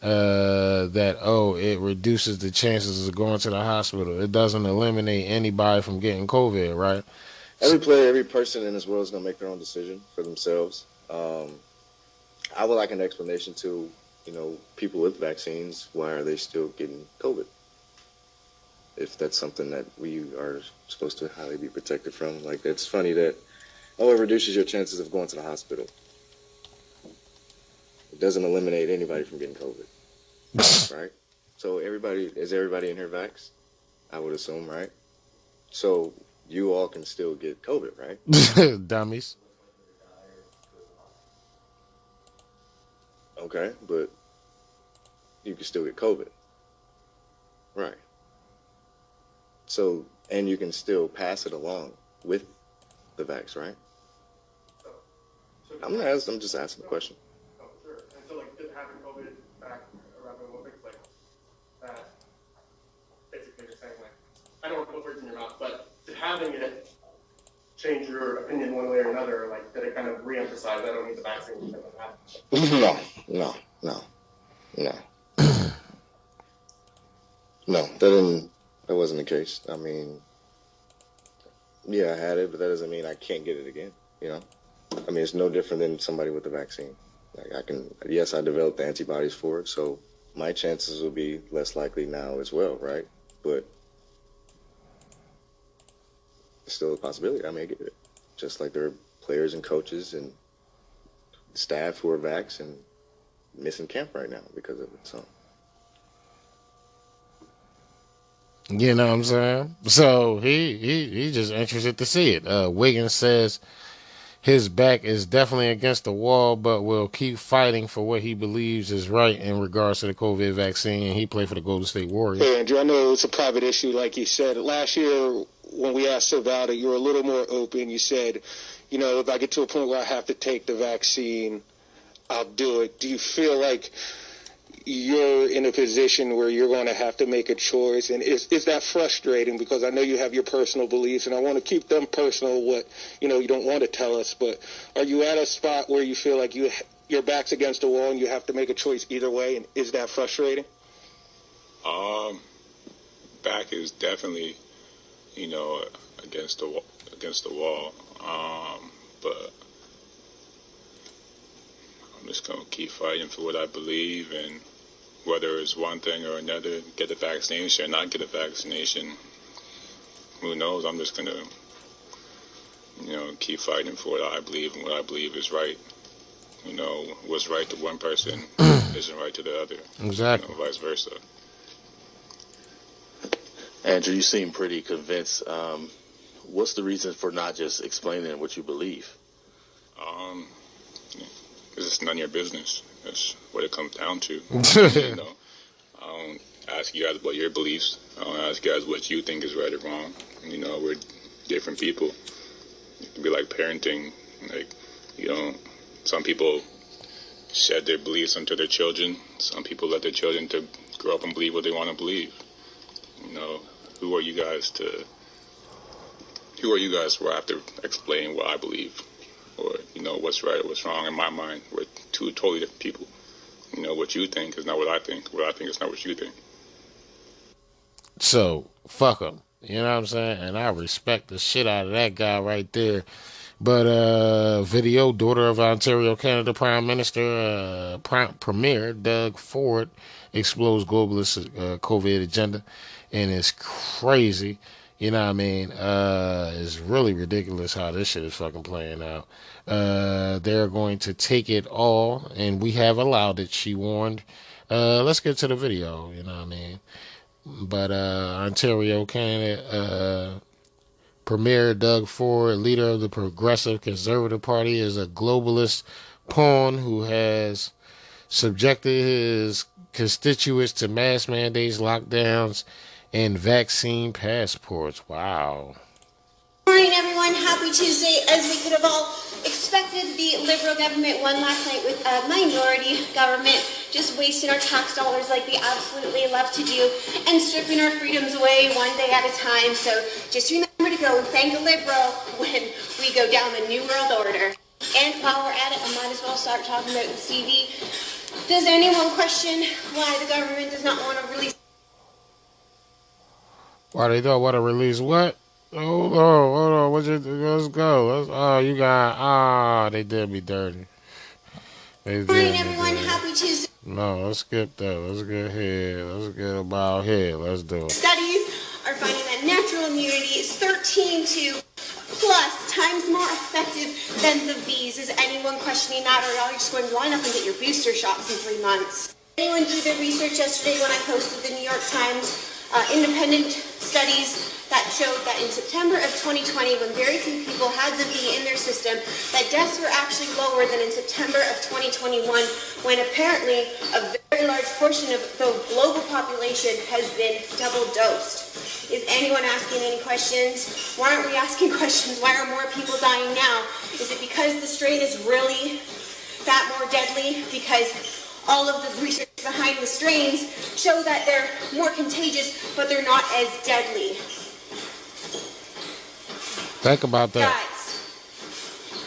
S1: that it reduces the chances of going to the hospital. It doesn't eliminate anybody from getting COVID, right?
S6: Every player, every person in this world is going to make their own decision for themselves. I would like an explanation to people with vaccines, why are they still getting COVID? If that's something that we are supposed to highly be protected from. Like, it's funny that, it reduces your chances of going to the hospital. It doesn't eliminate anybody from getting COVID, right? So is everybody in here vaxxed? I would assume, right? So you all can still get COVID, right?
S1: Dummies.
S6: Okay, but you can still get COVID. Right. So, and you can still pass it along with the vax, right? I'm just asking a question.
S7: Oh, sure. And so, like, did having COVID back around the Olympics, like, that basically you're saying, like, I don't want to put words in your mouth, but did having it change your opinion one way or another? Like, did it kind of re-emphasize, I don't need the vaccine, something like that?
S6: No. No, that wasn't the case. I mean, yeah, I had it, but that doesn't mean I can't get it again, you know? I mean, it's no different than somebody with the vaccine. Like, I developed the antibodies for it, so my chances will be less likely now as well, right? But it's still a possibility I may get it. Just like there are players and coaches and staff who are vaxxed and missing camp right now because of it, so.
S1: You know what I'm saying? So he just interested to see it. Wiggins says his back is definitely against the wall, but will keep fighting for what he believes is right in regards to the COVID vaccine. He played for the Golden State Warriors.
S8: Hey, Andrew, I know it's a private issue, like you said. Last year, when we asked about it, you were a little more open. You said, you know, if I get to a point where I have to take the vaccine, I'll do it. Do you feel like you're in a position where you're going to have to make a choice? And is that frustrating? Because I know you have your personal beliefs, and I want to keep them personal, what, you know, you don't want to tell us. But are you at a spot where you feel like your back's against the wall and you have to make a choice either way? And is that frustrating?
S5: Back is definitely, you know, against the wall. But I'm just going to keep fighting for what I believe, and whether it's one thing or another, get the vaccination or not get a vaccination, who knows? I'm just going to, you know, keep fighting for what I believe, and what I believe is right. You know, what's right to one person isn't right to the other.
S1: Exactly.
S5: You know, vice versa.
S9: Andrew, you seem pretty convinced. What's the reason for not just explaining what you believe?
S5: Because it's none of your business. That's what it comes down to. You know, I don't ask you guys what your beliefs. I don't ask you guys what you think is right or wrong. You know, we're different people. It can be like parenting. Like, you know, some people shed their beliefs onto their children. Some people let their children to grow up and believe what they want to believe. You know, who are you guys where I have to explain what I believe? Or, you know, what's right or what's wrong. In my mind, we're two totally different people. You know, what you think is not what I think. What I think is not what you think.
S1: So, fuck him. You know what I'm saying? And I respect the shit out of that guy right there. But video, daughter of Ontario, Canada Prime Minister, Premier Doug Ford explodes globalist COVID agenda. And it's crazy. You know what I mean? It's really ridiculous how this shit is fucking playing out. They're going to take it all, and we have allowed it, she warned. Let's get to the video, you know what I mean? But Ontario, Canada, Premier Doug Ford, leader of the Progressive Conservative Party, is a globalist pawn who has subjected his constituents to mass mandates, lockdowns, and vaccine passports. Wow.
S24: Good morning, everyone. Happy Tuesday. As we could have all expected, the Liberal government won last night with a minority government, just wasting our tax dollars like they absolutely love to do and stripping our freedoms away one day at a time. So just remember to go and thank a Liberal when we go down the New World Order. And while we're at it, I might as well start talking about the CV. Does anyone question why the government does not want to release?
S1: Why they don't want to release what? Hold on. Let's go. You got, they did me dirty.
S24: Good morning, everyone. Happy Tuesday.
S1: No, let's skip that. Let's get here. Let's get about here. Let's do it.
S24: Studies are finding that natural immunity is 13 to plus times more effective than the V's. Is anyone questioning that, or are you just going to line up and get your booster shots in 3 months? Anyone do the research yesterday when I posted the New York Times independent studies that showed that in September of 2020, when very few people had the V in their system, that deaths were actually lower than in September of 2021, when apparently a very large portion of the global population has been double dosed. Is anyone asking any questions? Why aren't we asking questions? Why are more people dying now? Is it because the strain is really that more deadly? Because all of the research behind the strains show that they're more contagious, but they're not as deadly.
S1: Think about that.
S24: Guys,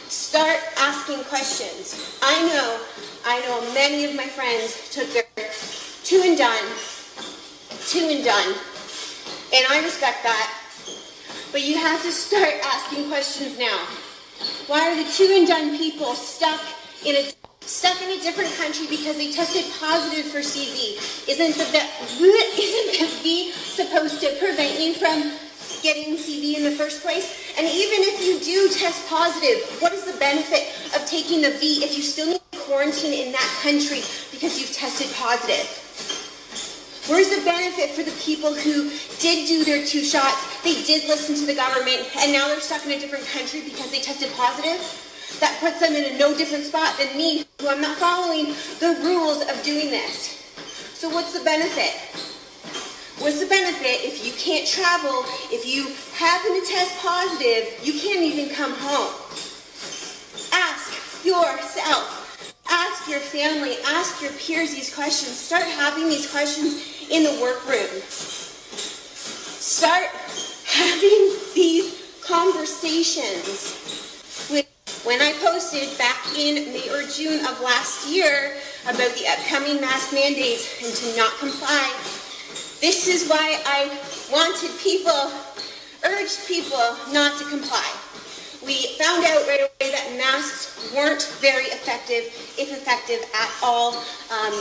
S24: start asking questions. I know many of my friends took their two and done, and I respect that. But you have to start asking questions now. Why are the two and done people stuck in a different country because they tested positive for CV? Isn't the V supposed to prevent you from getting CV in the first place? And even if you do test positive, what is the benefit of taking the V if you still need to quarantine in that country because you've tested positive? Where's the benefit for the people who did do their 2 shots, they did listen to the government, and now they're stuck in a different country because they tested positive? That puts them in a no different spot than me, who I'm not following the rules of doing this. So what's the benefit? What's the benefit if you can't travel, if you happen to test positive, you can't even come home? Ask yourself, ask your family, ask your peers these questions. Start having these questions in the workroom. Start having these conversations. When I posted back in May or June of last year about the upcoming mask mandates and to not comply, this is why I urged people not to comply. We found out right away that masks weren't very effective, if effective at all,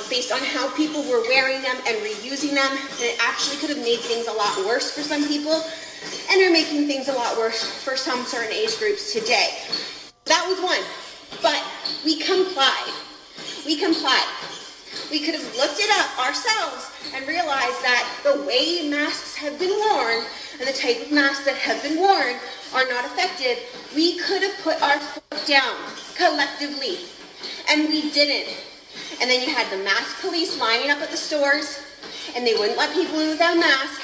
S24: based on how people were wearing them and reusing them. And it actually could have made things a lot worse for some people, and are making things a lot worse for some certain age groups today. That was one, but we complied. We could have looked it up ourselves and realized that the way masks have been worn and the type of masks that have been worn are not effective. We could have put our foot down collectively, and we didn't. And then you had the mask police lining up at the stores, and they wouldn't let people in without a mask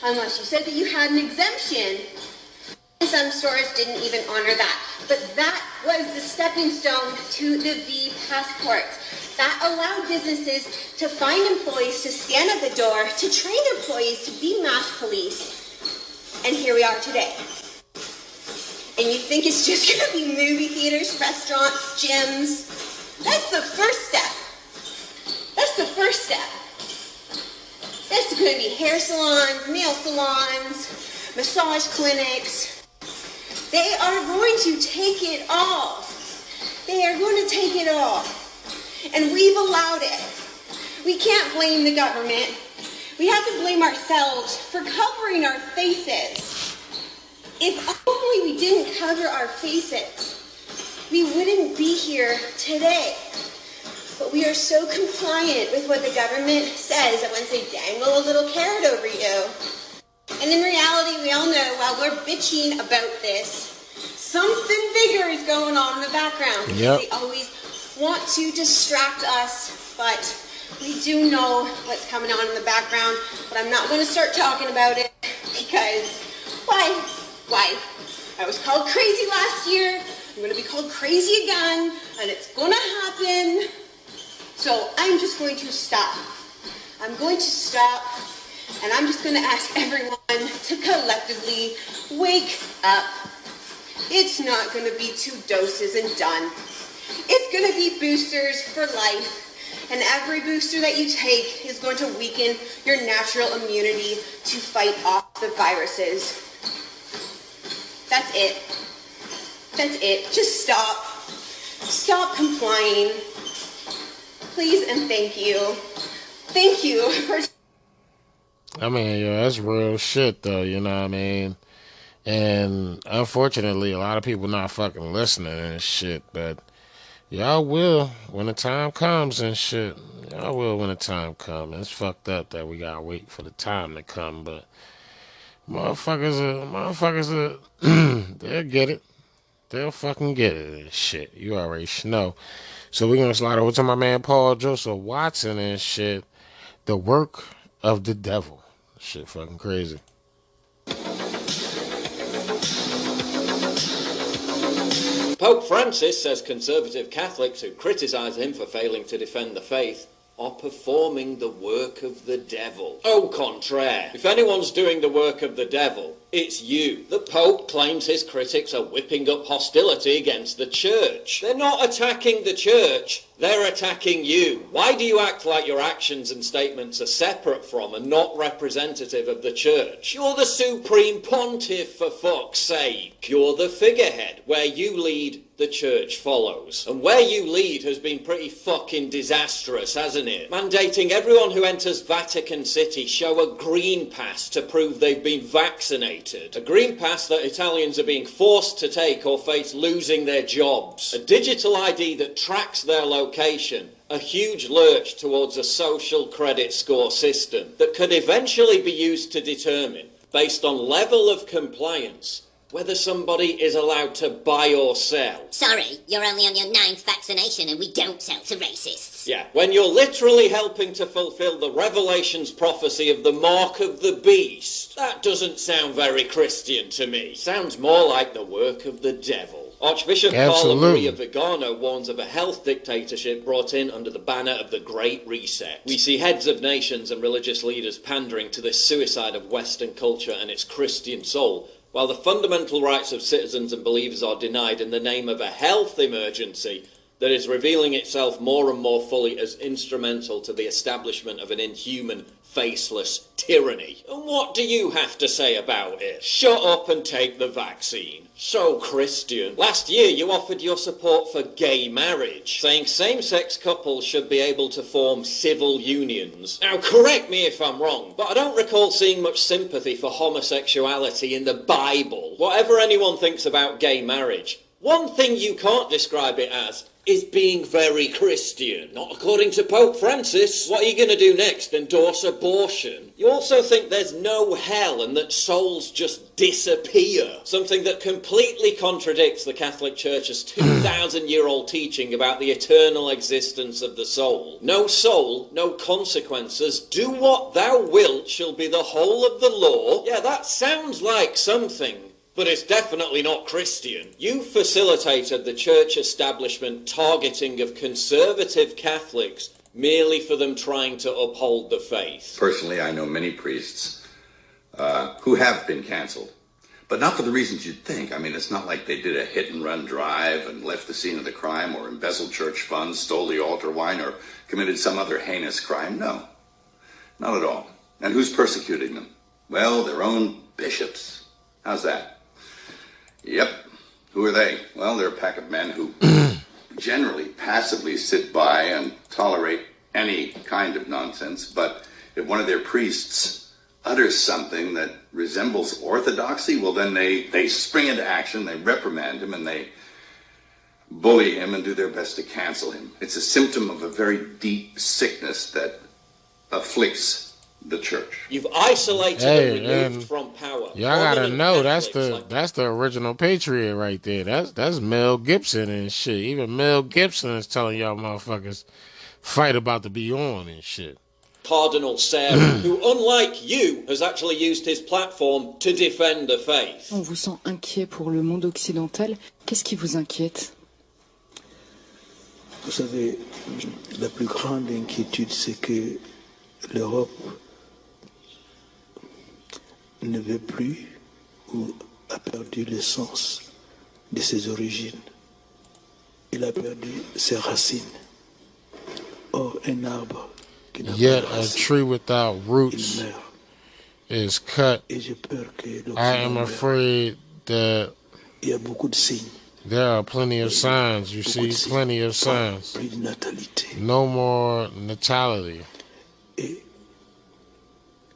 S24: unless you said that you had an exemption. And some stores didn't even honor that. But that was the stepping stone to the V passports. That allowed businesses to find employees to stand at the door, to train employees to be mask police. And here we are today. And you think it's just going to be movie theaters, restaurants, gyms? That's the first step. That's going to be hair salons, nail salons, massage clinics. They are going to take it all. And we've allowed it. We can't blame the government. We have to blame ourselves for covering our faces. If only we didn't cover our faces, we wouldn't be here today. But we are so compliant with what the government says that once they dangle a little carrot over you. And in reality, we all know while we're bitching about this, something bigger is going on in the background.
S1: Yep.
S24: They always want to distract us, but we do know what's coming on in the background. But I'm not going to start talking about it because why? I was called crazy last year. I'm going to be called crazy again, and it's going to happen. So I'm just going to stop. I'm going to stop, and I'm just going to ask everyone to collectively wake up. It's not going to be 2 doses and done. It's going to be boosters for life, and every booster that you take is going to weaken your natural immunity to fight off the viruses. That's it. Just stop. Stop complying. Please and thank you. Thank you for...
S1: I mean, that's real shit, though, you know what I mean? And unfortunately, a lot of people not fucking listening and shit, but y'all will when the time comes and shit. Y'all will when the time comes. It's fucked up that we gotta wait for the time to come, but Motherfuckers they'll get it. They'll fucking get it and shit. You already know. So we're gonna slide over to my man Paul Joseph Watson and shit. The work of the devil. Shit fucking crazy.
S10: Pope Francis says conservative Catholics who criticise him for failing to defend the faith are performing the work of the devil. Au contraire. If anyone's doing the work of the devil, it's you. The Pope claims his critics are whipping up hostility against the Church. They're not attacking the Church, they're attacking you. Why do you act like your actions and statements are separate from and not representative of the Church? You're the supreme pontiff, for fuck's sake. You're the figurehead. Where you lead, the Church follows. And where you lead has been pretty fucking disastrous, hasn't it? Mandating everyone who enters Vatican City show a green pass to prove they've been vaccinated. A green pass that Italians are being forced to take or face losing their jobs. A digital ID that tracks their location. A huge lurch towards a social credit score system that could eventually be used to determine, based on level of compliance, whether somebody is allowed to buy or sell.
S12: Sorry, you're only on your 9th vaccination and we don't sell to racists.
S10: Yeah, when you're literally helping to fulfill the Revelation's prophecy of the mark of the beast. That doesn't sound very Christian to me. Sounds more like the work of the devil. Archbishop Carlo Maria Vigano warns of a health dictatorship brought in under the banner of the Great Reset. We see heads of nations and religious leaders pandering to this suicide of Western culture and its Christian soul, while the fundamental rights of citizens and believers are denied in the name of a health emergency that is revealing itself more and more fully as instrumental to the establishment of an inhuman, faceless tyranny. And what do you have to say about it? Shut up and take the vaccine. So Christian. Last year you offered your support for gay marriage, saying same-sex couples should be able to form civil unions. Now correct me if I'm wrong, but I don't recall seeing much sympathy for homosexuality in the Bible. Whatever anyone thinks about gay marriage, one thing you can't describe it as is being very Christian. Not according to Pope Francis. What are you going to do next? Endorse abortion? You also think there's no hell and that souls just disappear. Something that completely contradicts the Catholic Church's 2,000-year-old teaching about the eternal existence of the soul. No soul, no consequences. Do what thou wilt shall be the whole of the law. Yeah, that sounds like something. But it's definitely not Christian. You facilitated the church establishment targeting of conservative Catholics merely for them trying to uphold the faith.
S15: Personally, I know many priests who have been canceled, but not for the reasons you'd think. I mean, it's not like they did a hit-and-run drive and left the scene of the crime or embezzled church funds, stole the altar wine, or committed some other heinous crime. No, not at all. And who's persecuting them? Well, their own bishops. How's that? Yep. Who are they? Well, they're a pack of men who generally passively sit by and tolerate any kind of nonsense, but if one of their priests utters something that resembles orthodoxy, well, then they spring into action, they reprimand him, and they bully him and do their best to cancel him. It's a symptom of a very deep sickness that afflicts the church.
S10: You've isolated and removed from power.
S1: Y'all gotta know that's the original patriot right there. That's Mel Gibson and shit. Even Mel Gibson is telling y'all motherfuckers fight about to be on and shit.
S10: Cardinal Sarah, who, unlike you, has actually used his platform to defend the faith.
S17: On vous sent inquiet pour le monde occidental. Qu'est-ce qui vous inquiète?
S20: Vous savez, la plus grande inquiétude, c'est que l'Europe ne veut plus ou a perdu le sens de ses origines. Il a perdu ses racines. Or, un arbre qui n'a
S1: Yet
S20: pas de
S1: a
S20: racines,
S1: tree without roots
S20: il meurt.
S1: is cut.
S20: Et j'ai peur que l'Occident
S1: I am
S20: meure.
S1: afraid that
S20: Il y a beaucoup de signes.
S1: there are plenty of signs. You see, plenty of signs.
S20: Plus de natalité.
S1: No more natality.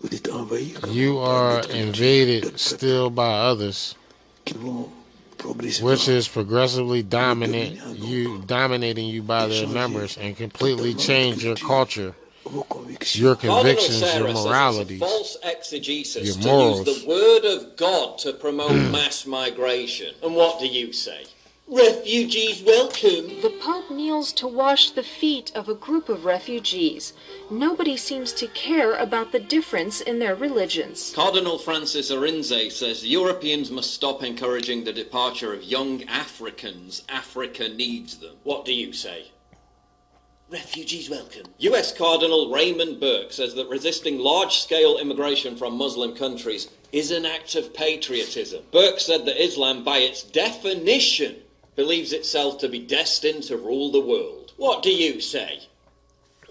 S20: Vous êtes envahi
S1: You are invaded still by others,
S20: qui vont
S1: which is progressively dominating you by their numbers and completely change your culture your
S10: Cardinal
S1: convictions,
S10: Sarah
S1: your
S10: says it's a
S1: moralities,
S10: false exegesis
S1: your
S10: to
S1: morals.
S10: use the word of God to promote mass migration. And what do you say? Refugees welcome.
S13: The Pope kneels to wash the feet of a group of refugees. Nobody seems to care about the difference in their religions.
S10: Cardinal Francis Arinze says Europeans must stop encouraging the departure of young Africans. Africa needs them. What do you say? Refugees welcome. US Cardinal Raymond Burke says that resisting large-scale immigration from Muslim countries is an act of patriotism. Burke said that Islam, by its definition, believes itself to be destined to rule the world. What do you say?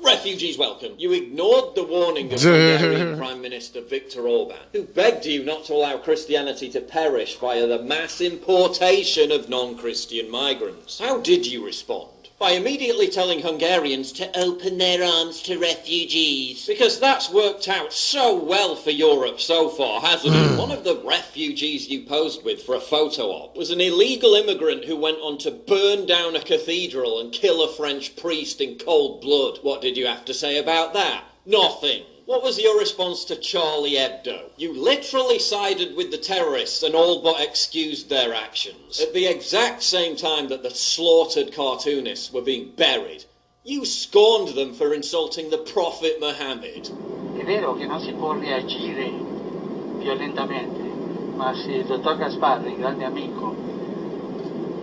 S10: Refugees welcome. You ignored the warning of Hungarian Prime Minister Viktor Orban, who begged you not to allow Christianity to perish via the mass importation of non-Christian migrants. How did you respond? By immediately telling Hungarians to open their arms to refugees. Because that's worked out so well for Europe so far, hasn't it? One of the refugees you posed with for a photo op was an illegal immigrant who went on to burn down a cathedral and kill a French priest in cold blood. What did you have to say about that? Nothing. What was your response to Charlie Hebdo? You literally sided with the terrorists and all but excused their actions. At the exact same time that the slaughtered cartoonists were being buried, you scorned them for insulting the Prophet Muhammad.
S14: È vero che non si può reagire violentamente, ma se il dottor Gasparri, grande amico,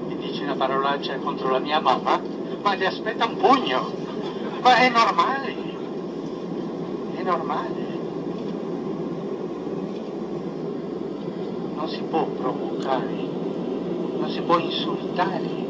S14: mi dice una parolaccia contro la mia mamma, ma ti aspetta un pugno. Ma è normale. È normale. Non si può provocare, non si può insultare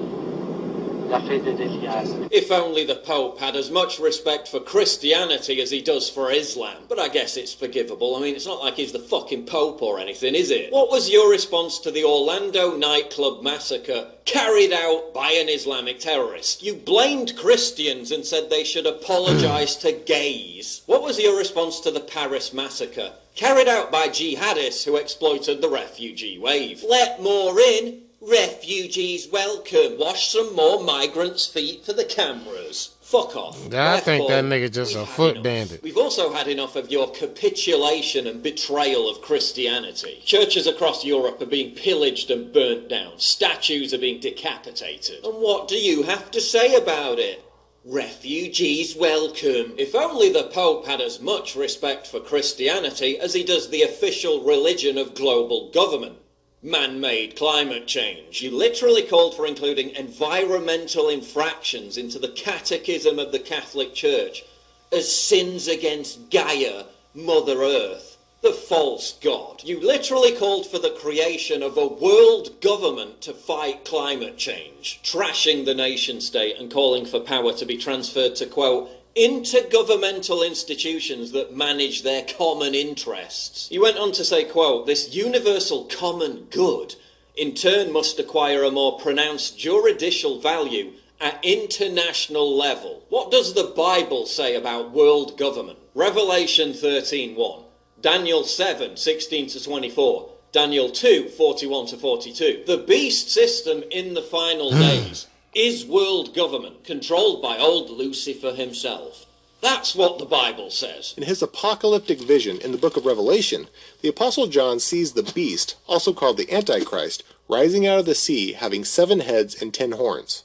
S14: la fede degli altri.
S10: If only the Pope had as much respect for Christianity as he does for Islam. But I guess it's forgivable. I mean, it's not like he's the fucking Pope or anything, is it? What was your response to the Orlando nightclub massacre carried out by an Islamic terrorist? You blamed Christians and said they should apologise to gays. What was your response to the Paris massacre carried out by jihadists who exploited the refugee wave? Let more in. Refugees welcome. Wash some more migrants' feet for the cameras. Fuck off.
S1: I think that nigga just a foot bandit.
S10: We've also had enough of your capitulation and betrayal of Christianity. Churches across Europe are being pillaged and burnt down. Statues are being decapitated. And what do you have to say about it? Refugees welcome. If only the Pope had as much respect for Christianity as he does the official religion of global government. Man-made climate change. You literally called for including environmental infractions into the Catechism of the Catholic Church as sins against Gaia, Mother Earth, the false god. You literally called for the creation of a world government to fight climate change, trashing the nation-state and calling for power to be transferred to, quote, intergovernmental institutions that manage their common interests. You went on to say, quote, this universal common good in turn must acquire a more pronounced juridical value at international level. What does the Bible say about world government? Revelation 13:1, Daniel 7:16-24, Daniel 2:41-42. The beast system in the final days is world government, controlled by old Lucifer himself. That's what the Bible says.
S16: In his apocalyptic vision in the book of Revelation, the Apostle John sees the beast, also called the Antichrist, rising out of the sea, having 7 heads and 10 horns.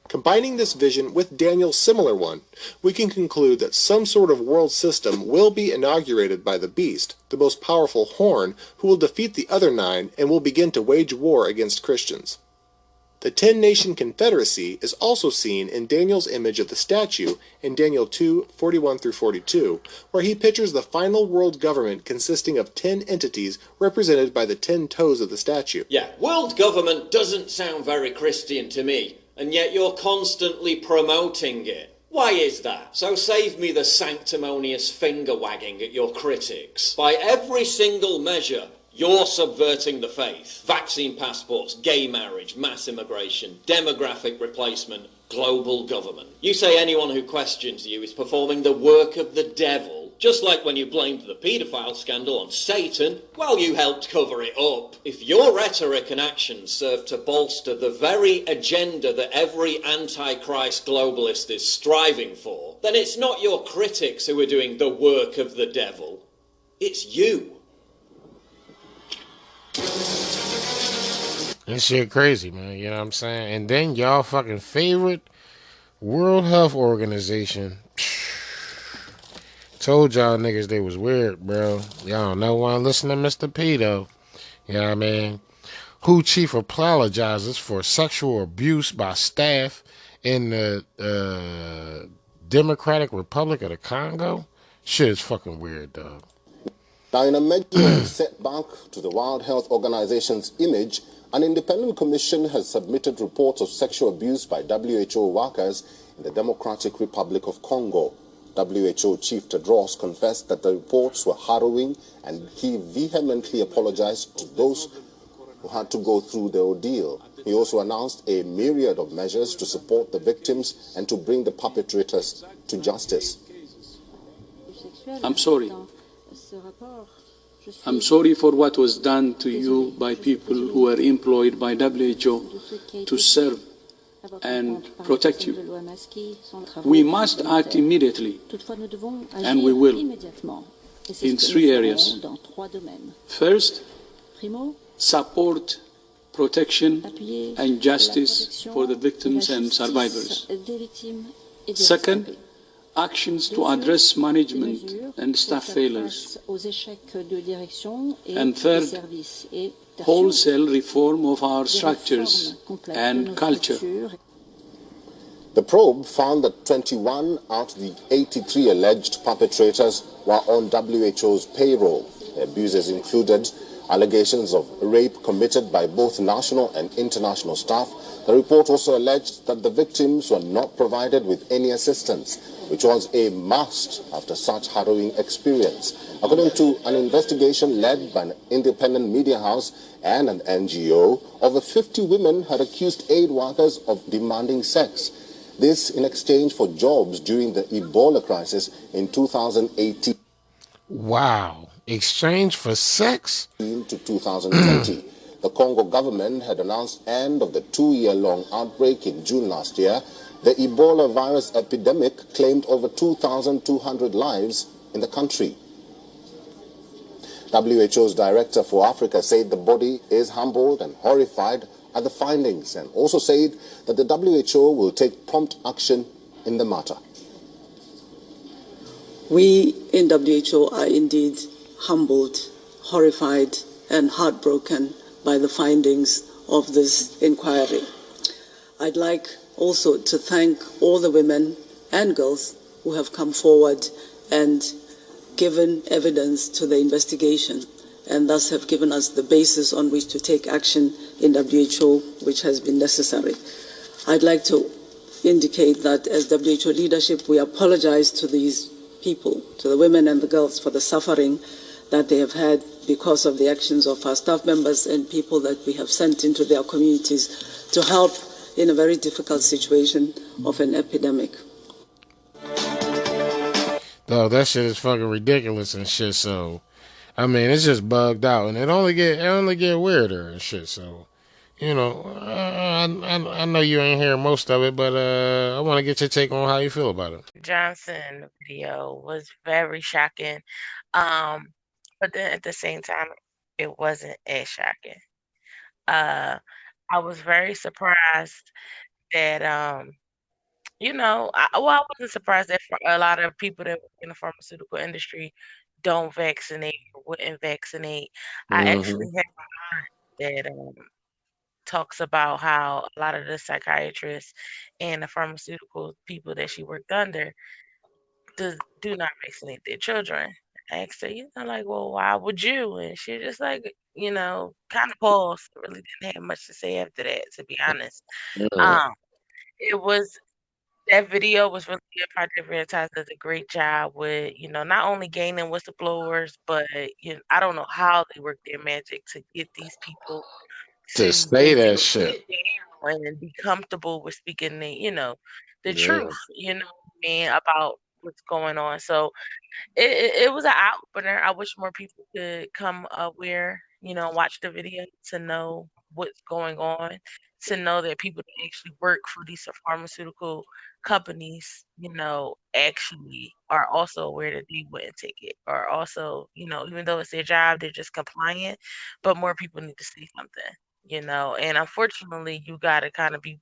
S16: Combining this vision with Daniel's similar one, we can conclude that some sort of world system will be inaugurated by the beast, the most powerful horn, who will defeat the other 9 and will begin to wage war against Christians. The 10-nation confederacy is also seen in Daniel's image of the statue in Daniel 2:41-42, where he pictures the final world government consisting of 10 entities represented by the 10 toes of the statue.
S10: Yeah, world government doesn't sound very Christian to me, and yet you're constantly promoting it. Why is that? So save me the sanctimonious finger-wagging at your critics. By every single measure, you're subverting the faith. Vaccine passports, gay marriage, mass immigration, demographic replacement, global government. You say anyone who questions you is performing the work of the devil, just like when you blamed the paedophile scandal on Satan, well, you helped cover it up. If your rhetoric and actions serve to bolster the very agenda that every antichrist globalist is striving for, Then it's not your critics who are doing the work of the devil. It's you.
S1: This shit crazy, man. You know what I'm saying? And then y'all fucking favorite World Health Organization told y'all niggas they was weird, bro. Y'all don't know why I listen to Mr. P, though. You know what I mean? WHO chief apologizes for sexual abuse by staff in the Democratic Republic of the Congo. Shit is fucking weird, dog.
S11: Now, in a major setback to the World Health Organization's image, an independent commission has submitted reports of sexual abuse by WHO workers in the Democratic Republic of Congo. WHO Chief Tedros confessed that the reports were harrowing, and he vehemently apologized to those who had to go through the ordeal. He also announced a myriad of measures to support the victims and to bring the perpetrators to justice.
S18: I'm sorry. I'm sorry for what was done to you by people who were employed by WHO to serve and protect you. We must act immediately, and we will, in 3 areas. First, support, protection, and justice for the victims and survivors. Second, actions to address management and staff failures. And third, wholesale reform of our structures and culture.
S11: The probe found that 21 out of the 83 alleged perpetrators were on WHO's payroll. The abuses included allegations of rape committed by both national and international staff. The report also alleged that the victims were not provided with any assistance, which was a must after such harrowing experience. According to an investigation led by an independent media house and an NGO, over 50 women had accused aid workers of demanding sex. This in exchange for jobs during the Ebola crisis in 2018.
S1: Wow. Exchange for sex?
S11: To 2020. The Congo government had announced end of the 2-year-long outbreak in June last year. The Ebola virus epidemic claimed over 2,200 lives in the country. WHO's director for Africa said the body is humbled and horrified at the findings, and also said that the WHO will take prompt action in the matter.
S19: We in WHO are indeed humbled, horrified, and heartbroken by the findings of this inquiry. I'd like also to thank all the women and girls who have come forward and given evidence to the investigation, and thus have given us the basis on which to take action in WHO, which has been necessary. I'd like to indicate that as WHO leadership, we apologize to these people, to the women and the girls, for the suffering that they have had because of the actions of our staff members and people that we have sent into their communities to help in a very difficult situation of an epidemic.
S1: Dog, that shit is fucking ridiculous and shit. So, I mean, it's just bugged out, and it only get weirder and shit. So, you know, I know you ain't hear most of it, but I want to get your take on how you feel about it.
S23: Johnson video was very shocking, but then at the same time, it wasn't as shocking. I was very surprised that you know, I wasn't surprised that a lot of people that work in the pharmaceutical industry don't vaccinate or wouldn't vaccinate. I actually have a aunt that talks about how a lot of the psychiatrists and the pharmaceutical people that she worked under do not vaccinate their children. I asked her, you know, like, well, why would you? And she just like, you know, kind of paused. Really didn't have much to say after that, to be honest. It was that video was really good. Project Veritas does a great job with, you know, not only gaining whistleblowers, but you know, I don't know how they work their magic to get these people
S1: To
S23: to
S1: say that shit.
S23: sit down and be comfortable with speaking the, you know, the
S1: Yeah.
S23: truth, you know what I mean, about what's going on. So it was an eye opener. I wish more people could come aware, you know, watch the video to know what's going on, to know that people that actually work for these pharmaceutical companies, actually are also aware that they wouldn't take it, or also, even though it's their job, they're just compliant, but more people need to say something, and unfortunately, you got to kind of be,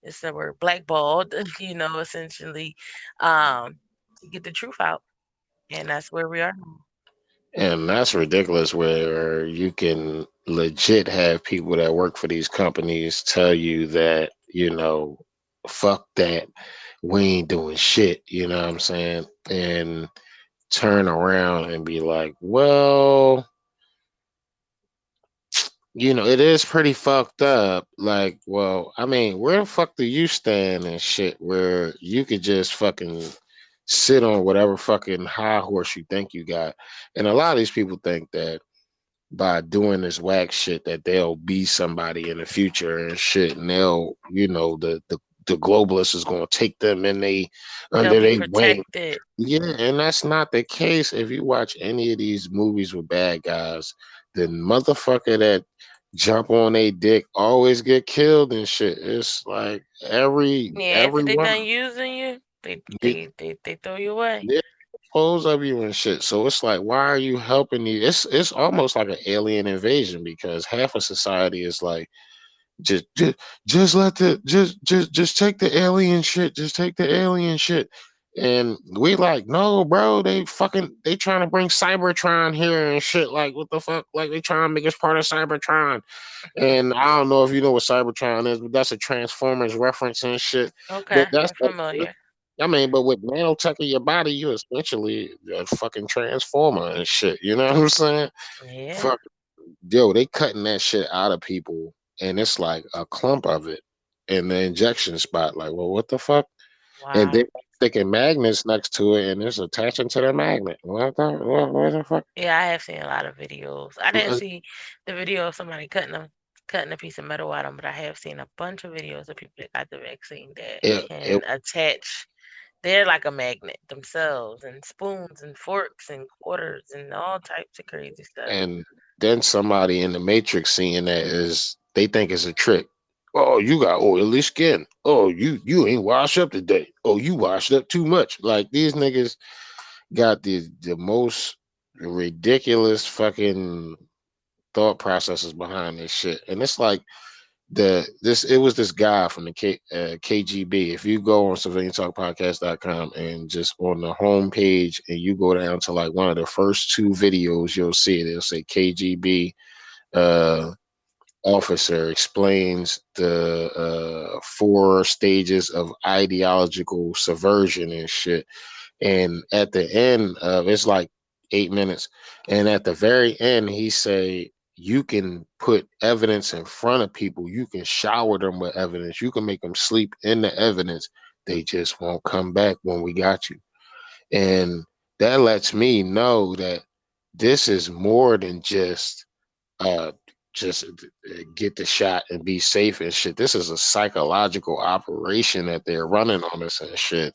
S23: it's the word blackballed, essentially, to get the truth out. And that's where we are now.
S1: And that's ridiculous where you can legit have people that work for these companies tell you that, fuck that. We ain't doing shit. You know what I'm saying? And turn around and be like, well, it is pretty fucked up. Like, well, I mean, where the fuck do you stand and shit where you could just fucking sit on whatever fucking high horse you think you got? And a lot of these people think that by doing this whack shit that they'll be somebody in the future and shit, and they'll, the globalists is gonna take them and under
S23: They'll be
S1: their wing.
S23: protected.
S1: Yeah, and that's not the case. If you watch any of these movies with bad guys, the motherfucker that jump on a dick always get killed and shit. It's like
S23: Yeah, after they
S1: everyone
S23: done using you, they throw you away.
S1: they dispose of you and shit. So it's like, why are you helping me? It's almost like an alien invasion because half of society is like, just let the just take the alien shit. Just take the alien shit. And we like, no, bro, they trying to bring Cybertron here and shit. Like, what the fuck? Like, they trying to make us part of Cybertron. And I don't know if you know what Cybertron is, but that's a Transformers reference and shit.
S23: Okay,
S1: But that's
S23: I'm familiar.
S1: I mean, but with nanotech in your body, you essentially a fucking transformer and shit. You know what I'm saying?
S23: Yeah.
S1: Fuck, yo, they cutting that shit out of people, and it's like a clump of it in the injection spot. Like, well, what the fuck? And
S23: Wow.
S1: they sticking magnets next to it, and it's attaching to the magnet. What the fuck?
S23: Yeah, I have seen a lot of videos. I didn't see the video of somebody cutting a piece of metal out of them, but I have seen a bunch of videos of people that got the vaccine that can attach. They're like a magnet themselves, and spoons and forks and quarters and all types of crazy stuff.
S1: And then somebody in the Matrix seeing that they think it's a trick. Oh, you got oily skin. Oh, you ain't washed up today. Oh, you washed up too much. Like, these niggas got the most ridiculous fucking thought processes behind this shit. And it's like it was this guy from the KGB. If you go on civiliantalkpodcast.com and just on the home page and you go down to like one of the first two videos, you'll see it. It'll say KGB officer explains the 4 stages of ideological subversion and shit. And at the end of it's like 8 minutes, and at the very end he say, you can put evidence in front of people, you can shower them with evidence, you can make them sleep in the evidence, they just won't come back when we got you. And that lets me know that this is more than just get the shot and be safe and shit. This is a psychological operation that they're running on us and shit.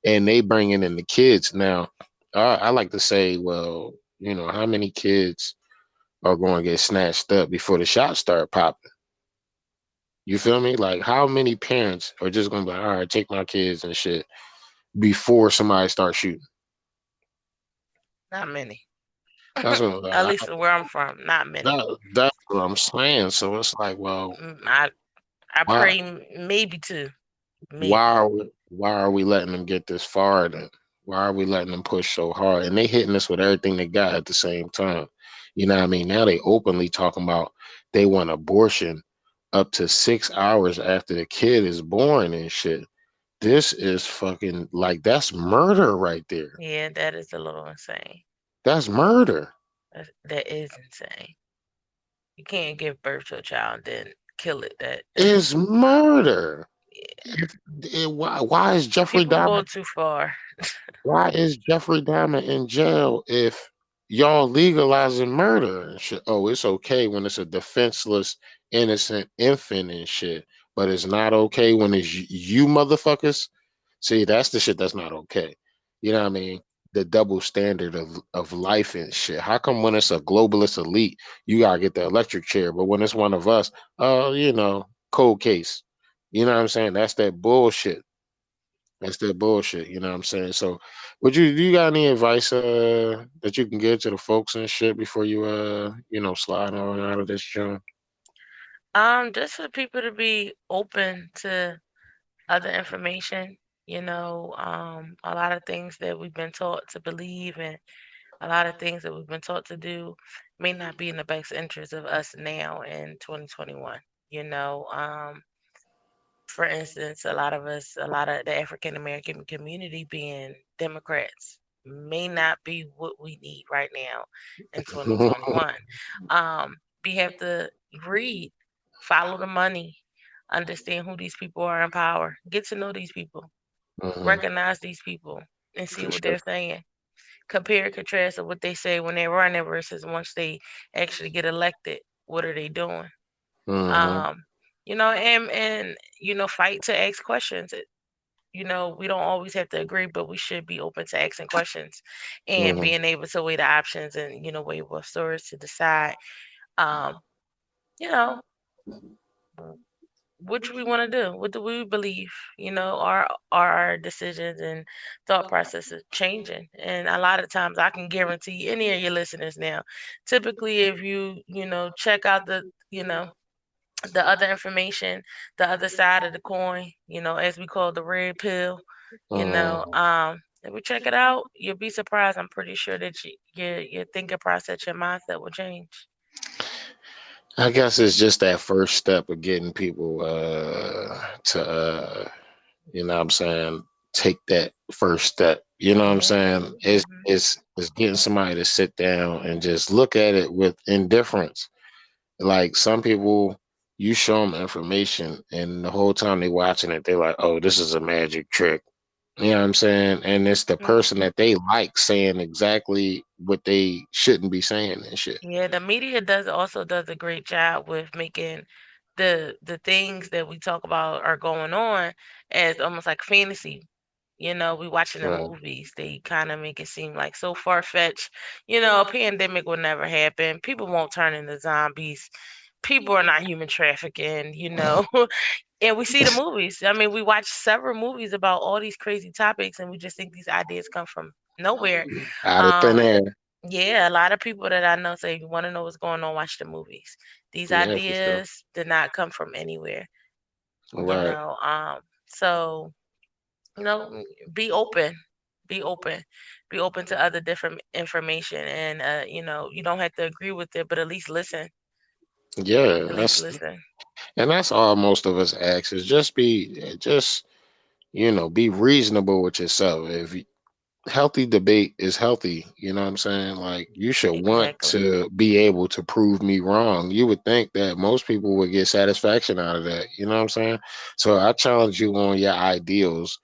S1: And they bringing in the kids. Now, I like to say, well, how many kids are going to get snatched up before the shots start popping? You feel me? Like, how many parents are just going to be like, all right, take my kids and shit before somebody starts shooting?
S23: Not many.
S1: That's what,
S23: At least where I'm from, not many.
S1: That's what I'm saying. So it's like, well,
S23: I pray maybe 2. Maybe.
S1: Why are we letting them get this far then? Why are we letting them push so hard? And they hitting us with everything they got at the same time. You know what I mean? Now they openly talking about they want abortion up to 6 hours after the kid is born and shit. This is fucking, like, that's murder right there.
S23: Yeah, that is a little insane.
S1: That's murder.
S23: That is insane. You can't give birth to a child and then kill it. That
S1: is murder. Yeah. Why is Jeffrey
S23: People
S1: Dahmer
S23: go too far?
S1: Why is Jeffrey Dahmer in jail if y'all legalizing murder and shit? Oh, it's okay when it's a defenseless, innocent infant and shit, but it's not okay when it's you motherfuckers. See, that's the shit that's not okay. You know what I mean? The double standard of life and shit. How come when it's a globalist elite, you gotta get the electric chair, but when it's one of us, cold case. You know what I'm saying? That's that bullshit. That's that bullshit. You know what I'm saying? So, do you got any advice that you can give to the folks and shit before you slide on out of this joint?
S23: Just for people to be open to other information. A lot of things that we've been taught to believe and a lot of things that we've been taught to do may not be in the best interest of us now in 2021. You know, for instance, a lot of the African American community being Democrats may not be what we need right now in 2021. We have to read, follow the money, understand who these people are in power, get to know these people, recognize these people, and see
S1: For
S23: what
S1: sure.
S23: they're saying. Compare and contrast of what they say when they're running versus once they actually get elected. What are they doing?
S1: Mm-hmm.
S23: Um, and fight to ask questions. We don't always have to agree, but we should be open to asking questions and
S1: Mm-hmm.
S23: being able to weigh the options and weigh both stories to decide, um, you know, what do we want to do? What do we believe? Are our decisions and thought processes changing? And a lot of times, I can guarantee any of your listeners now. Typically, if check out the other information, the other side of the coin, as we call the red pill, if we check it out, you'll be surprised. I'm pretty sure that your thinking process, your mindset will change.
S1: I guess it's just that first step of getting people to you know what I'm saying, take that first step. You know what I'm
S23: Yeah.
S1: saying? It's getting somebody to sit down and just look at it with indifference. Like some people, you show them information, and the whole time they watching it, they're like, "Oh, this is a magic trick." You know what I'm saying? And it's the person that they like saying exactly what they shouldn't be saying and shit.
S23: Yeah, the media does a great job with making the things that we talk about are going on as almost like fantasy. We watching the
S1: Right.
S23: movies. They kind of make it seem like so far fetched. A pandemic will never happen. People won't turn into zombies. People are not human trafficking. And we see the movies. I mean, we watch several movies about all these crazy topics, and we just think these ideas come from nowhere.
S1: Out of thin
S23: Um,
S1: air.
S23: yeah, a lot of people that I know say, if you want to know what's going on, watch the movies. These
S1: Yeah, for sure.
S23: ideas did not come from anywhere, you
S1: Right.
S23: know. So, you know, mm, be open, be open, be open to other different information. And, you don't have to agree with it, but at least listen,
S1: Yeah,
S23: at least
S1: that's
S23: listen.
S1: and that's all most of us ask is just be reasonable with yourself. If healthy debate is healthy, you know what I'm saying? Like you should want
S23: Exactly.
S1: to be able to prove me wrong. You would think that most people would get satisfaction out of that, you know what I'm saying? So I challenge you on your ideals.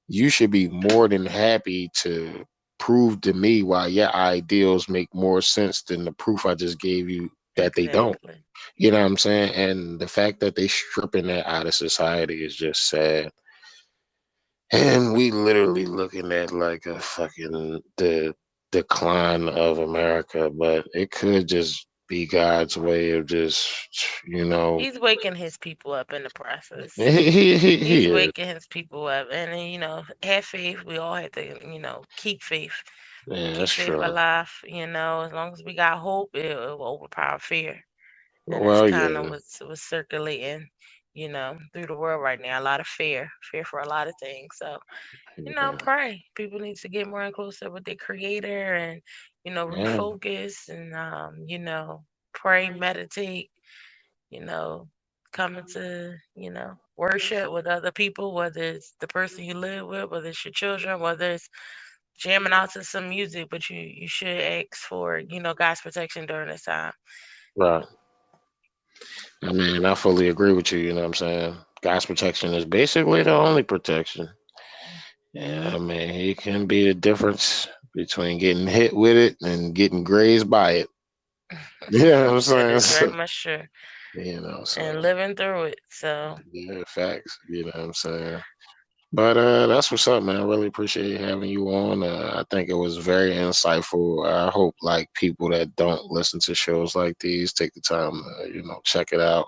S1: You should be more than happy to prove to me why your ideals make more sense than the proof I just gave you that they don't.
S23: Exactly.
S1: You know what I'm saying? And the fact that they stripping that out of society is just sad. And we literally looking at like a fucking the decline of America, but it could just be God's way of just, you know,
S23: He's waking his people up in the process.
S1: he
S23: He's
S1: is.
S23: waking his people up. And, have faith. We all have to, keep faith.
S1: Yeah, that's
S23: Keep faith
S1: true.
S23: alive. As long as we got hope, it will overpower fear. And that's
S1: Well,
S23: kind of
S1: yeah,
S23: what's circulating, through the world right now. A lot of fear for a lot of things. So,
S1: yeah,
S23: pray. People need to get more closer with their creator and,
S1: yeah.
S23: refocus and, pray, meditate, you know, coming to, worship with other people, whether it's the person you live with, whether it's your children, whether it's jamming out to some music, but you should ask for, God's protection during this time.
S1: Right. I mean, I fully agree with you. You know what I'm saying? God's protection is basically the only protection. Yeah, I mean, he can be the difference between getting hit with it and getting grazed by it. You know what I'm
S23: That
S1: saying?
S23: is very
S1: So,
S23: much true. And
S1: so
S23: living through it. So
S1: yeah, facts. You know what I'm saying? But that's what's up, man. I really appreciate having you on. I think it was very insightful. I hope like people that don't listen to shows like these take the time, check it out.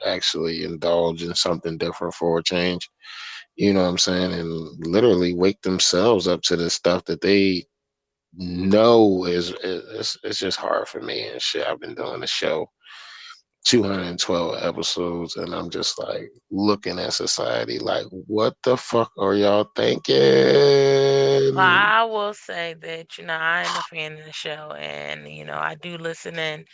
S1: actually indulge in something different for a change. You know what I'm saying? And literally wake themselves up to the stuff that they know is it's just hard for me and shit. I've been doing the show 212 episodes, and I'm just like looking at society like, what the fuck are y'all thinking?
S23: Well, I will say that, I am a fan of the show, and, I do listen in,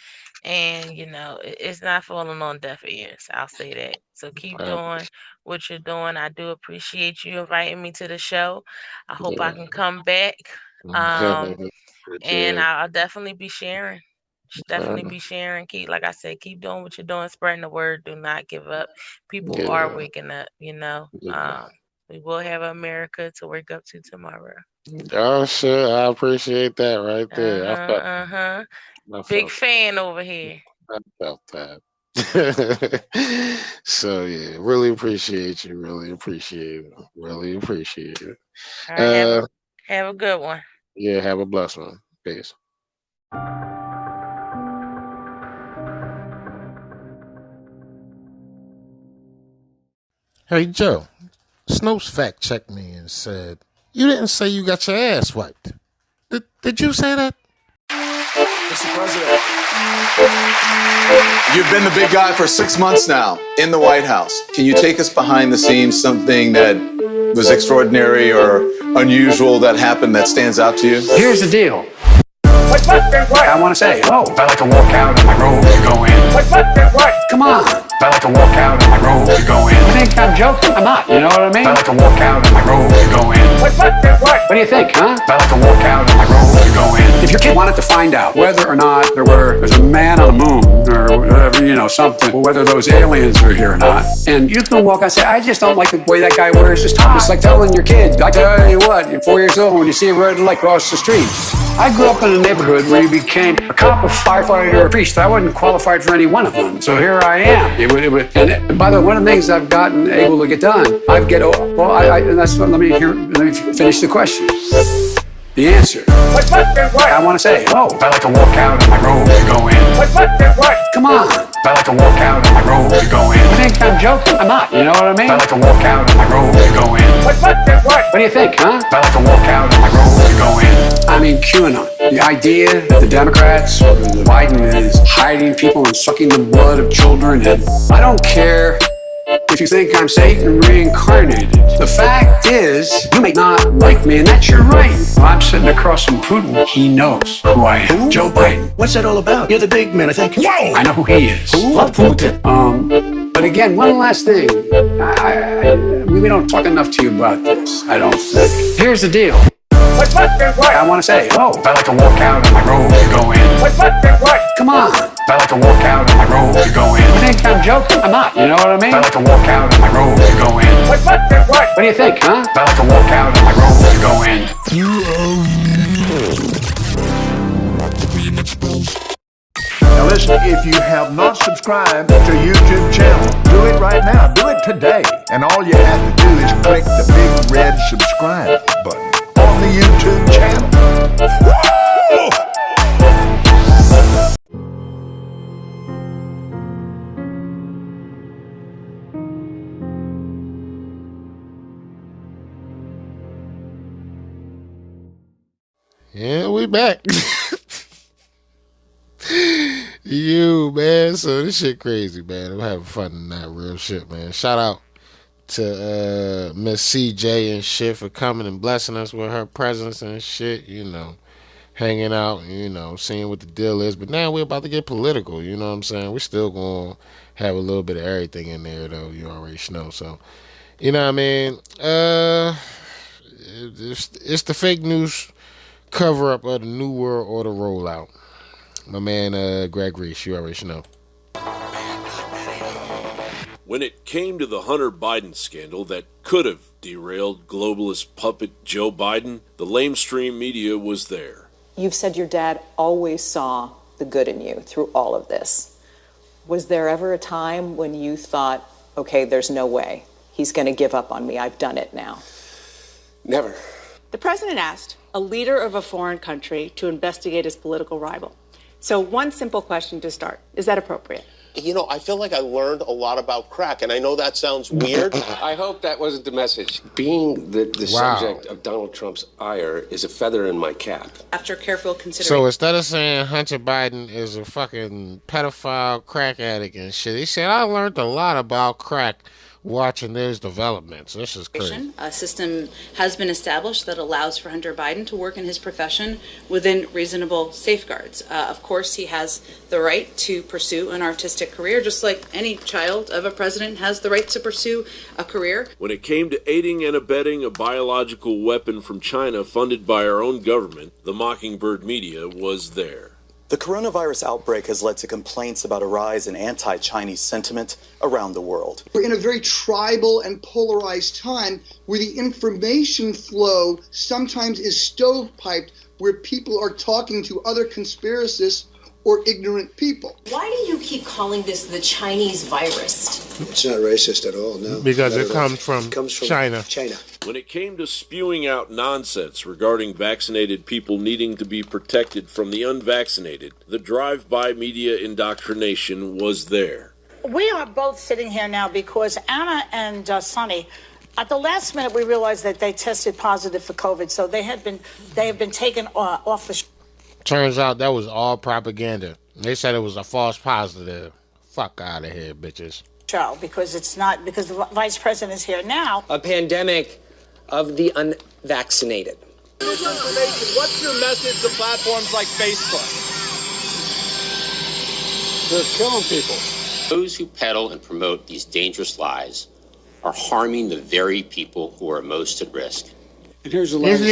S23: and, it's not falling on deaf ears. I'll say that. So keep doing what you're doing. I do appreciate you inviting me to the show. I hope I can come back. And I'll definitely be sharing. Definitely be sharing. Like I said, keep doing what you're doing, spreading the word. Do not give up. People are waking up, we will have America to wake up to tomorrow.
S1: Oh shit, I appreciate that right there. I
S23: Big
S1: felt
S23: fan over here.
S1: I felt that. So yeah, really appreciate you. Really appreciate it. Really appreciate it.
S23: All right, have a good one.
S1: Yeah, have a blessed one. Peace.
S2: Hey Joe, Snopes fact checked me and said, you didn't say you got your ass wiped. Did you say that?
S3: Mr. President, you've been the big guy for 6 months now in the White House. Can you take us behind the scenes, something that was extraordinary or unusual that happened that stands out to you?
S21: Here's the deal. I want to say, I like to walk out on my road to go in. Come on. I like to walk out on my road to go in. You think I'm joking? I'm not, you know what I mean? I like to walk out on my road to go in. What do you think, huh? I like to walk out on my road to go in. If your kid wanted to find out whether or not there's a man on the moon or whatever, something, or whether those aliens are here or not, and you can walk out and say, I just don't like the way that guy wears his top. It's like telling your kid, I tell you what, you're 4 years old when you see a red light cross the street. I grew up in a neighborhood where you became a cop, a firefighter, or a priest. I wasn't qualified for any one of them. So here I am. And by the way, one of the things I've gotten able to get done, let me finish the question. The answer. I want to say, I like to walk out on my road to go in. Come on. I like to walk out on my road to go in. You think I'm joking? I'm not, you know what I mean? I like to walk out on my road to go in. What do you think, huh? I like to walk out on my road to go in. I mean, QAnon. The idea that the Democrats or the Biden is hiding people and sucking the blood of children, and I don't care if you think I'm Satan reincarnated. The fact is, you may not like me, and that's your right. When I'm sitting across from Putin, he knows who I am. Joe Biden.
S20: What's that all about? You're the big man, I think.
S21: Whoa! I know who he is.
S20: Who?
S21: Putin. But again, one last thing. We don't talk enough to you about this, I don't think. Here's the deal. I want to say, I like to walk out on my road to go in. Come on. I like to walk out on my road to go in. You think I'm joking? I'm not, you know what I mean? I like to walk out on my road to go in. What do you think, huh? I like to walk out on my road to go in.
S20: Now listen, if you have not subscribed to YouTube channel, do it right now. Do it today. And all you have to do is click the big red subscribe button on the YouTube channel.
S1: Yeah, we back. You, man. So this shit crazy, man. I'm having fun in that real shit, man. Shout out to Ms.CJ and shit for coming and blessing us with her presence and shit, hanging out, seeing what the deal is. But now we're about to get political, you know what I'm saying? We're still going to have a little bit of everything in there, though. You already know. So, you know what I mean? It's the fake news cover-up of the New World Order rollout. My man, Greg Reese, you already know.
S22: When it came to the Hunter Biden scandal that could have derailed globalist puppet Joe Biden, the lamestream media was there.
S25: You've said your dad always saw the good in you through all of this. Was there ever a time when you thought, okay, there's no way. He's going to give up on me. I've done it now.
S26: Never.
S27: The president asked a leader of a foreign country to investigate his political rival. So one simple question to start. Is that appropriate?
S4: You know, I feel like I learned a lot about crack, and I know that sounds weird.
S5: I hope that wasn't the message. Being the subject of Donald Trump's ire is a feather in my cap.
S27: After careful consideration.
S1: So instead of saying Hunter Biden is a fucking pedophile crack addict and shit, he said, I learned a lot about crack watching those developments. This is crazy.
S27: A system has been established that allows for Hunter Biden to work in his profession within reasonable safeguards. Of course, he has the right to pursue an artistic career, just like any child of a president has the right to pursue a career.
S22: When it came to aiding and abetting a biological weapon from China funded by our own government, the Mockingbird media was there.
S6: The coronavirus outbreak has led to complaints about a rise in anti-Chinese sentiment around the world.
S7: We're in a very tribal and polarized time where the information flow sometimes is stovepiped, where people are talking to other conspiracists or ignorant people.
S8: Why do you keep calling this the Chinese virus?
S20: It's not racist at all, no.
S1: Because it comes from China.
S22: When it came to spewing out nonsense regarding vaccinated people needing to be protected from the unvaccinated, the drive-by media indoctrination was there.
S9: We are both sitting here now because Anna and Sonny, at the last minute we realized that they tested positive for COVID, so they have been taken off the
S1: Turns out that was all propaganda. They said it was a false positive. Fuck out of here, bitches.
S9: show because it's not, because the vice president is here now.
S26: A pandemic of the unvaccinated.
S28: What's your message to platforms like Facebook?
S26: They're killing people.
S29: Those who peddle and promote these dangerous lies are harming the very people who are most at risk.
S18: And here's the latest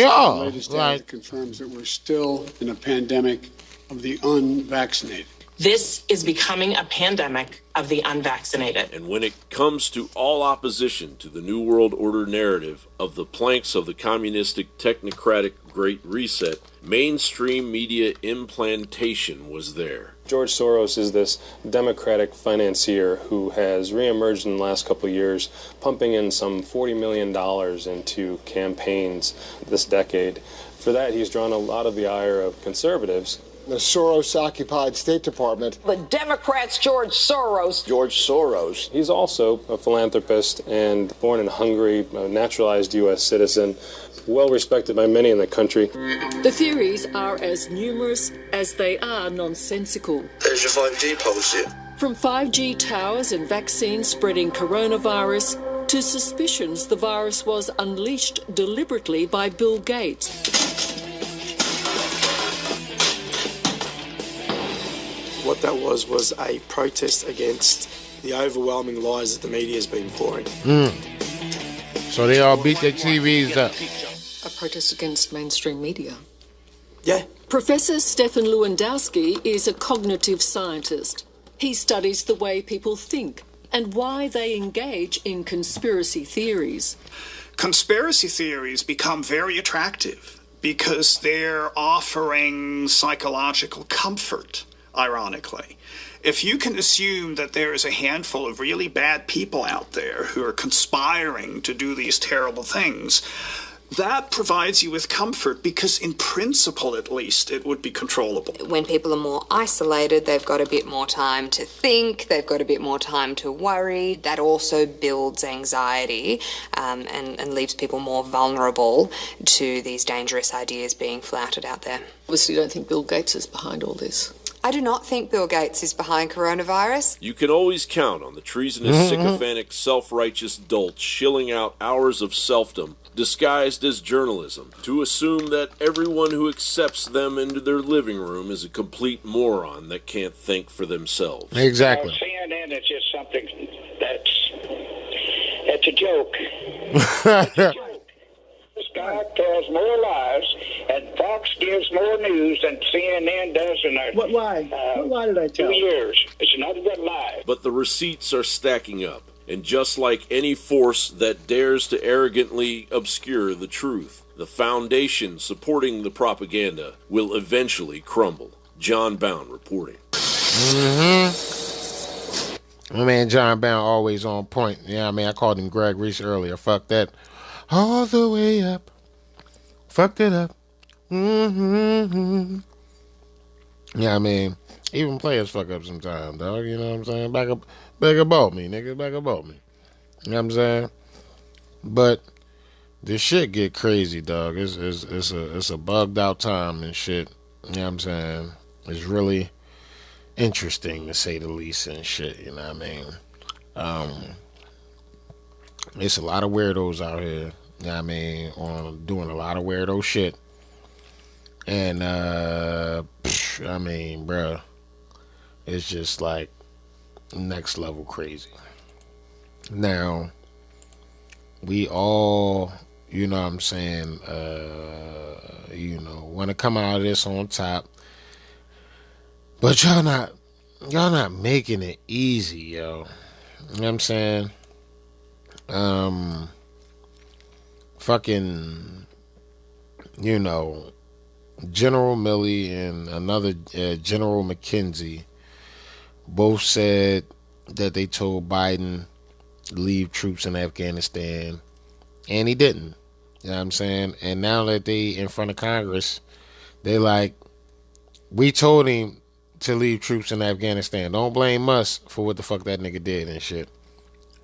S18: data that confirms that we're still in a pandemic of the unvaccinated.
S30: This is becoming a pandemic of the unvaccinated.
S22: And when it comes to all opposition to the New World Order narrative of the planks of the communistic technocratic Great Reset, mainstream media implantation was there.
S31: George Soros is this democratic financier who has reemerged in the last couple of years, pumping in some $40 million into campaigns this decade. For that, he's drawn a lot of the ire of conservatives.
S32: The Soros-occupied State Department.
S26: The Democrats, George Soros.
S31: George Soros. He's also a philanthropist and born in Hungary, a naturalized U.S. citizen, well respected by many in the country.
S33: The theories are as numerous as they are nonsensical.
S20: There's your 5G policy.
S33: From 5G towers and vaccines spreading coronavirus to suspicions the virus was unleashed deliberately by Bill Gates.
S34: What that was a protest against the overwhelming lies that the media has been pouring.
S1: So they all beat their TVs up.
S33: A protest against mainstream media.
S34: Yeah.
S33: Professor Stefan Lewandowski is a cognitive scientist. He studies the way people think and why they engage in conspiracy theories.
S35: Conspiracy theories become very attractive because they're offering psychological comfort. Ironically, if you can assume that there is a handful of really bad people out there who are conspiring to do these terrible things, that provides you with comfort because in principle, at least, it would be controllable.
S36: When people are more isolated, they've got a bit more time to think, they've got a bit more time to worry. That also builds anxiety and leaves people more vulnerable to these dangerous ideas being flouted out there.
S33: Obviously, you don't think Bill Gates is behind all this.
S36: I do not think Bill Gates is behind coronavirus.
S22: You can always count on the treasonous, sycophantic, self-righteous dolts shilling out hours of selfdom disguised as journalism to assume that everyone who accepts them into their living room is a complete moron that can't think for themselves.
S1: Exactly.
S37: CNN is just something it's a joke. Sky tells more lies, and Fox gives more news than CNN does in their
S34: What lie? What lie did I tell?
S37: 2 years. It's another good lie.
S22: But the receipts are stacking up, and just like any force that dares to arrogantly obscure the truth, the foundation supporting the propaganda will eventually crumble. John Bound reporting.
S1: My man John Bound always on point. Yeah, I mean, I called him Greg Reese earlier. Fuck that. All the way up. Fucked it up. Yeah, I mean, Even players fuck up sometimes, dog. You know what I'm saying? Back about me, nigga. Back about me. You know what I'm saying? But this shit get crazy, dog. It's a bugged out time and shit. You know what I'm saying? It's really interesting to say the least and shit. You know what I mean? It's a lot of weirdos out here. You know what I mean? On doing a lot of weirdo shit. And I mean, bruh, it's just like next level crazy. Now, we all, you know what I'm saying, want to come out of this on top. But y'all not making it easy, yo. You know what I'm saying? Fucking, General Milley and another General McKenzie both said that they told Biden to leave troops in Afghanistan, and he didn't. You know what I'm saying? And now that they in front of Congress, they like, we told him to leave troops in Afghanistan. Don't blame us for what the fuck that nigga did and shit.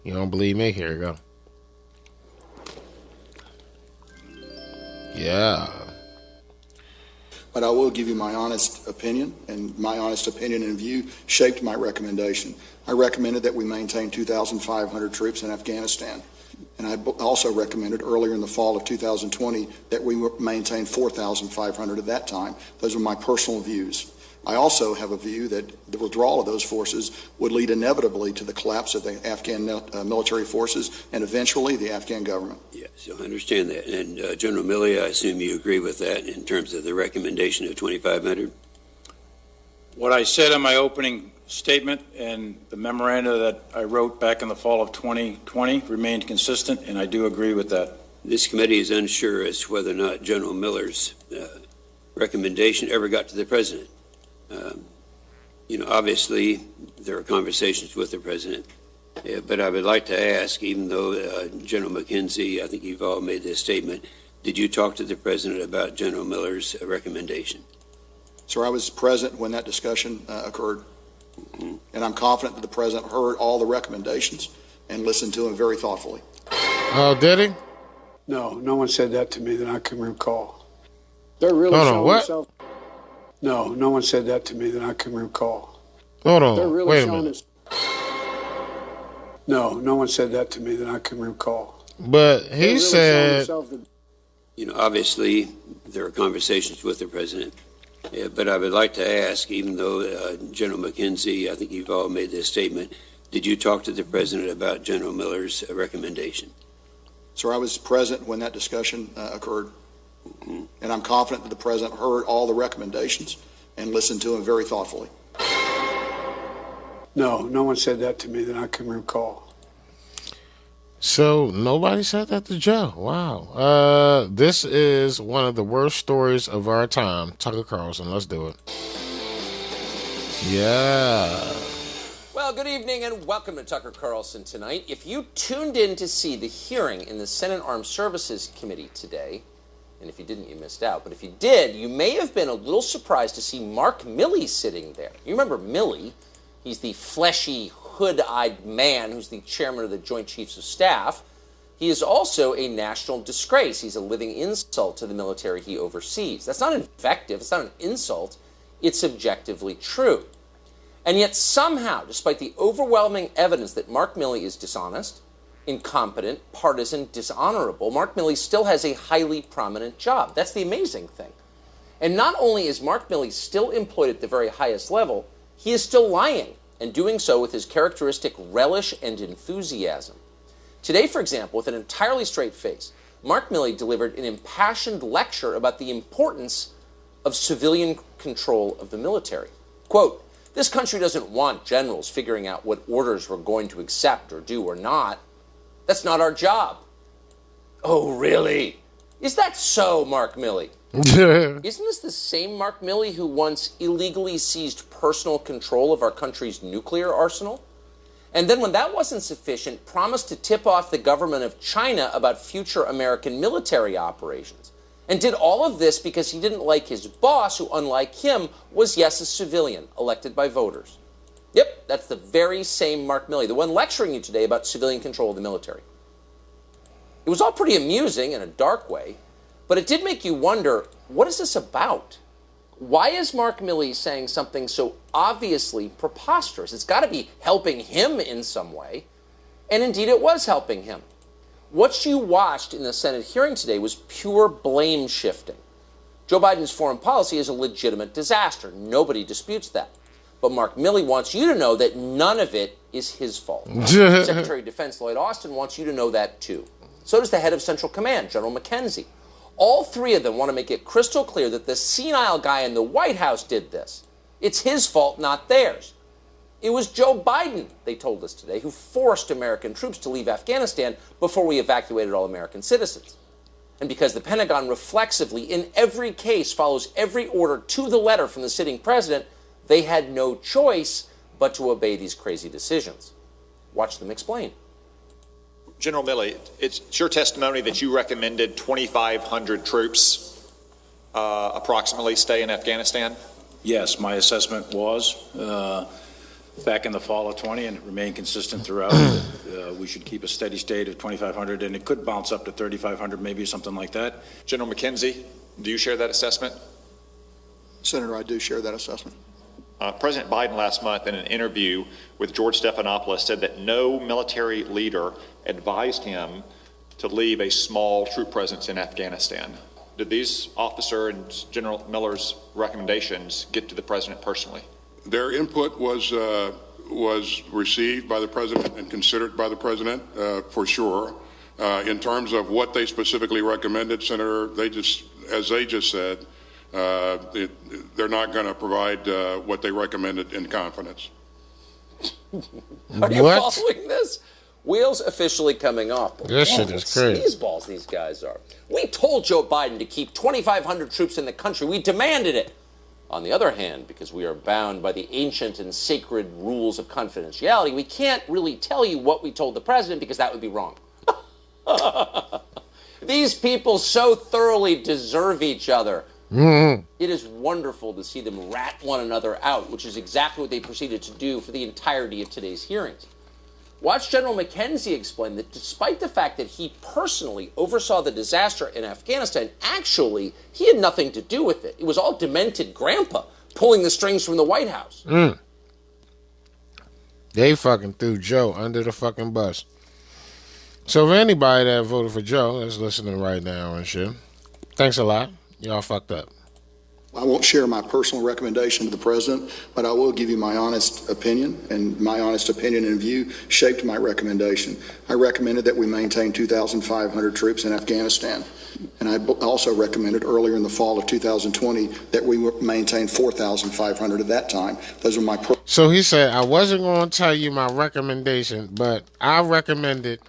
S1: You don't believe me? Here you go. Yeah.
S2: But I will give you my honest opinion, and my honest opinion and view shaped my recommendation. I recommended that we maintain 2,500 troops in Afghanistan. And I also recommended earlier in the fall of 2020 that we maintain 4,500 at that time. Those were my personal views. I also have a view that the withdrawal of those forces would lead inevitably to the collapse of the Afghan military forces and eventually the Afghan government.
S3: Yes, I understand that. And General Milley, I assume you agree with that in terms of the recommendation of 2,500?
S4: What I said in my opening statement and the memoranda that I wrote back in the fall of 2020 remained consistent, and I do agree with that.
S3: This committee is unsure as to whether or not General Miller's recommendation ever got to the president. Obviously, there are conversations with the president, but I would like to ask, even though General McKenzie, I think you've all made this statement, did you talk to the president about General Miller's recommendation?
S2: Sir, I was present when that discussion occurred, and I'm confident that the president heard all the recommendations and listened to them very thoughtfully.
S1: Oh, did he?
S34: No, no one said that to me that I can recall. They're really
S1: Hold on,
S34: showing
S1: what?
S34: themselves. No, no one said that to me that I can recall.
S1: Hold on,
S34: They're really
S1: wait a
S34: showing
S1: minute.
S34: No, no one said that to me that I can recall.
S1: But he
S34: really
S1: said,
S3: Obviously, there are conversations with the president, but I would like to ask, even though General McKenzie, I think you've all made this statement, did you talk to the president about General Miller's recommendation?
S2: Sir, I was present when that discussion occurred, and I'm confident that the president heard all the recommendations and listened to them very thoughtfully.
S34: No, no one said that to me that I can recall.
S1: so nobody said that to Joe. Wow. This is one of the worst stories of our time. Tucker Carlson, let's do it. Yeah.
S5: Well, good evening and welcome to Tucker Carlson Tonight. If you tuned in to see the hearing in the Senate Armed Services Committee today, and if you didn't, you missed out, but if you did, you may have been a little surprised to see Mark Milley sitting there. You remember Milley? He's the fleshy, hood-eyed man who's the chairman of the Joint Chiefs of Staff. He is also a national disgrace. He's a living insult to the military he oversees. That's not invective. It's not an insult. It's objectively true. And yet somehow, despite the overwhelming evidence that Mark Milley is dishonest, incompetent, partisan, dishonorable, Mark Milley still has a highly prominent job. That's the amazing thing. And not only is Mark Milley still employed at the very highest level, he is still lying, and doing so with his characteristic relish and enthusiasm. Today, for example, with an entirely straight face, Mark Milley delivered an impassioned lecture about the importance of civilian control of the military. Quote, "This country doesn't want generals figuring out what orders we're going to accept or do or not. That's not our job." Oh, really? Is that so, Mark Milley? Isn't this the same Mark Milley who once illegally seized personal control of our country's nuclear arsenal? And then when that wasn't sufficient, promised to tip off the government of China about future American military operations. And did all of this because he didn't like his boss, who, unlike him, was, yes, a civilian, elected by voters. Yep, that's the very same Mark Milley, the one lecturing you today about civilian control of the military. It was all pretty amusing in a dark way, but it did make you wonder, what is this about? Why is Mark Milley saying something so obviously preposterous? It's got to be helping him in some way. And indeed, it was helping him. What you watched in the Senate hearing today was pure blame shifting. Joe Biden's foreign policy is a legitimate disaster. Nobody disputes that. But Mark Milley wants you to know that none of it is his fault. Secretary of Defense Lloyd Austin wants you to know that too. So does the head of Central Command, General McKenzie. All three of them want to make it crystal clear that the senile guy in the White House did this. It's his fault, not theirs. It was Joe Biden, they told us today, who forced American troops to leave Afghanistan before we evacuated all American citizens. And because the Pentagon reflexively, in every case, follows every order to the letter from the sitting president, they had no choice but to obey these crazy decisions. Watch them explain.
S6: General Milley, it's your testimony that you recommended 2,500 troops approximately stay in Afghanistan?
S4: Yes, my assessment was back in the fall of 20, and it remained consistent throughout. We should keep a steady state of 2,500, and it could bounce up to 3,500, maybe something like that.
S6: General McKenzie, do you share that assessment?
S2: Senator, I do share that assessment.
S6: President Biden last month in an interview with George Stephanopoulos said that no military leader advised him to leave a small troop presence in Afghanistan. Did these officer and General Miller's recommendations get to the president personally?
S7: Their input was received by the president and considered by the president for sure. In terms of what they specifically recommended, Senator, as they just said, they're not going to provide what they recommended in confidence.
S5: Are you following this? Wheels officially coming off.
S1: This shit is crazy.
S5: These balls these guys are. We told Joe Biden to keep 2,500 troops in the country. We demanded it. On the other hand, because we are bound by the ancient and sacred rules of confidentiality, we can't really tell you what we told the president because that would be wrong. These people so thoroughly deserve each other. Mm-hmm. It is wonderful to see them rat one another out, which is exactly what they proceeded to do for the entirety of today's hearings. Watch General McKenzie explain that despite the fact that he personally oversaw the disaster in Afghanistan, actually, he had nothing to do with it. It was all demented grandpa pulling the strings from the White House.
S1: They fucking threw Joe under the fucking bus. So for anybody that voted for Joe that's listening right now and shit, thanks a lot. Y'all fucked up.
S2: I won't share my personal recommendation to the president, but I will give you my honest opinion, and my honest opinion and view shaped my recommendation. I recommended that we maintain 2,500 troops in Afghanistan, and I also recommended earlier in the fall of 2020 that we maintain 4,500 at that time. Those are my
S1: So he said, I wasn't going to tell you my recommendation, but I recommend it.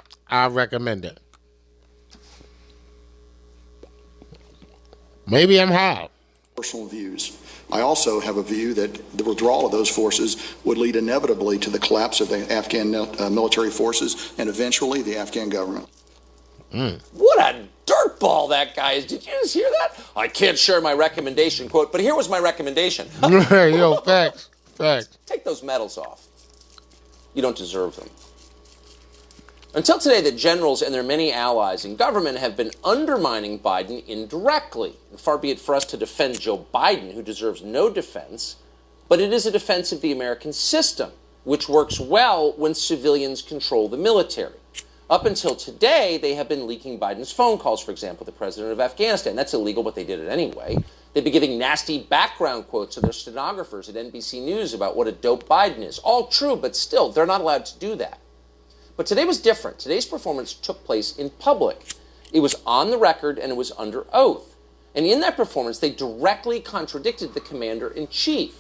S1: Maybe I'm high.
S2: Personal views. I also have a view that the withdrawal of those forces would lead inevitably to the collapse of the Afghan military forces and eventually the Afghan government.
S5: What a dirtball that guy is. Did you just hear that? I can't share my recommendation, quote, but here was my recommendation.
S1: Yo, facts.
S5: Take those medals off. You don't deserve them. Until today, the generals and their many allies in government have been undermining Biden indirectly. And far be it for us to defend Joe Biden, who deserves no defense, but it is a defense of the American system, which works well when civilians control the military. Up until today, they have been leaking Biden's phone calls, for example, the president of Afghanistan. That's illegal, but they did it anyway. They've been giving nasty background quotes to their stenographers at NBC News about what a dope Biden is. All true, but still, they're not allowed to do that. But today was different. Today's performance took place in public. It was on the record and it was under oath. And in that performance, they directly contradicted the commander-in-chief.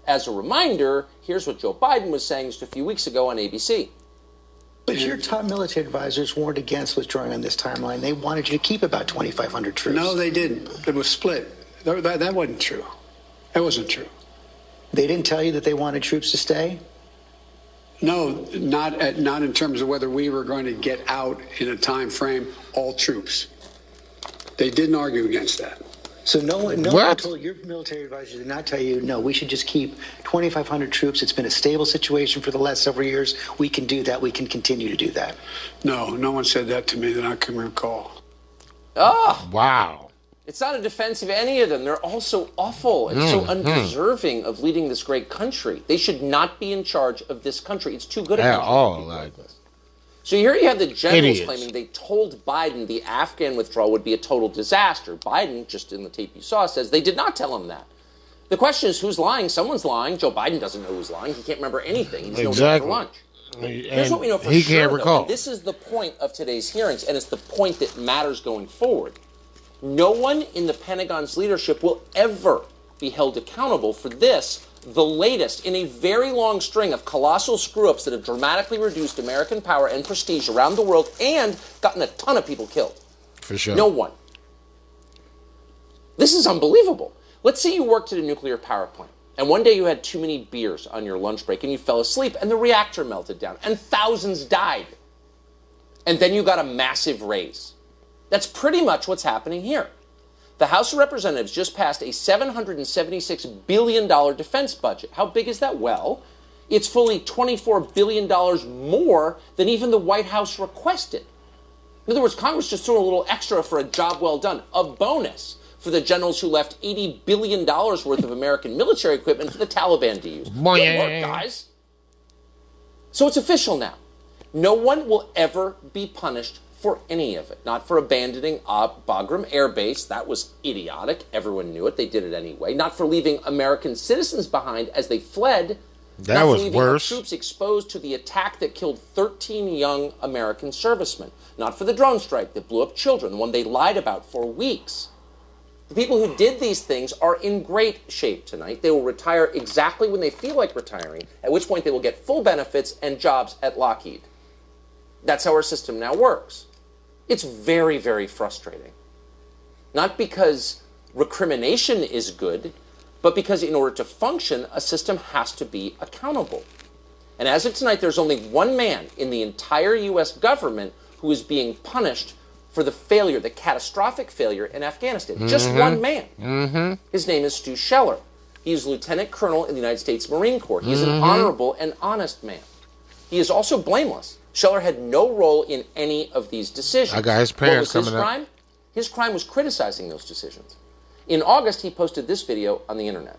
S5: As a reminder, here's what Joe Biden was saying just a few weeks ago on ABC.
S8: But your top military advisors warned against withdrawing on this timeline. They wanted you to keep about 2,500 troops.
S10: No, they didn't. It was split. That wasn't true. That wasn't true.
S8: They didn't tell you that they wanted troops to stay?
S10: No, not in terms of whether we were going to get out in a time frame, all troops. They didn't argue against that.
S8: So no one told your military advisor did not tell you, no, we should just keep 2,500 troops. It's been a stable situation for the last several years. We can do that. We can continue to do that.
S10: No one said that to me that I can recall.
S5: Oh.
S1: Wow.
S5: It's not a defense of any of them. They're all so awful and so undeserving of leading this great country. They should not be in charge of this country. It's too good a country.
S1: At all. Like,
S5: so here you have the generals
S1: idiots.
S5: claiming they told Biden the Afghan withdrawal would be a total disaster. Biden, just in the tape you saw, says they did not tell him that. The question is, who's lying? Someone's lying. Joe Biden doesn't know who's lying. He can't remember anything. He's
S1: exactly.
S5: no for lunch. Here's
S1: And
S5: what we know for
S1: he
S5: sure,
S1: can't
S5: though,
S1: recall.
S5: and this is the point of today's hearings, and it's the point that matters going forward. No one in the Pentagon's leadership will ever be held accountable for this, the latest in a very long string of colossal screw-ups that have dramatically reduced American power and prestige around the world and gotten a ton of people killed.
S1: For sure.
S5: No one. This is unbelievable. Let's say you worked at a nuclear power plant, and one day you had too many beers on your lunch break and you fell asleep and the reactor melted down and thousands died. And then you got a massive raise. That's pretty much what's happening here. The House of Representatives just passed a $776 billion defense budget. How big is that? Well, it's fully $24 billion more than even the White House requested. In other words, Congress just threw a little extra for a job well done, a bonus for the generals who left $80 billion worth of American military equipment for the Taliban to use. Good work, guys. So it's official now. No one will ever be punished for any of it. Not for abandoning Bagram Air Base. That was idiotic. Everyone knew it. They did it anyway. Not for leaving American citizens behind as they fled.
S1: That was
S5: leaving
S1: worse.
S5: Our troops exposed to the attack that killed 13 young American servicemen. Not for the drone strike that blew up children, the one they lied about for weeks. The people who did these things are in great shape tonight. They will retire exactly when they feel like retiring, at which point they will get full benefits and jobs at Lockheed. That's how our system now works. It's very, very frustrating. Not because recrimination is good, but because in order to function, a system has to be accountable. And as of tonight, there's only one man in the entire U.S. government who is being punished for the failure, the catastrophic failure in Afghanistan. Just one man. His name is Stu Scheller. He is Lieutenant Colonel in the United States Marine Corps. He is an honorable and honest man. He is also blameless. Scheller had no role in any of these decisions.
S1: I got his parents
S5: What was his
S1: coming up.
S5: crime? His crime was criticizing those decisions. In August, he posted this video on the internet.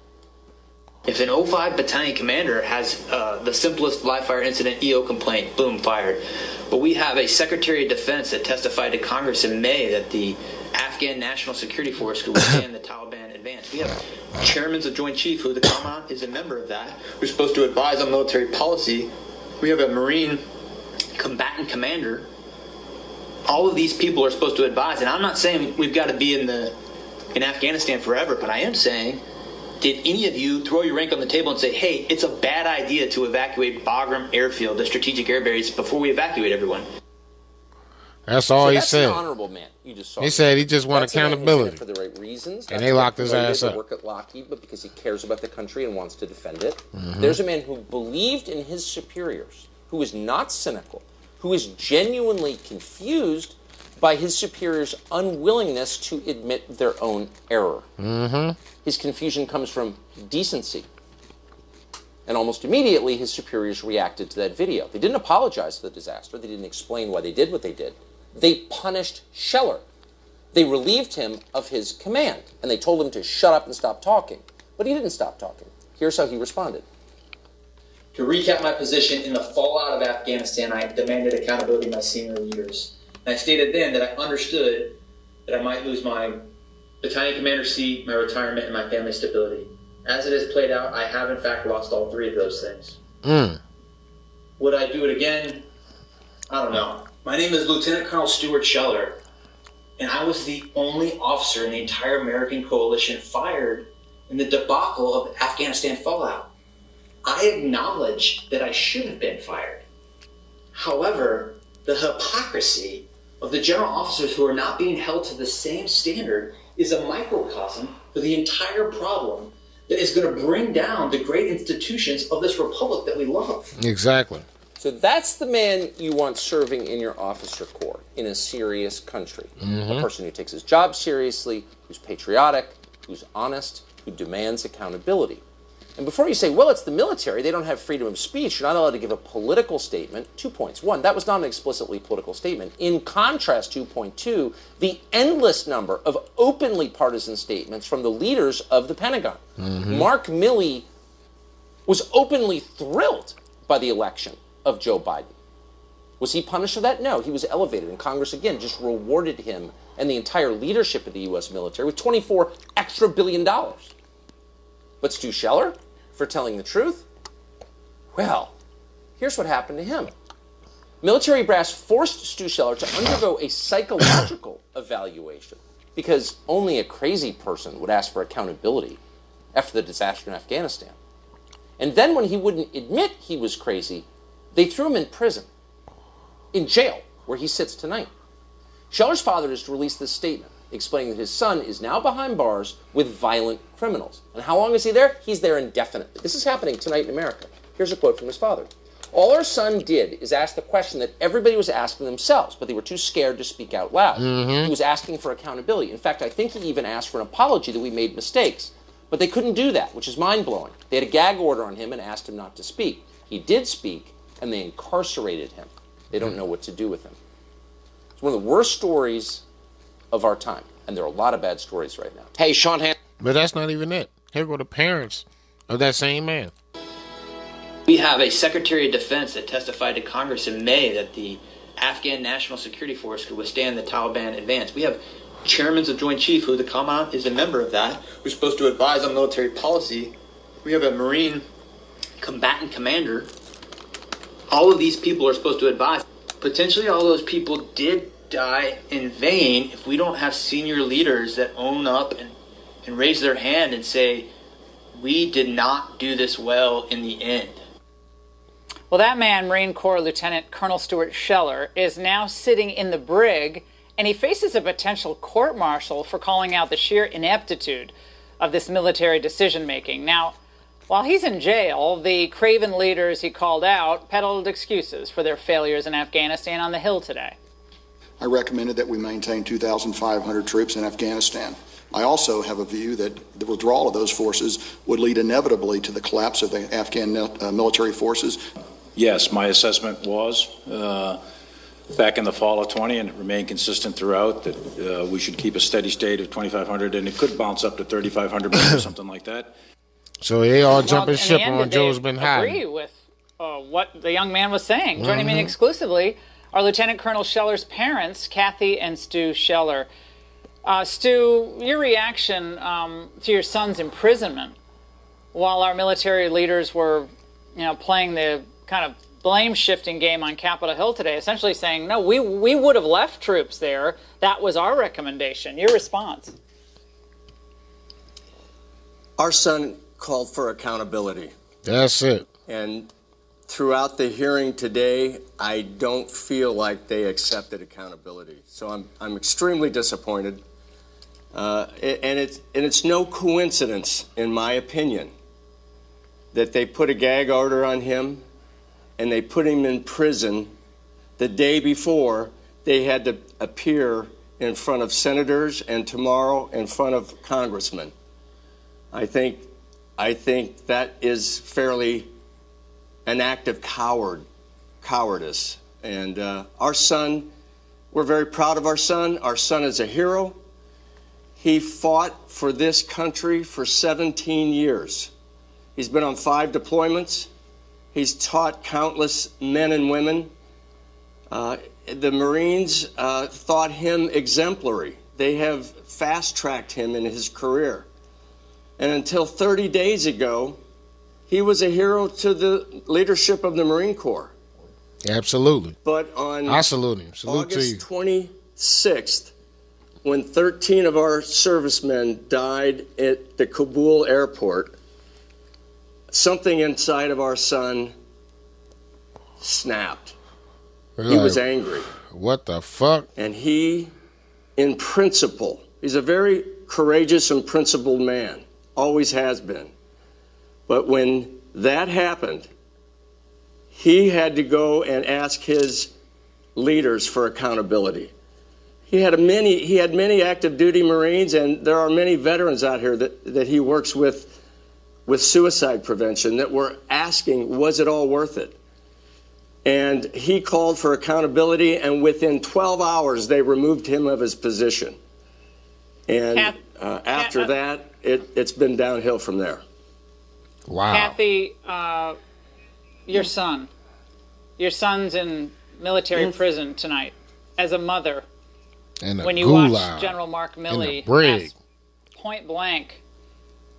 S9: If an 05 battalion commander has the simplest live fire incident EO complaint, boom, fired. But we have a Secretary of Defense that testified to Congress in May that the Afghan National Security Force could withstand the Taliban advance. We have chairmen of Joint Chief, who the Commandant is a member of that, who's supposed to advise on military policy. We have a Marine combatant commander. All of these people are supposed to advise, and I'm not saying we've got to be in Afghanistan forever, but I am saying, did any of you throw your rank on the table and say, hey, it's a bad idea to evacuate Bagram Airfield, the strategic air base, before we evacuate everyone?
S1: That's all he
S5: That's
S1: said.
S5: an honorable man. You just saw
S1: He
S5: that.
S1: said he just wanted
S5: That's a man who's in
S1: accountability.
S5: it for the right reasons.
S1: And they locked his
S5: Not
S1: ass
S5: to
S1: up.
S5: work at Lockheed, but because he cares about the country and wants to defend it. There's a man who believed in his superiors, who is not cynical, who is genuinely confused by his superiors' unwillingness to admit their own error. His confusion comes from decency. And almost immediately, his superiors reacted to that video. They didn't apologize for the disaster. They didn't explain why they did what they did. They punished Scheller. They relieved him of his command, and they told him to shut up and stop talking. But he didn't stop talking. Here's how he responded.
S9: To recap my position, in the fallout of Afghanistan, I demanded accountability in my senior years. And I stated then that I understood that I might lose my battalion commander seat, my retirement, and my family stability. As it has played out, I have in fact lost all three of those things. Would I do it again? I don't know. My name is Lieutenant Colonel Stuart Scheller, and I was the only officer in the entire American coalition fired in the debacle of Afghanistan fallout. I acknowledge that I should have been fired. However, the hypocrisy of the general officers who are not being held to the same standard is a microcosm for the entire problem that is going to bring down the great institutions of this republic that we love.
S1: Exactly.
S5: So that's the man you want serving in your officer corps in a serious country. A person who takes his job seriously, who's patriotic, who's honest, who demands accountability. And before you say, well, it's the military, they don't have freedom of speech, you're not allowed to give a political statement, 2 points. One, that was not an explicitly political statement. In contrast, 2.2, the endless number of openly partisan statements from the leaders of the Pentagon. Mark Milley was openly thrilled by the election of Joe Biden. Was he punished for that? No, he was elevated, and Congress, again, just rewarded him and the entire leadership of the U.S. military with $24 extra billion. But Stu Scheller, for telling the truth, well, here's what happened to him. Military brass forced Stu Scheller to undergo a psychological evaluation because only a crazy person would ask for accountability after the disaster in Afghanistan. And then when he wouldn't admit he was crazy, they threw him in prison, in jail, where he sits tonight. Scheller's father has released this statement explaining that his son is now behind bars with violent criminals. And how long is he there? He's there indefinitely. This is happening tonight in America. Here's a quote from his father. All our son did is ask the question that everybody was asking themselves, but they were too scared to speak out loud. He was asking for accountability. In fact, I think he even asked for an apology that we made mistakes. But they couldn't do that, which is mind-blowing. They had a gag order on him and asked him not to speak. He did speak, and they incarcerated him. They don't know what to do with him. It's one of the worst stories of our time, and there are a lot of bad stories right now. Hey, Sean Han.
S1: But that's not even it. Here go the parents of that same man.
S11: We have a Secretary of Defense that testified to Congress in May that the Afghan National Security Force could withstand the Taliban advance. We have chairmen of Joint Chief, who the Commandant is a member of that, who's supposed to advise on military policy. We have a Marine combatant commander. All of these people are supposed to advise. Potentially all those people did die in vain if we don't have senior leaders that own up and raise their hand and say, we did not do this well in the end.
S12: Well, that man, Marine Corps Lieutenant Colonel Stuart Scheller, is now sitting in the brig, and he faces a potential court-martial for calling out the sheer ineptitude of this military decision-making. Now, while he's in jail, the craven leaders he called out peddled excuses for their failures in Afghanistan on the Hill today.
S2: I recommended that we maintain 2,500 troops in Afghanistan. I also have a view that the withdrawal of those forces would lead inevitably to the collapse of the Afghan military forces.
S4: Yes, my assessment was back in the fall of 20, and it remained consistent throughout, that we should keep a steady state of 2,500, and it could bounce up to 3,500 or something like that.
S1: So they all jumping ship on Joe's been hiding.
S12: I agree with what the young man was saying. Joining me exclusively are Lieutenant Colonel Scheller's parents, Kathy and Stu Scheller. Stu, your reaction to your son's imprisonment while our military leaders were, playing the kind of blame-shifting game on Capitol Hill today, essentially saying, no, we would have left troops there. That was our recommendation. Your response?
S13: Our son called for accountability.
S1: That's it.
S13: And throughout the hearing today, I don't feel like they accepted accountability. So I'm extremely disappointed. And it's no coincidence, in my opinion, that they put a gag order on him and they put him in prison the day before they had to appear in front of senators and tomorrow in front of congressmen. I think that is fairly an act of cowardice. And our son, we're very proud of our son. Our son is a hero. He fought for this country for 17 years. He's been on 5 deployments. He's taught countless men and women. The Marines thought him exemplary. They have fast-tracked him in his career. And until 30 days ago, he was a hero to the leadership of the Marine Corps.
S1: Absolutely.
S13: But on
S1: I salute him. Salute to you.
S13: August 26th, when 13 of our servicemen died at the Kabul airport, something inside of our son snapped. He was angry.
S1: What the fuck?
S13: And he, in principle, he's a very courageous and principled man. Always has been. But when that happened, he had to go and ask his leaders for accountability. He had many active duty Marines, and there are many veterans out here that he works with suicide prevention that were asking, was it all worth it? And he called for accountability, and within 12 hours, they removed him of his position. And after that, it's been downhill from there.
S1: Wow.
S12: Kathy, your son's in military prison tonight. As a mother, when you watch General Mark Milley ask point blank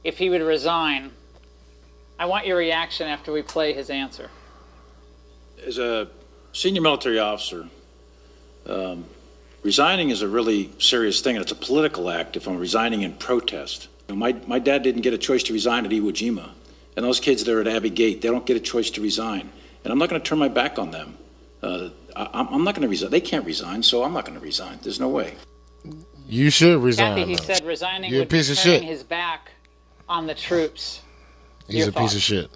S12: if he would resign, I want your reaction after we play his answer.
S4: As a senior military officer, resigning is a really serious thing, and it's a political act if I'm resigning in protest. My dad didn't get a choice to resign at Iwo Jima, and those kids that are at Abbey Gate, they don't get a choice to resign. And I'm not going to turn my back on them. I'm not going to resign. They can't resign, so I'm not going to resign. There's no way.
S1: You should resign.
S12: Kathy, he said resigning
S1: You're
S12: would
S1: a piece
S12: be
S1: of
S12: turning
S1: shit.
S12: his back on the troops.
S1: He's a piece of shit.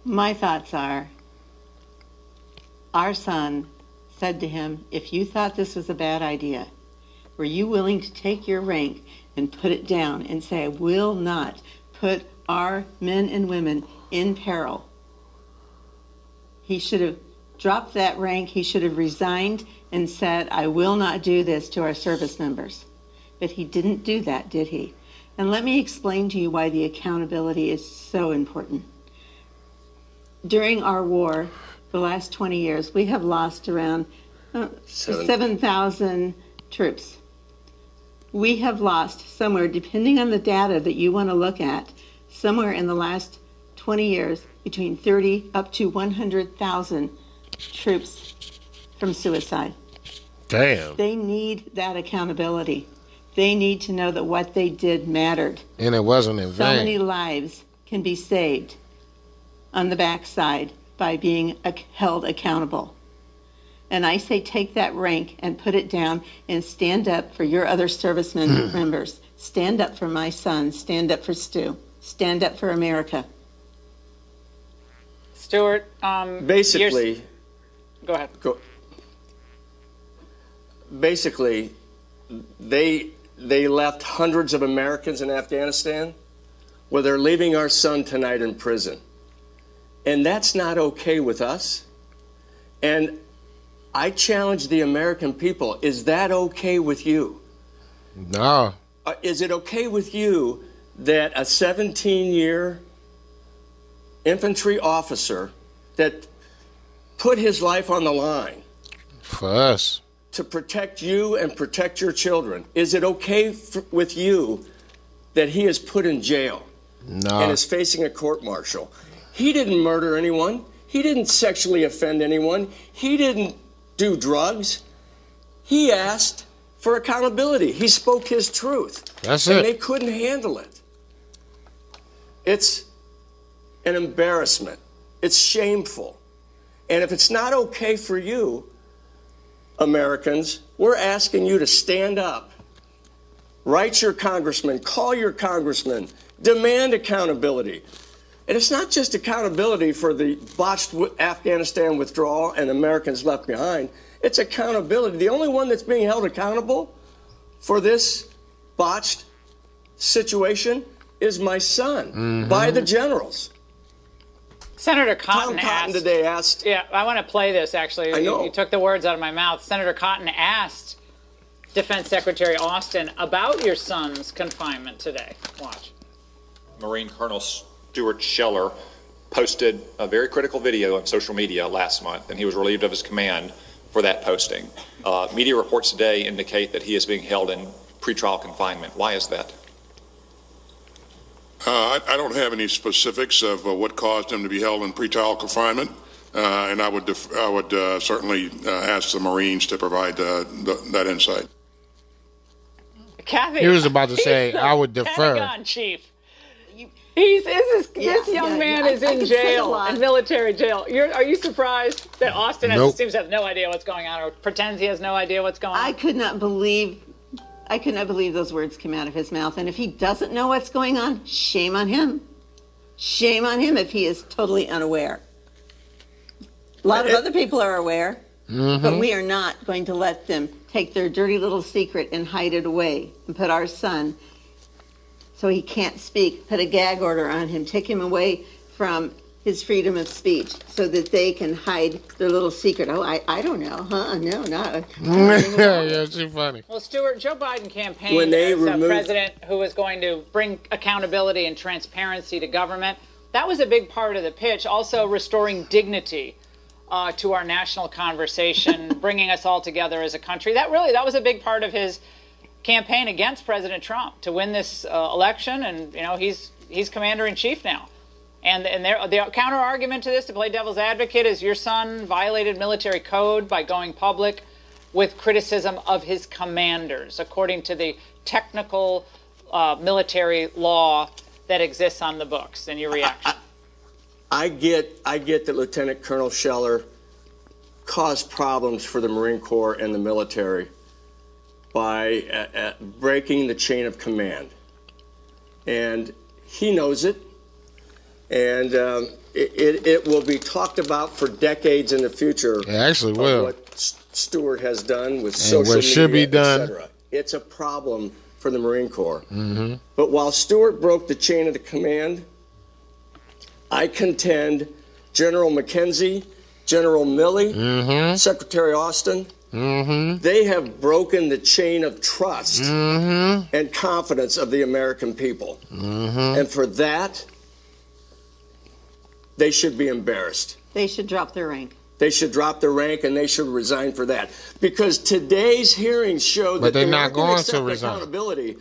S14: My thoughts are, our son said to him, if you thought this was a bad idea, were you willing to take your rank and put it down and say, I will not put our men and women in peril? He should have dropped that rank. He should have resigned and said, I will not do this to our service members. But he didn't do that, did he? And let me explain to you why the accountability is so important. During our war, the last 20 years, we have lost around 7,000 troops. We have lost somewhere, depending on the data that you want to look at, somewhere in the last 20 years, between 30 up to 100,000 troops from suicide.
S1: Damn.
S14: They need that accountability. They need to know that what they did mattered.
S1: And it wasn't in vain.
S14: So many lives can be saved on the backside by being held accountable. And I say take that rank and put it down and stand up for your other servicemen members. Stand up for my son. Stand up for Stu. Stand up for America.
S12: Stuart,
S13: basically,
S12: go ahead.
S13: Basically, they left hundreds of Americans in Afghanistan. Well, they're leaving our son tonight in prison. And that's not okay with us. And I challenge the American people, is that okay with you?
S1: No.
S13: Is it okay with you that a 17-year infantry officer that put his life on the line
S1: for us
S13: to protect you and protect your children, is it okay with you that he is put in jail and is facing a court-martial? He didn't murder anyone. He didn't sexually offend anyone. He didn't do drugs. He asked for accountability. He spoke his truth.
S1: That's
S13: and
S1: it.
S13: They couldn't handle it. It's an embarrassment. It's shameful. And if it's not okay for you, Americans, we're asking you to stand up. Write your congressman, call your congressman, demand accountability. And it's not just accountability for the botched Afghanistan withdrawal and Americans left behind. It's accountability. The only one that's being held accountable for this botched situation is my son by the generals.
S12: Senator Cotton
S13: Tom Cotton today asked.
S12: Yeah, I want to play this, actually.
S13: I know.
S12: You took the words out of my mouth. Senator Cotton asked Defense Secretary Austin about your son's confinement today. Watch.
S6: Marine Colonel Stuart Scheller posted a very critical video on social media last month, and he was relieved of his command for that posting. Media reports today indicate that he is being held in pretrial confinement. Why is that?
S7: I don't have any specifics of what caused him to be held in pretrial confinement, and I would certainly ask the Marines to provide that insight.
S12: Kathy,
S1: he was about to say, I would defer.
S12: Pentagon chief. This young man is in jail, in military jail. Are you surprised that Austin seems to have no idea what's going on, or pretends he has no idea what's going on?
S14: I could not believe those words came out of his mouth. And if he doesn't know what's going on, shame on him. Shame on him if he is totally unaware. A lot of other people are aware,
S1: Mm-hmm.
S14: but we are not going to let them take their dirty little secret and hide it away and put our son, so he can't speak, put a gag order on him, take him away from his freedom of speech so that they can hide their little secret. Oh, I don't know, huh? No, not.
S1: Yeah, she's funny.
S12: Well, Stuart, Joe Biden campaigned
S13: When they
S12: as a
S13: removed-
S12: president who was going to bring accountability and transparency to government. That was a big part of the pitch. Also, restoring dignity to our national conversation, bringing us all together as a country. That was a big part of his campaign against President Trump to win this election. And he's commander in chief now. And the counter argument to this, to play devil's advocate, is your son violated military code by going public with criticism of his commanders, according to the technical military law that exists on the books. And your reaction?
S13: I get that Lieutenant Colonel Scheller caused problems for the Marine Corps and the military by breaking the chain of command. And he knows it. And it will be talked about for decades in the future.
S1: It actually will.
S13: What Stewart has done with social
S1: what
S13: media,
S1: should be done.
S13: etc. It's a problem for the Marine Corps.
S1: Mm-hmm.
S13: But while Stewart broke the chain of the command, I contend General McKenzie, General Milley, Secretary Austin, they have broken the chain of trust and confidence of the American people. And for that, they should be embarrassed.
S14: They should drop their rank.
S13: They should drop their rank and they should resign for that. Because today's hearings show
S1: But
S13: that
S1: they're
S13: they
S1: not
S13: aren't
S1: going
S13: going
S1: to
S13: to accept
S1: resign.
S13: accountability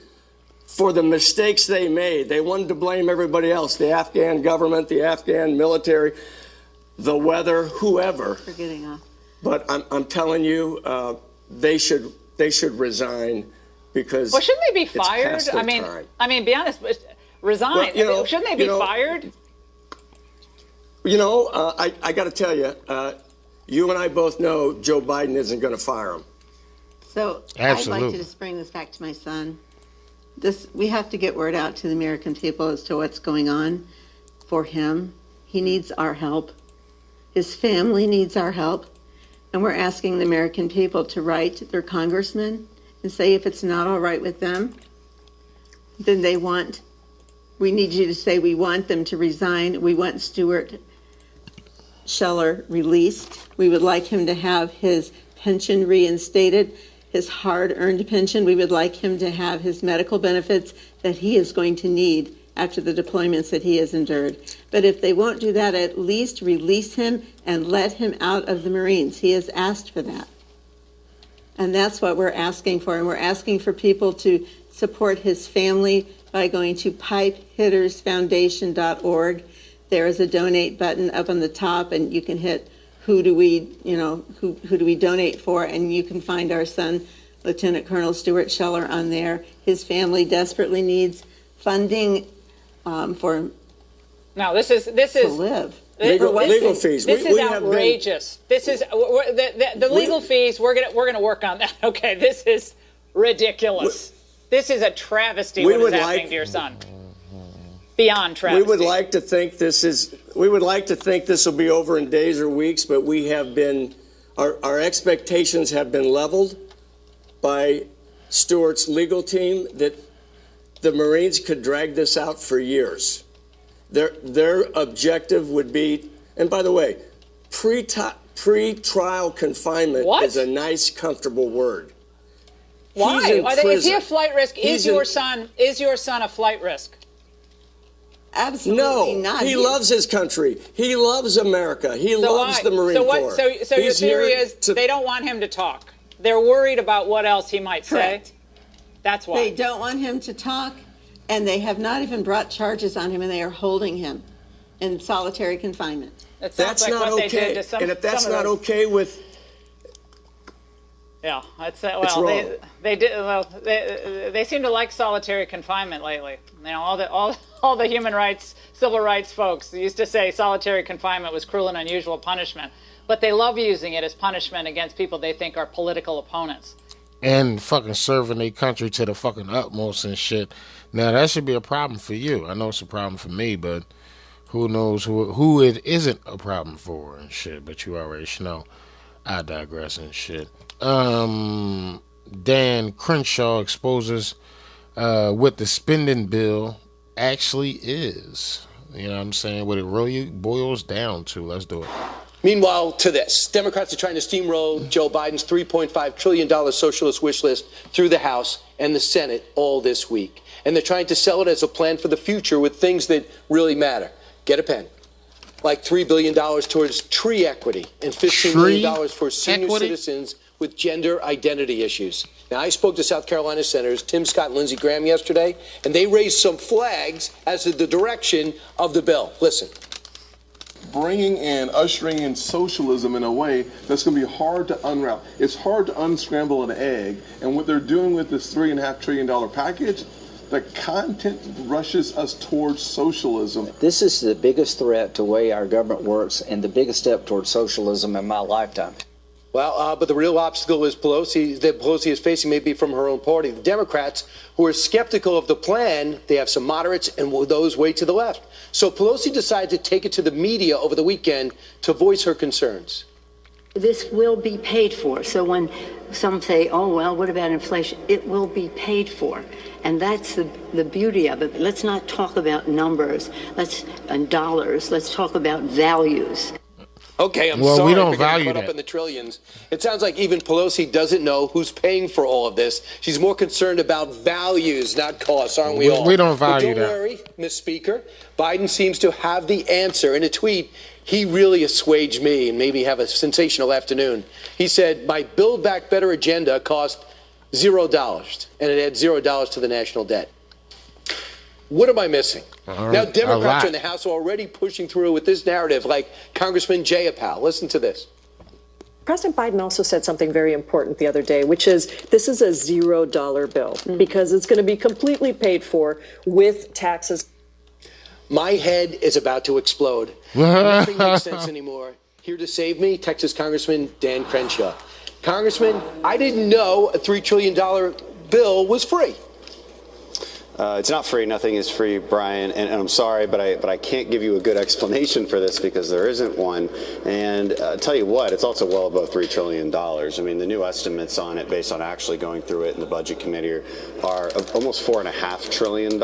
S13: for the mistakes they made. They wanted to blame everybody else, the Afghan government, the Afghan military, the weather, whoever.
S14: For getting off.
S13: But I'm telling you, they should resign because
S12: Well, shouldn't they be
S13: it's
S12: fired?
S13: past their time.
S12: I mean, be honest. Resign.
S13: Well,
S12: shouldn't they be fired?
S13: I got to tell you, you and I both know Joe Biden isn't going to fire him.
S14: So
S13: Absolutely.
S14: I'd like to just bring this back to my son. We have to get word out to the American people as to what's going on for him. He needs our help. His family needs our help. And we're asking the American people to write their congressman and say if it's not all right with them, then we need you to say we want them to resign. We want Stuart Scheller released. We would like him to have his pension reinstated, his hard-earned pension. We would like him to have his medical benefits that he is going to need after the deployments that he has endured. But if they won't do that, at least release him and let him out of the Marines. He has asked for that. And that's what we're asking for. And we're asking for people to support his family by going to pipehittersfoundation.org. There is a donate button up on the top, and you can hit who do we donate for, and you can find our son, Lieutenant Colonel Stuart Scheller, on there. His family desperately needs funding for
S12: No, this is
S14: to live.
S13: Legal fees.
S12: This is
S13: We have been-
S12: outrageous. This is the legal fees. We're gonna work on that. Okay, this is ridiculous. This is a travesty. What is happening to your son? Beyond travesty.
S13: We would like to think this will be over in days or weeks, but we have been, our expectations have been leveled by Stewart's legal team that the Marines could drag this out for years. Their objective would be, and by the way, pre-trial confinement is a nice, comfortable word.
S12: Why?
S13: He's in
S12: Is he a
S13: prison.
S12: flight risk? Is your son a flight risk?
S14: Absolutely
S13: No,
S14: not.
S13: he loves his country. He loves America. He loves the Marine Corps.
S12: So your
S13: He's
S12: theory
S13: here
S12: is they don't want him to talk. They're worried about what else he might
S14: Correct.
S12: say. That's why.
S14: They don't want him to talk, and they have not even brought charges on him, and they are holding him in solitary confinement.
S12: It sounds
S13: That's
S12: like
S13: not
S12: what they
S13: okay.
S12: did to some,
S13: And if that's
S12: some of
S13: not
S12: those-
S13: okay with,
S12: Yeah, that's
S13: It's
S12: well.
S13: wrong.
S12: They did well. They seem to like solitary confinement lately. You know, all the human rights, civil rights folks used to say solitary confinement was cruel and unusual punishment, but they love using it as punishment against people they think are political opponents.
S1: And fucking serving their country to the fucking utmost and shit. Now that should be a problem for you. I know it's a problem for me, but who knows who it isn't a problem for and shit, but you already know. I digress and shit. Dan Crenshaw exposes what the spending bill actually is. You know what I'm saying? What it really boils down to. Let's do it.
S15: Meanwhile, to this, Democrats are trying to steamroll Joe Biden's $3.5 trillion socialist wish list through the House and the Senate all this week. And they're trying to sell it as a plan for the future with things that really matter. Get a pen. Like $3 billion towards tree equity and $15 million for senior citizens with gender identity issues. Now, I spoke to South Carolina Senators Tim Scott and Lindsey Graham yesterday, and they raised some flags as to the direction of the bill. Listen.
S16: Bringing in, ushering in socialism in a way that's going to be hard to unwrap. It's hard to unscramble an egg, and what they're doing with this $3.5 trillion package, the content rushes us towards socialism.
S17: This is the biggest threat to the way our government works and the biggest step towards socialism in my lifetime.
S15: Well, but the real obstacle is Pelosi is facing may be from her own party. The Democrats, who are skeptical of the plan, they have some moderates and those way to the left. So Pelosi decided to take it to the media over the weekend to voice her concerns.
S14: This will be paid for. So when some say, oh, well, what about inflation? It will be paid for. And that's the beauty of it. Let's not talk about numbers and dollars. Let's talk about values.
S15: Okay, I'm sorry we don't value caught up in the trillions. It sounds like even Pelosi doesn't know who's paying for all of this. She's more concerned about values, not costs, aren't we all?
S1: We don't value that.
S15: Don't worry, Ms. Speaker. Biden seems to have the answer. In a tweet, he really assuaged me and made me have a sensational afternoon. He said, my Build Back Better agenda cost $0, and it adds $0 to the national debt. What am I missing? Now, Democrats in the House are already pushing through with this narrative, like Congressman Jayapal. Listen to this.
S18: President Biden also said something very important the other day, which is this is a $0 bill because it's going to be completely paid for with taxes.
S15: My head is about to explode. Nothing makes sense anymore. Here to save me, Texas Congressman Dan Crenshaw. Congressman, I didn't know a $3 trillion bill was free.
S19: It's not free. Nothing is free, Brian. And I'm sorry, but I can't give you a good explanation for this because there isn't one. And I'll tell you what, it's also well above $3 trillion. I mean, the new estimates on it, based on actually going through it in the Budget Committee, are almost $4.5 trillion.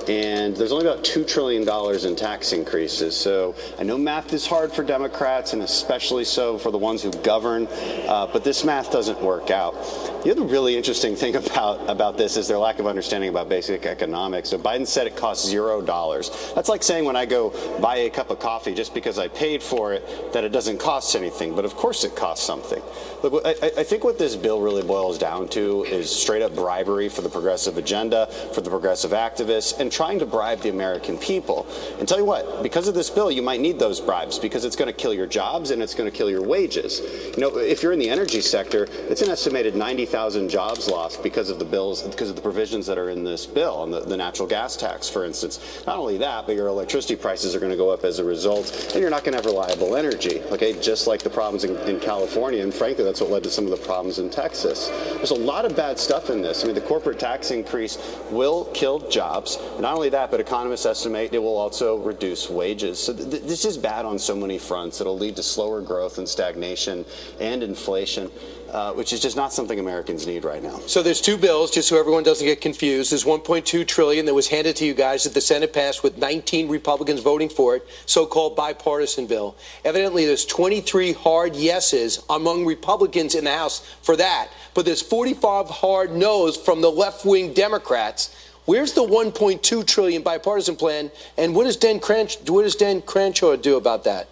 S19: And there's only about $2 trillion in tax increases. So I know math is hard for Democrats, and especially so for the ones who govern, but this math doesn't work out. The other really interesting thing about this is their lack of understanding about basic economics. So Biden said it costs $0. That's like saying when I go buy a cup of coffee just because I paid for it that it doesn't cost anything. But of course it costs something. Look, I think what this bill really boils down to is straight up bribery for the progressive agenda, for the progressive activists, and trying to bribe the American people. And tell you what, because of this bill, you might need those bribes because it's going to kill your jobs and it's going to kill your wages. You know, if you're in the energy sector, it's an estimated 90,000 jobs lost because of the bills, because of the provisions that are in this bill, on the natural gas tax, for instance. Not only that, but your electricity prices are going to go up as a result, and you're not going to have reliable energy, okay, just like the problems in California, and frankly, that's what led to some of the problems in Texas. There's a lot of bad stuff in this. I mean, the corporate tax increase will kill jobs. Not only that, but economists estimate it will also reduce wages. So this is bad on so many fronts. It'll lead to slower growth and stagnation and inflation. Which is just not something Americans need right now.
S15: So there's two bills, just so everyone doesn't get confused. There's $1.2 trillion that was handed to you guys that the Senate passed with 19 Republicans voting for it, so-called bipartisan bill. Evidently, there's 23 hard yeses among Republicans in the House for that, but there's 45 hard noes from the left-wing Democrats. Where's the $1.2 trillion bipartisan plan, and what does Dan Crenshaw do about that?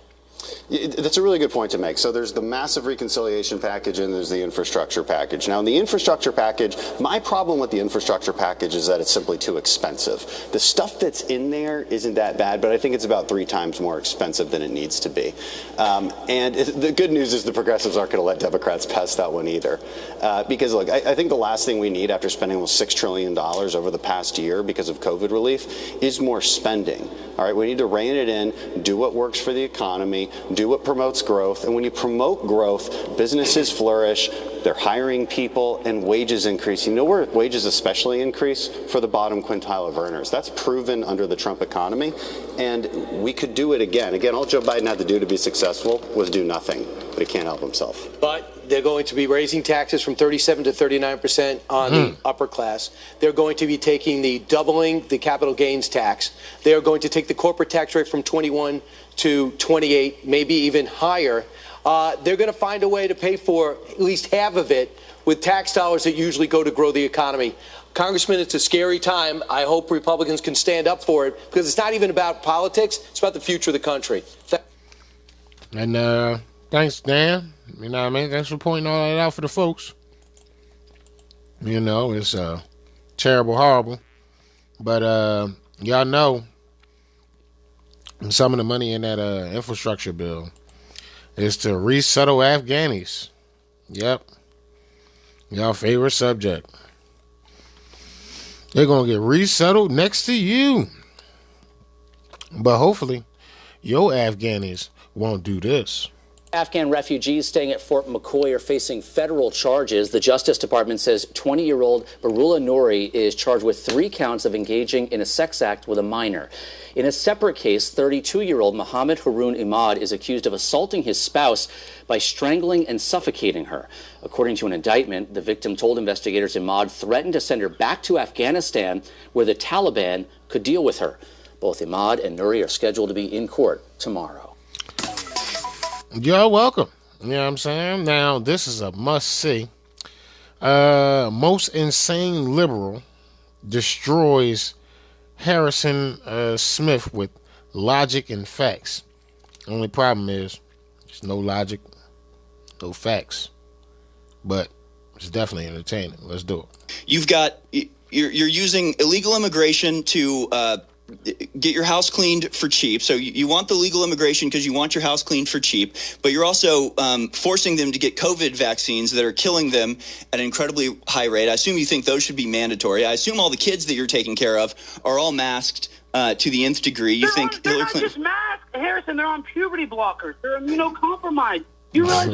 S19: That's a really good point to make. So there's the massive reconciliation package and there's the infrastructure package. Now, in the infrastructure package, my problem with the infrastructure package is that it's simply too expensive. The stuff that's in there isn't that bad, but I think it's about 3 times more expensive than it needs to be. And the good news is the progressives aren't going to let Democrats pass that one either. Because, look, I think the last thing we need after spending almost $6 trillion over the past year because of COVID relief is more spending. All right, we need to rein it in, do what works for the economy, do what promotes growth. And when you promote growth, businesses flourish, they're hiring people, and wages increase. You know where wages especially increase? For the bottom quintile of earners. That's proven under the Trump economy, and we could do it again. Again, all Joe Biden had to do to be successful was do nothing, but he can't help himself.
S15: But they're going to be raising taxes from 37 to 39% on the upper class. They're going to be doubling the capital gains tax. They are going to take the corporate tax rate from 21 to 28, maybe even higher. They're going to find a way to pay for at least half of it with tax dollars that usually go to grow the economy. Congressman, it's a scary time. I hope Republicans can stand up for it, because it's not even about politics. It's about the future of the country.
S1: And thanks, Dan. You know what I mean? Thanks for pointing all that out for the folks. You know, it's terrible, horrible. But y'all know some of the money in that infrastructure bill is to resettle Afghanis. Yep. Y'all favorite subject. They're going to get resettled next to you. But hopefully, your Afghanis won't do this.
S20: Afghan refugees staying at Fort McCoy are facing federal charges. The Justice Department says 20-year-old Barula Nouri is charged with 3 counts of engaging in a sex act with a minor. In a separate case, 32-year-old Mohammed Haroon Imad is accused of assaulting his spouse by strangling and suffocating her. According to an indictment, the victim told investigators Imad threatened to send her back to Afghanistan, where the Taliban could deal with her. Both Imad and Nouri are scheduled to be in court tomorrow.
S1: You're welcome. You know what I'm saying? Now, this is a must-see. Most insane liberal destroys Harrison Smith with logic and facts. Only problem is there's no logic, no facts. But it's definitely entertaining. Let's do it.
S21: You're using illegal immigration to get your house cleaned for cheap. So you want the legal immigration because you want your house cleaned for cheap, but you're also forcing them to get COVID vaccines that are killing them at an incredibly high rate. I assume you think those should be mandatory. I assume all the kids that you're taking care of are all masked to the nth degree. You think
S22: they're
S21: Hillary
S22: not
S21: Clinton?
S22: just masked, Harrison. They're on puberty blockers. They're immunocompromised. You realize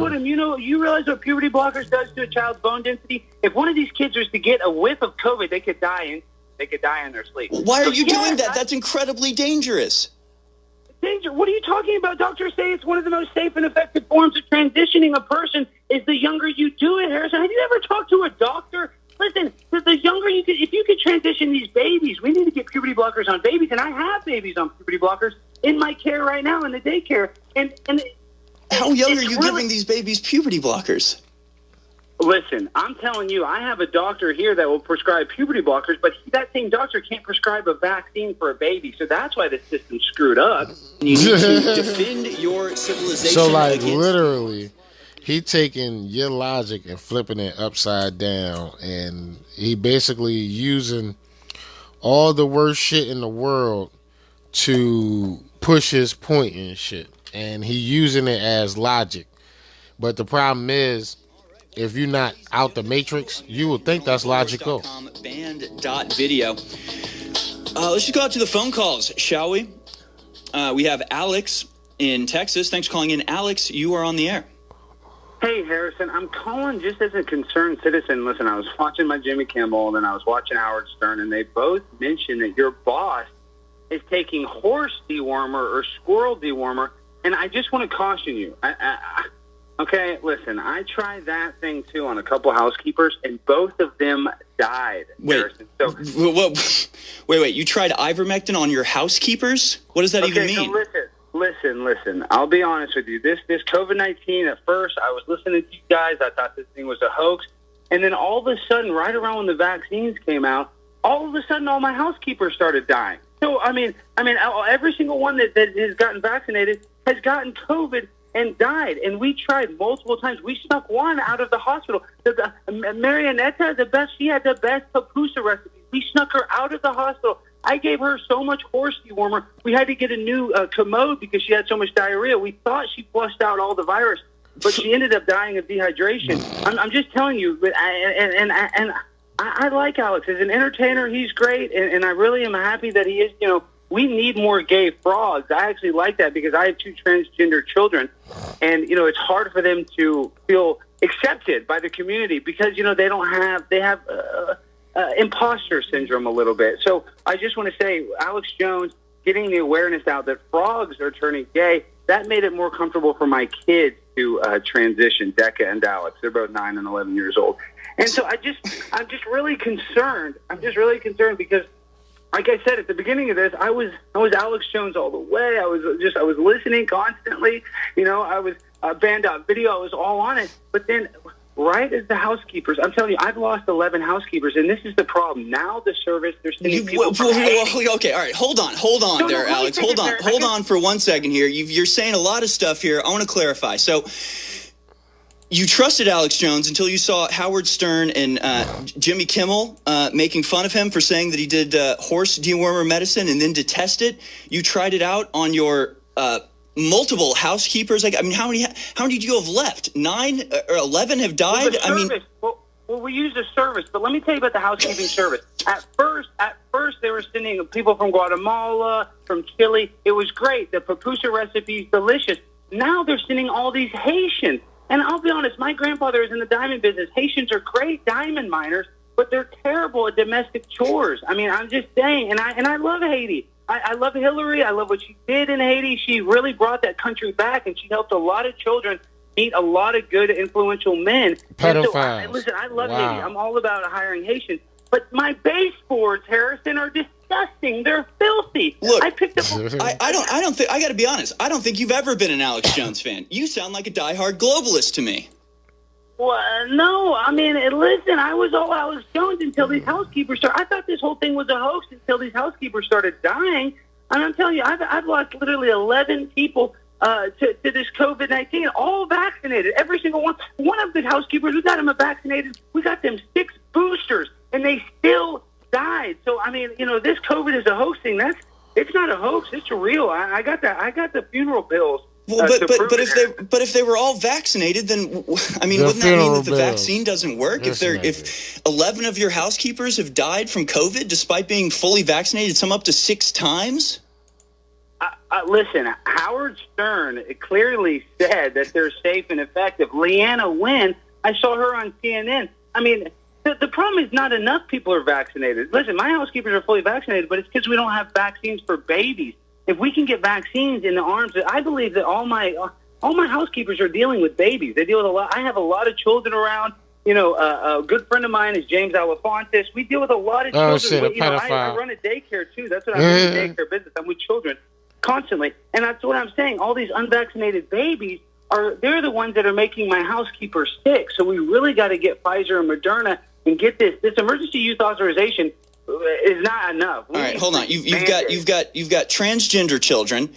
S22: what puberty blockers does to a child's bone density? If one of these kids was to get a whiff of COVID, they could die in their sleep.
S21: Why are you doing that? That's incredibly dangerous.
S22: Danger? What are you talking about? Doctors say it's one of the most safe and effective forms of transitioning a person is the younger you do it, Harrison. Have you ever talked to a doctor? Listen, the younger you could, if you could transition these babies, we need to get puberty blockers on babies, and I have babies on puberty blockers in my care right now in the daycare. And
S21: how young are you giving these babies puberty blockers?
S22: Listen, I'm telling you, I have a doctor here that will prescribe puberty blockers, but that same doctor can't prescribe a vaccine for a baby, so that's why the system's screwed up.
S21: You need to defend your civilization.
S1: So, like, literally, he taking your logic and flipping it upside down, and he basically using all the worst shit in the world to push his point and shit, and he using it as logic. But the problem is, if you're not out the matrix, you would think that's logical.
S21: Band.video. Let's just go out to the phone calls, shall we? We have Alex in Texas. Thanks for calling in. Alex, you are on the air.
S22: Hey, Harrison, I'm calling just as a concerned citizen. Listen, I was watching my Jimmy Kimmel, and then I was watching Howard Stern, and they both mentioned that your boss is taking horse dewormer or squirrel dewormer, and I just want to caution you. Okay, listen, I tried that thing, too, on a couple housekeepers, and both of them died.
S21: Wait, wait, you tried ivermectin on your housekeepers? What does that even mean?
S22: So listen. I'll be honest with you. This COVID-19, at first, I was listening to you guys. I thought this thing was a hoax. And then all of a sudden, right around when the vaccines came out, all of a sudden, all my housekeepers started dying. So, I mean, every single one that has gotten vaccinated has gotten COVID and died, and we tried multiple times. We snuck one out of the hospital. Marionetta, she had the best pupusa recipe. We snuck her out of the hospital. I gave her so much horse dewormer, we had to get a new commode because she had so much diarrhea. We thought she flushed out all the virus, but she ended up dying of dehydration. I'm just telling you, I like Alex. As an entertainer, he's great, and I really am happy that he is, we need more gay frogs. I actually like that because I have 2 transgender children, and it's hard for them to feel accepted by the community because they have imposter syndrome a little bit. So I just want to say, Alex Jones getting the awareness out that frogs are turning gay, that made it more comfortable for my kids to transition. Decca and Alex, they're both 9 and 11 years old, and so I'm just really concerned. I'm just really concerned because, like I said at the beginning of this, I was Alex Jones all the way. I was listening constantly. I was banned out video. I was all on it. But then, right as the housekeepers, I'm telling you, I've lost 11 housekeepers, and this is the problem. Now the service, they're sending people.
S21: Okay, all right, hold on, Alex. Hold on for 1 second here. You're saying a lot of stuff here. I want to clarify. So, you trusted Alex Jones until you saw Howard Stern and Jimmy Kimmel making fun of him for saying that he did horse dewormer medicine and then to test it. You tried it out on your multiple housekeepers. Like, I mean, how many do you have left? 9 or 11 have died?
S22: Well, we used a service, but let me tell you about the housekeeping service. At first, they were sending people from Guatemala, from Chile. It was great. The pupusa recipe is delicious. Now they're sending all these Haitians. And I'll be honest, my grandfather is in the diamond business. Haitians are great diamond miners, but they're terrible at domestic chores. I mean, I'm just saying, and I love Haiti. I love Hillary. I love what she did in Haiti. She really brought that country back, and she helped a lot of children meet a lot of good, influential men.
S1: Pedophiles.
S22: So, listen, I love Haiti. I'm all about hiring Haitians. But my baseboards, Harrison, are disgusting. They're filthy.
S21: Look,
S22: I picked up.
S21: I don't think. I got to be honest. I don't think you've ever been an Alex Jones fan. You sound like a diehard globalist to me.
S22: Well, no. I mean, listen. I was all Alex Jones until these housekeepers started. I thought this whole thing was a hoax until these housekeepers started dying. And I'm telling you, I've lost literally 11 people to this COVID-19, all vaccinated. Every single one. One of the housekeepers, we got them vaccinated. We got them 6 boosters, and they still died. So I mean, this COVID is a hoax thing. It's not a hoax. It's real. I got the funeral bills.
S21: Well, but if they were all vaccinated, then I mean, wouldn't that mean that the vaccine doesn't work? If 11 of your housekeepers have died from COVID despite being fully vaccinated, some up to 6 times.
S22: Listen, Howard Stern clearly said that they're safe and effective. Leanna Wen, I saw her on CNN. I mean, the problem is not enough people are vaccinated. Listen, my housekeepers are fully vaccinated, but it's because we don't have vaccines for babies. If we can get vaccines in the arms, I believe that all my housekeepers are dealing with babies. They deal with a lot. I have a lot of children around. A good friend of mine is James Alafontes. We deal with a lot of children. I run a daycare too. That's what I'm in the daycare business. I'm with children constantly, and that's what I'm saying. All these unvaccinated babies they're the ones that are making my housekeepers sick. So we really got to get Pfizer and Moderna and get this emergency use authorization is not enough.
S21: All right, hold on. You've got transgender children.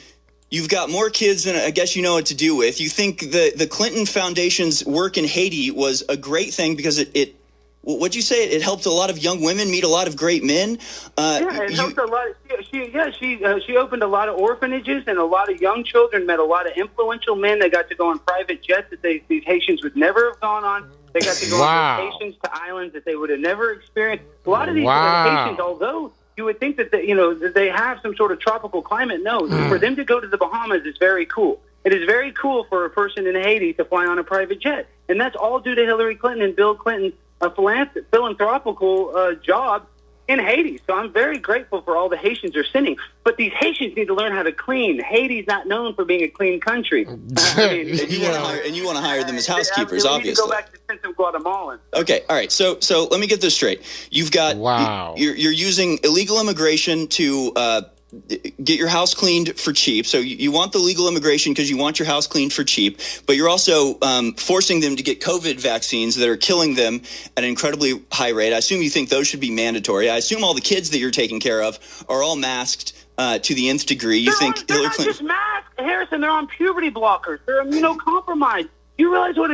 S21: You've got more kids than I guess you know what to do with. You think the Clinton Foundation's work in Haiti was a great thing because it what'd you say? It helped a lot of young women meet a lot of great men.
S22: It helped a lot. She opened a lot of orphanages, and a lot of young children met a lot of influential men. They got to go on private jets that these Haitians would never have gone on. They got to go on vacations to islands that they would have never experienced. A lot of these Haitians, although you would think that that they have some sort of tropical climate, no. For them to go to the Bahamas is very cool. It is very cool for a person in Haiti to fly on a private jet, and that's all due to Hillary Clinton and Bill Clinton's philanthropical job in Haiti. So I'm very grateful for all the Haitians are sending. But these Haitians need to learn how to clean. Haiti's not known for being a clean country.
S21: And you want to hire them as housekeepers, obviously.
S22: You need to go back to sense of Guatemalan.
S21: Okay, all right. So let me get this straight. You've got you're using illegal immigration to get your house cleaned for cheap. So you want the legal immigration because you want your house cleaned for cheap, but you're also forcing them to get COVID vaccines that are killing them at an incredibly high rate. I assume you think those should be mandatory. I assume all the kids that you're taking care of are all masked to the nth degree. You think Hillary Clinton? They're not just masked, Harrison. They're on puberty blockers. They're immunocompromised. You realize what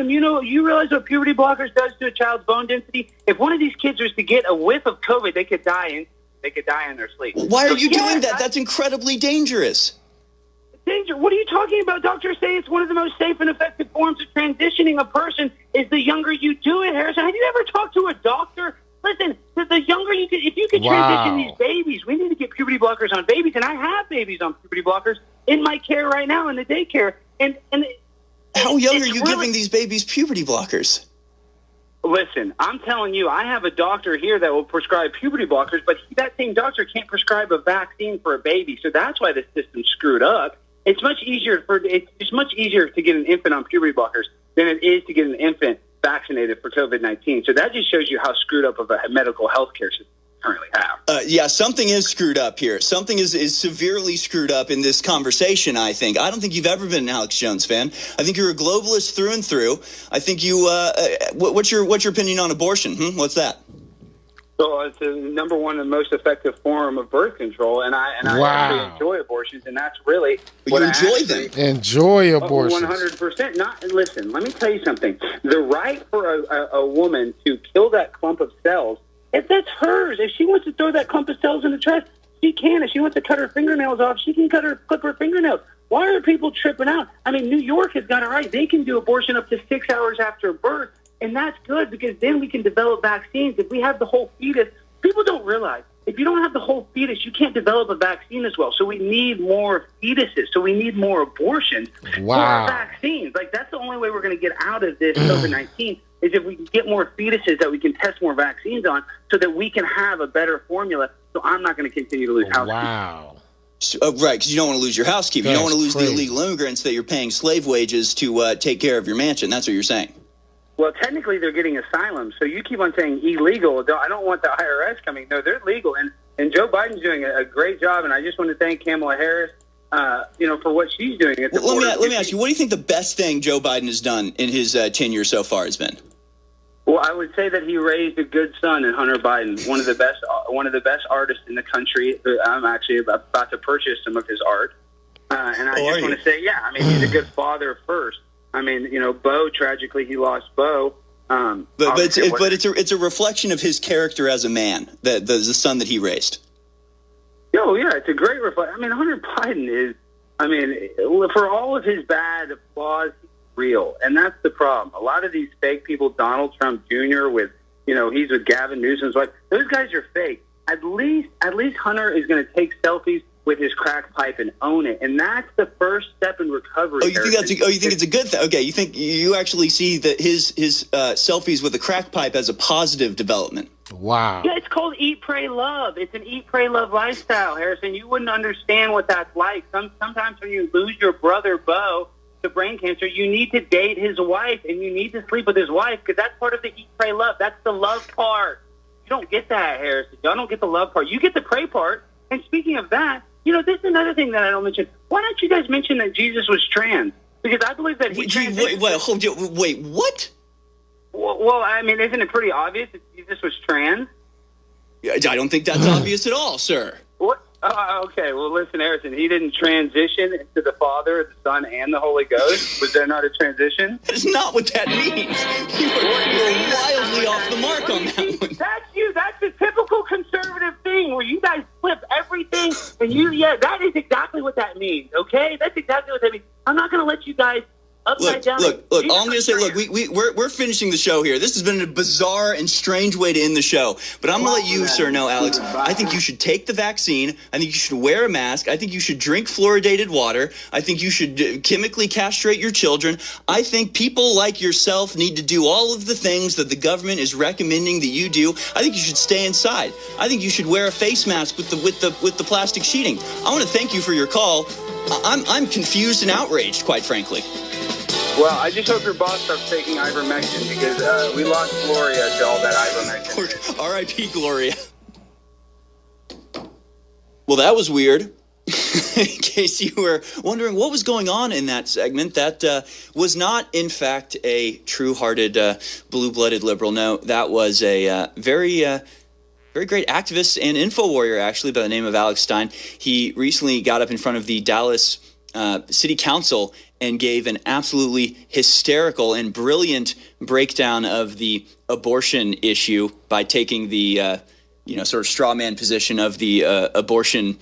S21: puberty blockers does to a child's bone density? If one of these kids was to get a whiff of COVID, they could die in their sleep. Why are you doing that? That's incredibly dangerous.
S22: Danger? What are you talking about? Doctors say it's one of the most safe and effective forms of transitioning a person is the younger you do it, Harrison. Have you ever talked to a doctor Listen, the younger you can, if you can transition these babies, we need to get puberty blockers on babies, and I have babies on puberty blockers in my care right now in the daycare. And
S21: how young are you giving these babies puberty blockers?
S22: Listen, I'm telling you, I have a doctor here that will prescribe puberty blockers, but that same doctor can't prescribe a vaccine for a baby, so that's why the system's screwed up. It's much easier to get an infant on puberty blockers than it is to get an infant vaccinated for COVID-19. So that just shows you how screwed up of a medical health care system we currently have.
S21: Yeah, something is screwed up here. Something is severely screwed up in this conversation, I think. I don't think you've ever been an Alex Jones fan. I think you're a globalist through and through. I think you what's your opinion on abortion? What's that?
S22: So it's the number one and most effective form of birth control, and I actually enjoy abortions, and that's really what
S1: Enjoy abortions.
S22: 100%. Listen, let me tell you something. The right for a woman to kill that clump of cells, if that's hers. If she wants to throw that clump of cells in the trash, she can. If she wants to cut her fingernails off, she can clip her fingernails. Why are people tripping out? I mean, New York has got it right. They can do abortion up to 6 hours after birth. And that's good because then we can develop vaccines. If we have the whole fetus, people don't realize, if you don't have the whole fetus, you can't develop a vaccine as well. So we need more fetuses. So we need more abortions for our vaccines. Like, that's the only way we're going to get out of this COVID-19 is if we can get more fetuses that we can test more vaccines on so that we can have a better formula. So I'm not going to continue to lose housekeeping.
S21: Right, because you don't want to lose your housekeeping. You don't want to lose the illegal immigrants that you're paying slave wages to take care of your mansion. That's what you're saying.
S22: Well, technically, they're getting asylum. So you keep on saying illegal. I don't want the IRS coming. No, they're legal. And Joe Biden's doing a great job. And I just want to thank Kamala Harris, for what she's doing. At the border.
S21: Let me ask you, what do you think the best thing Joe Biden has done in his tenure so far has been?
S22: Well, I would say that he raised a good son in Hunter Biden, one of the best artists in the country. I'm actually about to purchase some of his art. And I just want to say, he's a good father first. I mean, Bo, tragically, he lost Bo.
S21: But it's a reflection of his character as a man, the son that he raised.
S22: Oh, yeah, it's a great reflection. I mean, Hunter Biden is, for all of his bad flaws, he's real. And that's the problem. A lot of these fake people, Donald Trump Jr. with, he's with Gavin Newsom's wife, those guys are fake. At least Hunter is going to take selfies with his crack pipe and own it, and that's the first step in recovery.
S21: You think it's a good thing? Okay, you actually see that his selfies with a crack pipe as a positive development.
S1: Wow.
S22: Yeah, it's called Eat, Pray, Love. It's an Eat, Pray, Love lifestyle, Harrison. You wouldn't understand what that's like. Sometimes when you lose your brother Bo to brain cancer, you need to date his wife, and you need to sleep with his wife because that's part of the Eat, Pray, Love. That's the love part. You don't get that, Harrison. Y'all don't get the love part. You get the pray part. And speaking of that, this is another thing that I don't mention. Why don't you guys mention that Jesus was trans? Because I believe that he
S21: Wait, what?
S22: Well, isn't it pretty obvious that Jesus was trans?
S21: I don't think that's obvious at all, sir.
S22: What? Okay, well, listen, Harrison, he didn't transition into the Father, the Son, and the Holy Ghost. Was there not a transition?
S21: That is not what that means. You're wildly off the mark on that one.
S22: That's you. That's the typical conservative thing where you guys flip everything, and that is exactly what that means, okay? That's exactly what that means. I'm not going to let you guys upside down.
S21: Look, all I'm going to say, we're finishing the show here. This has been a bizarre and strange way to end the show. But I'm going to let you, sir, know, Alex, I think you should take the vaccine. I think you should wear a mask. I think you should drink fluoridated water. I think you should chemically castrate your children. I think people like yourself need to do all of the things that the government is recommending that you do. I think you should stay inside. I think you should wear a face mask with the plastic sheeting. I want to thank you for your call. I'm confused and outraged, quite frankly.
S22: Well, I just hope your boss stops taking ivermectin because we lost Gloria to all that ivermectin.
S21: R.I.P. Gloria. Well, that was weird. In case you were wondering what was going on in that segment, that was not, in fact, a true-hearted, blue-blooded liberal. No, that was a very great activist and info warrior, actually, by the name of Alex Stein. He recently got up in front of the Dallas City Council and gave an absolutely hysterical and brilliant breakdown of the abortion issue by taking the sort of straw man position of the abortion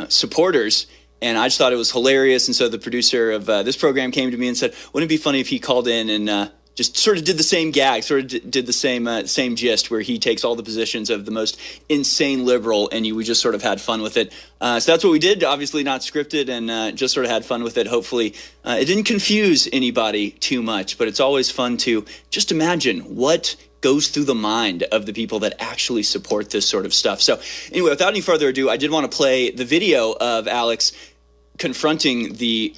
S21: supporters. And I just thought it was hilarious. And so the producer of this program came to me and said, wouldn't it be funny if he called in and just sort of did the same gag, sort of did the same gist, where he takes all the positions of the most insane liberal, and we just sort of had fun with it. So that's what we did. Obviously not scripted, and just sort of had fun with it. Hopefully it didn't confuse anybody too much, but it's always fun to just imagine what goes through the mind of the people that actually support this sort of stuff. So anyway, without any further ado, I did want to play the video of Alex confronting the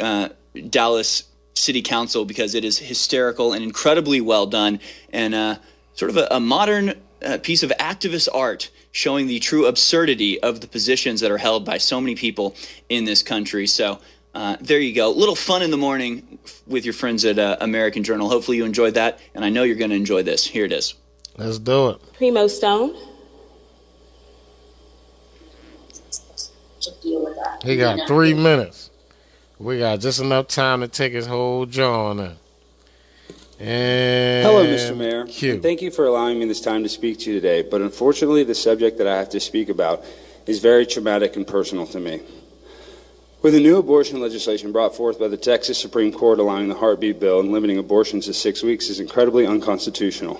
S21: Dallas City Council, because it is hysterical and incredibly well done, and sort of a modern piece of activist art showing the true absurdity of the positions that are held by so many people in this country. So there you go. A little fun in the morning with your friends at American Journal. Hopefully you enjoyed that, and I know you're going to enjoy this. Here it is.
S1: Let's do it.
S3: Primo Stone.
S1: He got 3 minutes. We got just enough time to take his whole jaw on it. And
S8: hello, Mr. Mayor.
S1: Q.
S8: Thank you for allowing me this time to speak to you today. But unfortunately, the subject that I have to speak about is very traumatic and personal to me. With the new abortion legislation brought forth by the Texas Supreme Court allowing the heartbeat bill and limiting abortions to 6 weeks is incredibly unconstitutional.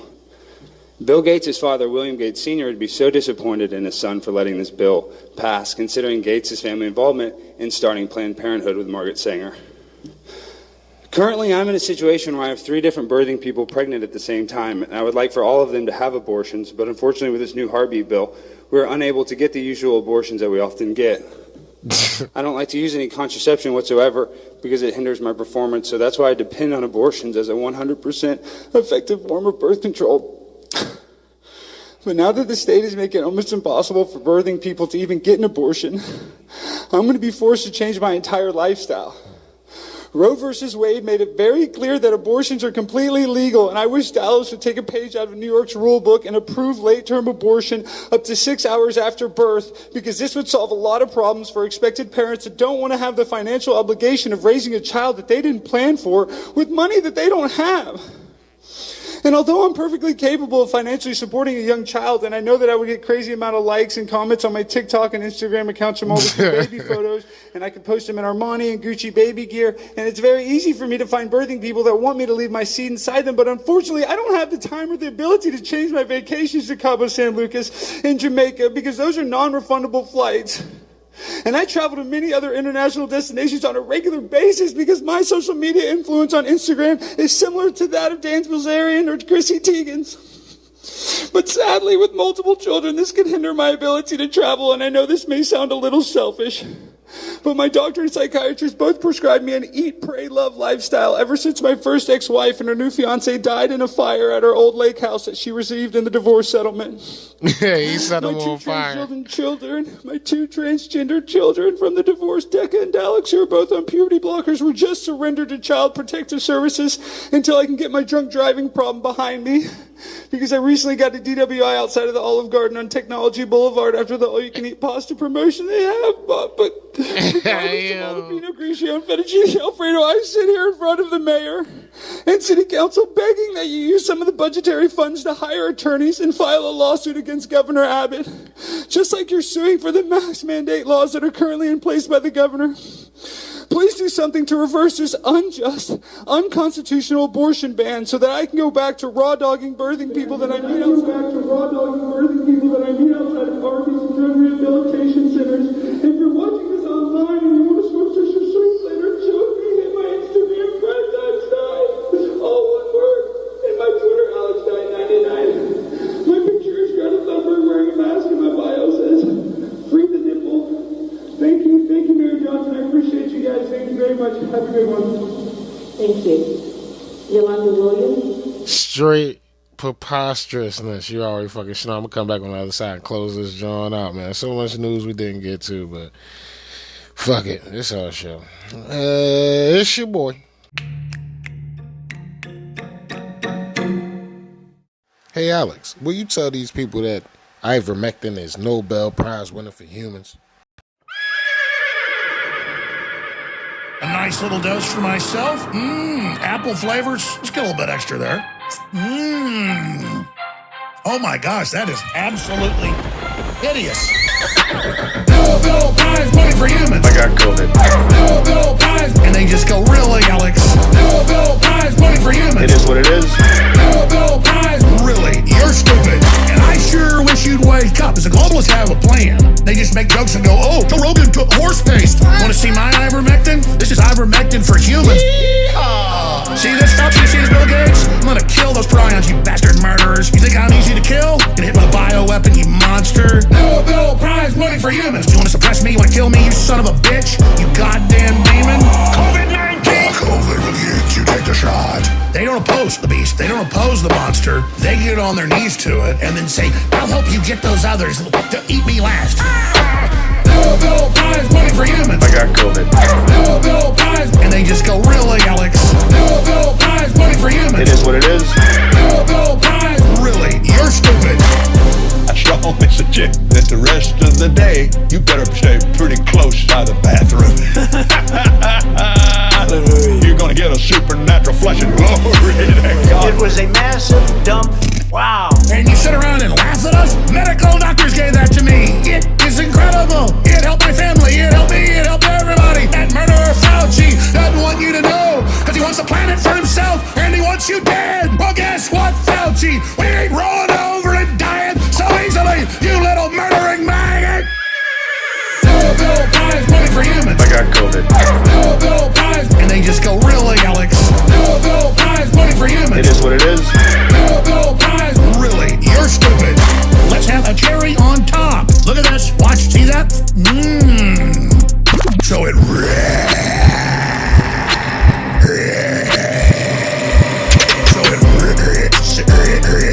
S8: Bill Gates' father, William Gates Sr., would be so disappointed in his son for letting this bill pass, considering Gates' family involvement in starting Planned Parenthood with Margaret Sanger. Currently, I'm in a situation where I have 3 different birthing people pregnant at the same time, and I would like for all of them to have abortions, but unfortunately with this new heartbeat bill, we're unable to get the usual abortions that we often get. I don't like to use any contraception whatsoever because it hinders my performance, so that's why I depend on abortions as a 100% effective form of birth control. But now that the state is making it almost impossible for birthing people to even get an abortion, I'm going to be forced to change my entire lifestyle. Roe versus Wade made it very clear that abortions are completely legal, and I wish Dallas would take a page out of New York's rule book and approve late-term abortion up to 6 hours after birth, because this would solve a lot of problems for expected parents that don't want to have the financial obligation of raising a child that they didn't plan for with money that they don't have. And although I'm perfectly capable of financially supporting a young child, and I know that I would get crazy amount of likes and comments on my TikTok and Instagram accounts from all the baby photos, and I could post them in Armani and Gucci baby gear, and it's very easy for me to find birthing people that want me to leave my seed inside them, but unfortunately I don't have the time or the ability to change my vacations to Cabo San Lucas in Jamaica, because those are non-refundable flights. And I travel to many other international destinations on a regular basis because my social media influence on Instagram is similar to that of Dan Bilzerian or Chrissy Teigen's. But sadly, with multiple children, this can hinder my ability to travel, and I know this may sound a little selfish, but my doctor and psychiatrist both prescribed me an eat, pray, love lifestyle ever since my first ex-wife and her new fiance died in a fire at her old lake house that she received in the divorce settlement.
S1: Yeah, he set them on fire.
S8: My 2 transgender children from the divorce, Decca and Alex, who are both on puberty blockers, were just surrendered to Child Protective Services until I can get my drunk driving problem behind me. Because I recently got a DWI outside of the Olive Garden on Technology Boulevard after the all-you-can-eat pasta promotion they have. But regardless of all the Pinot Grigio and Fettuccine Alfredo, I sit here in front of the mayor and city council begging that you use some of the budgetary funds to hire attorneys and file a lawsuit against Governor Abbott, just like you're suing for the mask mandate laws that are currently in place by the governor. Please do something to reverse this unjust, unconstitutional abortion ban so that I can go back to raw dogging birthing people that I meet outside of Arby's and drug rehabilitation centers. If you're watching this online and you want to switch to your swing later, joke me, hit my Instagram, #PrimeTimesDie, all one word, and my Twitter, AlexDie99. My picture is Greta Thunberg wearing a mask and my bio says, free the nipple. Thank you, Mayor Johnson. I appreciate you guys. Thank you very much. Have a good one.
S3: Thank you. Yolanda Williams.
S1: Straight preposterousness. You already fucking know. I'm gonna come back on the other side and close this joint out, man. So much news we didn't get to, but fuck it. It's our show. It's your boy. Hey Alex, will you tell these people that ivermectin is Nobel Prize winner for humans?
S23: A nice little dose for myself. Apple flavors. Let's get a little bit extra there. Oh my gosh, that is absolutely hideous. Nobel Prize money for humans. I got COVID. Nobel Prize. And they just go, really, Alex? Nobel Prize money for humans. It is what it is. Does the globalists have a plan? They just make jokes and go, oh, Joe Rogan took horse paste. Want to see my ivermectin? This is ivermectin for humans. Yeehaw! See this, Fauci? See this, Bill Gates? I'm gonna kill those prions, you bastard murderers. You think I'm easy to kill? Get hit with a bioweapon, you monster. Nobel Prize money for humans. Do you want to suppress me? You want to kill me, you son of a bitch? You goddamn demon. COVID-19! COVID will get you, take the shot. They don't oppose the beast. They don't oppose the monster. They get on their knees to it and then say, I'll help you get those others to eat me last. Nobel Prize money for humans. I got COVID. Nobel Prize. And they just go, really, Alex? Nobel Prize money for humans.
S5: It is what it is.
S23: Nobel Prize. Really? You're stupid. I strongly suggest that the rest of the day, you better stay pretty close by the bathroom. You're going to get a supernatural flushing glory to God.
S9: It was a massive dump. Wow.
S23: And you sit around and laugh at us? Medical doctors gave that to me. It is incredible. It helped my family. It helped me. It helped everybody. That murderer Fauci doesn't want you to know because he wants the planet for himself and he wants you dead. Well, guess what, Fauci? We ain't rolling over and dying so easily, you little murdering maggot. Nobel Prize money for humans. I got COVID. Nobel Prize. And they just go, really, Alex? Nobel Prize money for humans.
S5: It is what it is.
S23: Nobel Prize. Really? You're stupid. Let's have a cherry on top. Look at this. Watch. See that? Mmm. So it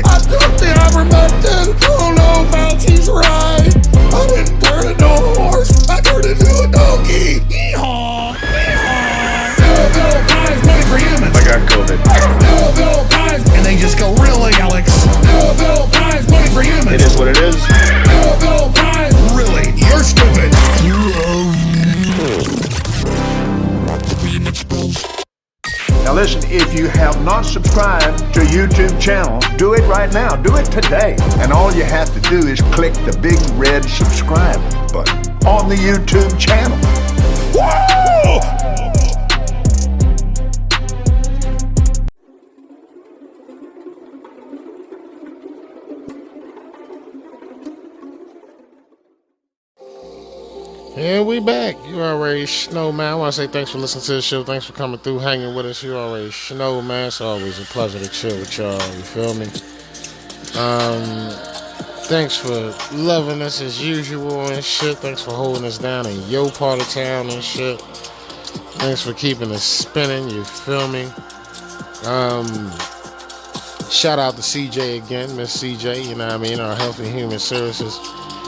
S23: I took the ivermectin. Oh no, Fauci's right. I didn't turn into a horse. I turned into a donkey. Yeehaw! Yeehaw! Nobel Prize money for humans. I got COVID. Nobel Prize. And they just go, really, Alex? Nobel Prize money for humans.
S5: It is what it is.
S23: Nobel Prize. Really? You're stupid.
S9: Now listen, if you have not subscribed to YouTube channel, do it right now. Do it today. And all you have to do is click the big red subscribe button on the YouTube channel. Woo!
S1: And we back. You already know, man. I want to say thanks for listening to the show. Thanks for coming through, hanging with us. You already know, man. It's always a pleasure to chill with y'all. You feel me? Thanks for loving us as usual and shit. Thanks for holding us down in your part of town and shit. Thanks for keeping us spinning. You feel me? Shout out to CJ again, Ms.CJ. You know what I mean? Our Health and Human Services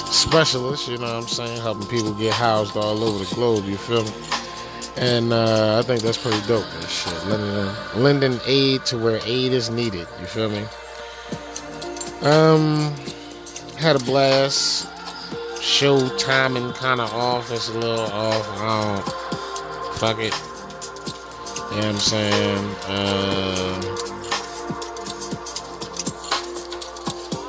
S1: specialist, you know what I'm saying, helping people get housed all over the globe, you feel me? And I think that's pretty dope and shit. Lending aid to where aid is needed, you feel me? Had a blast. Show timing kind of off. It's a little off. Fuck it. You know what I'm saying?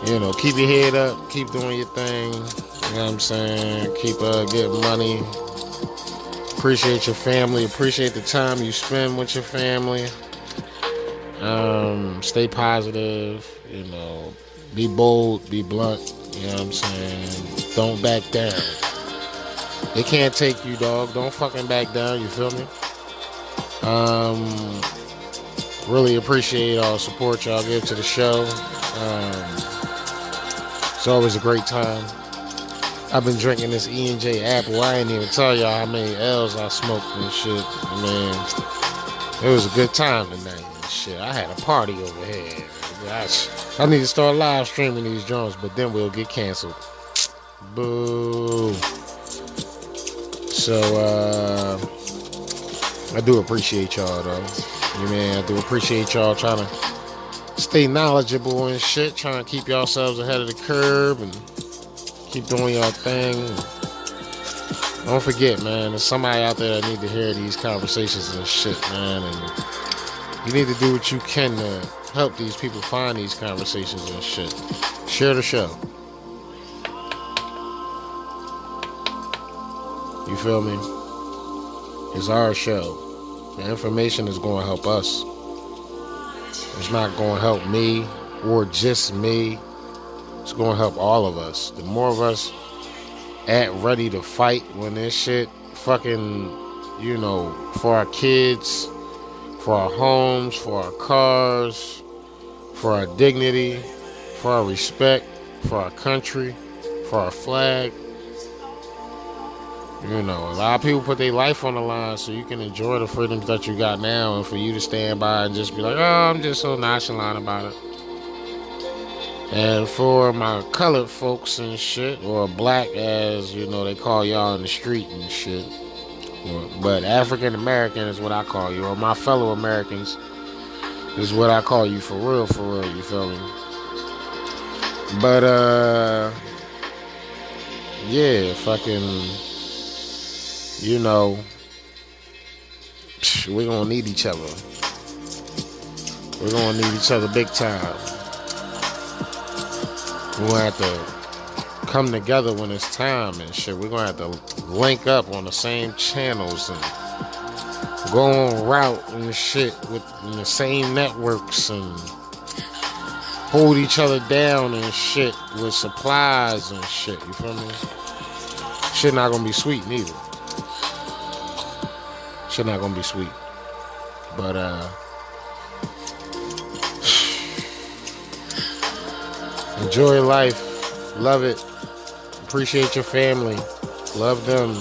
S1: You know, keep your head up, keep doing your thing, you know what I'm saying, keep getting money, appreciate your family, appreciate the time you spend with your family, stay positive, you know, be bold, be blunt, you know what I'm saying, don't back down, they can't take you, dog, don't fucking back down, you feel me, really appreciate all the support y'all give to the show. It's always a great time. I've been drinking this E&J apple. I ain't even tell y'all how many L's I smoked and shit. Man, it was a good time tonight and shit. I had a party over here. I need to start live streaming these joints, but then we'll get canceled. Boo. So, I do appreciate y'all, though. You mean, I do appreciate y'all trying to stay knowledgeable and shit, trying to keep yourselves ahead of the curve and keep doing your thing. Don't forget, man, there's somebody out there that need to hear these conversations and shit, man, and you need to do what you can to help these people find these conversations and shit. Share the show. You feel me? It's our show. The information is going to help us. It's not going to help me or just me. It's going to help all of us. The more of us ready to fight when this shit fucking, for our kids, for our homes, for our cars, for our dignity, for our respect, for our country, for our flag. A lot of people put their life on the line so you can enjoy the freedoms that you got now, and for you to stand by and just be like, oh, I'm just so nonchalant about it. And for my colored folks and shit, or black as, they call y'all in the street and shit. But African American is what I call you, or my fellow Americans is what I call you for real, you feel me? But, yeah, fucking, we're gonna need each other. We're gonna need each other big time. We're gonna have to come together when it's time and shit. We're gonna have to link up on the same channels and go on route and shit in the same networks and hold each other down and shit with supplies and shit. You feel me? Shit not gonna be sweet neither. Shit not gonna be sweet. But enjoy life. Love it. Appreciate your family. Love them.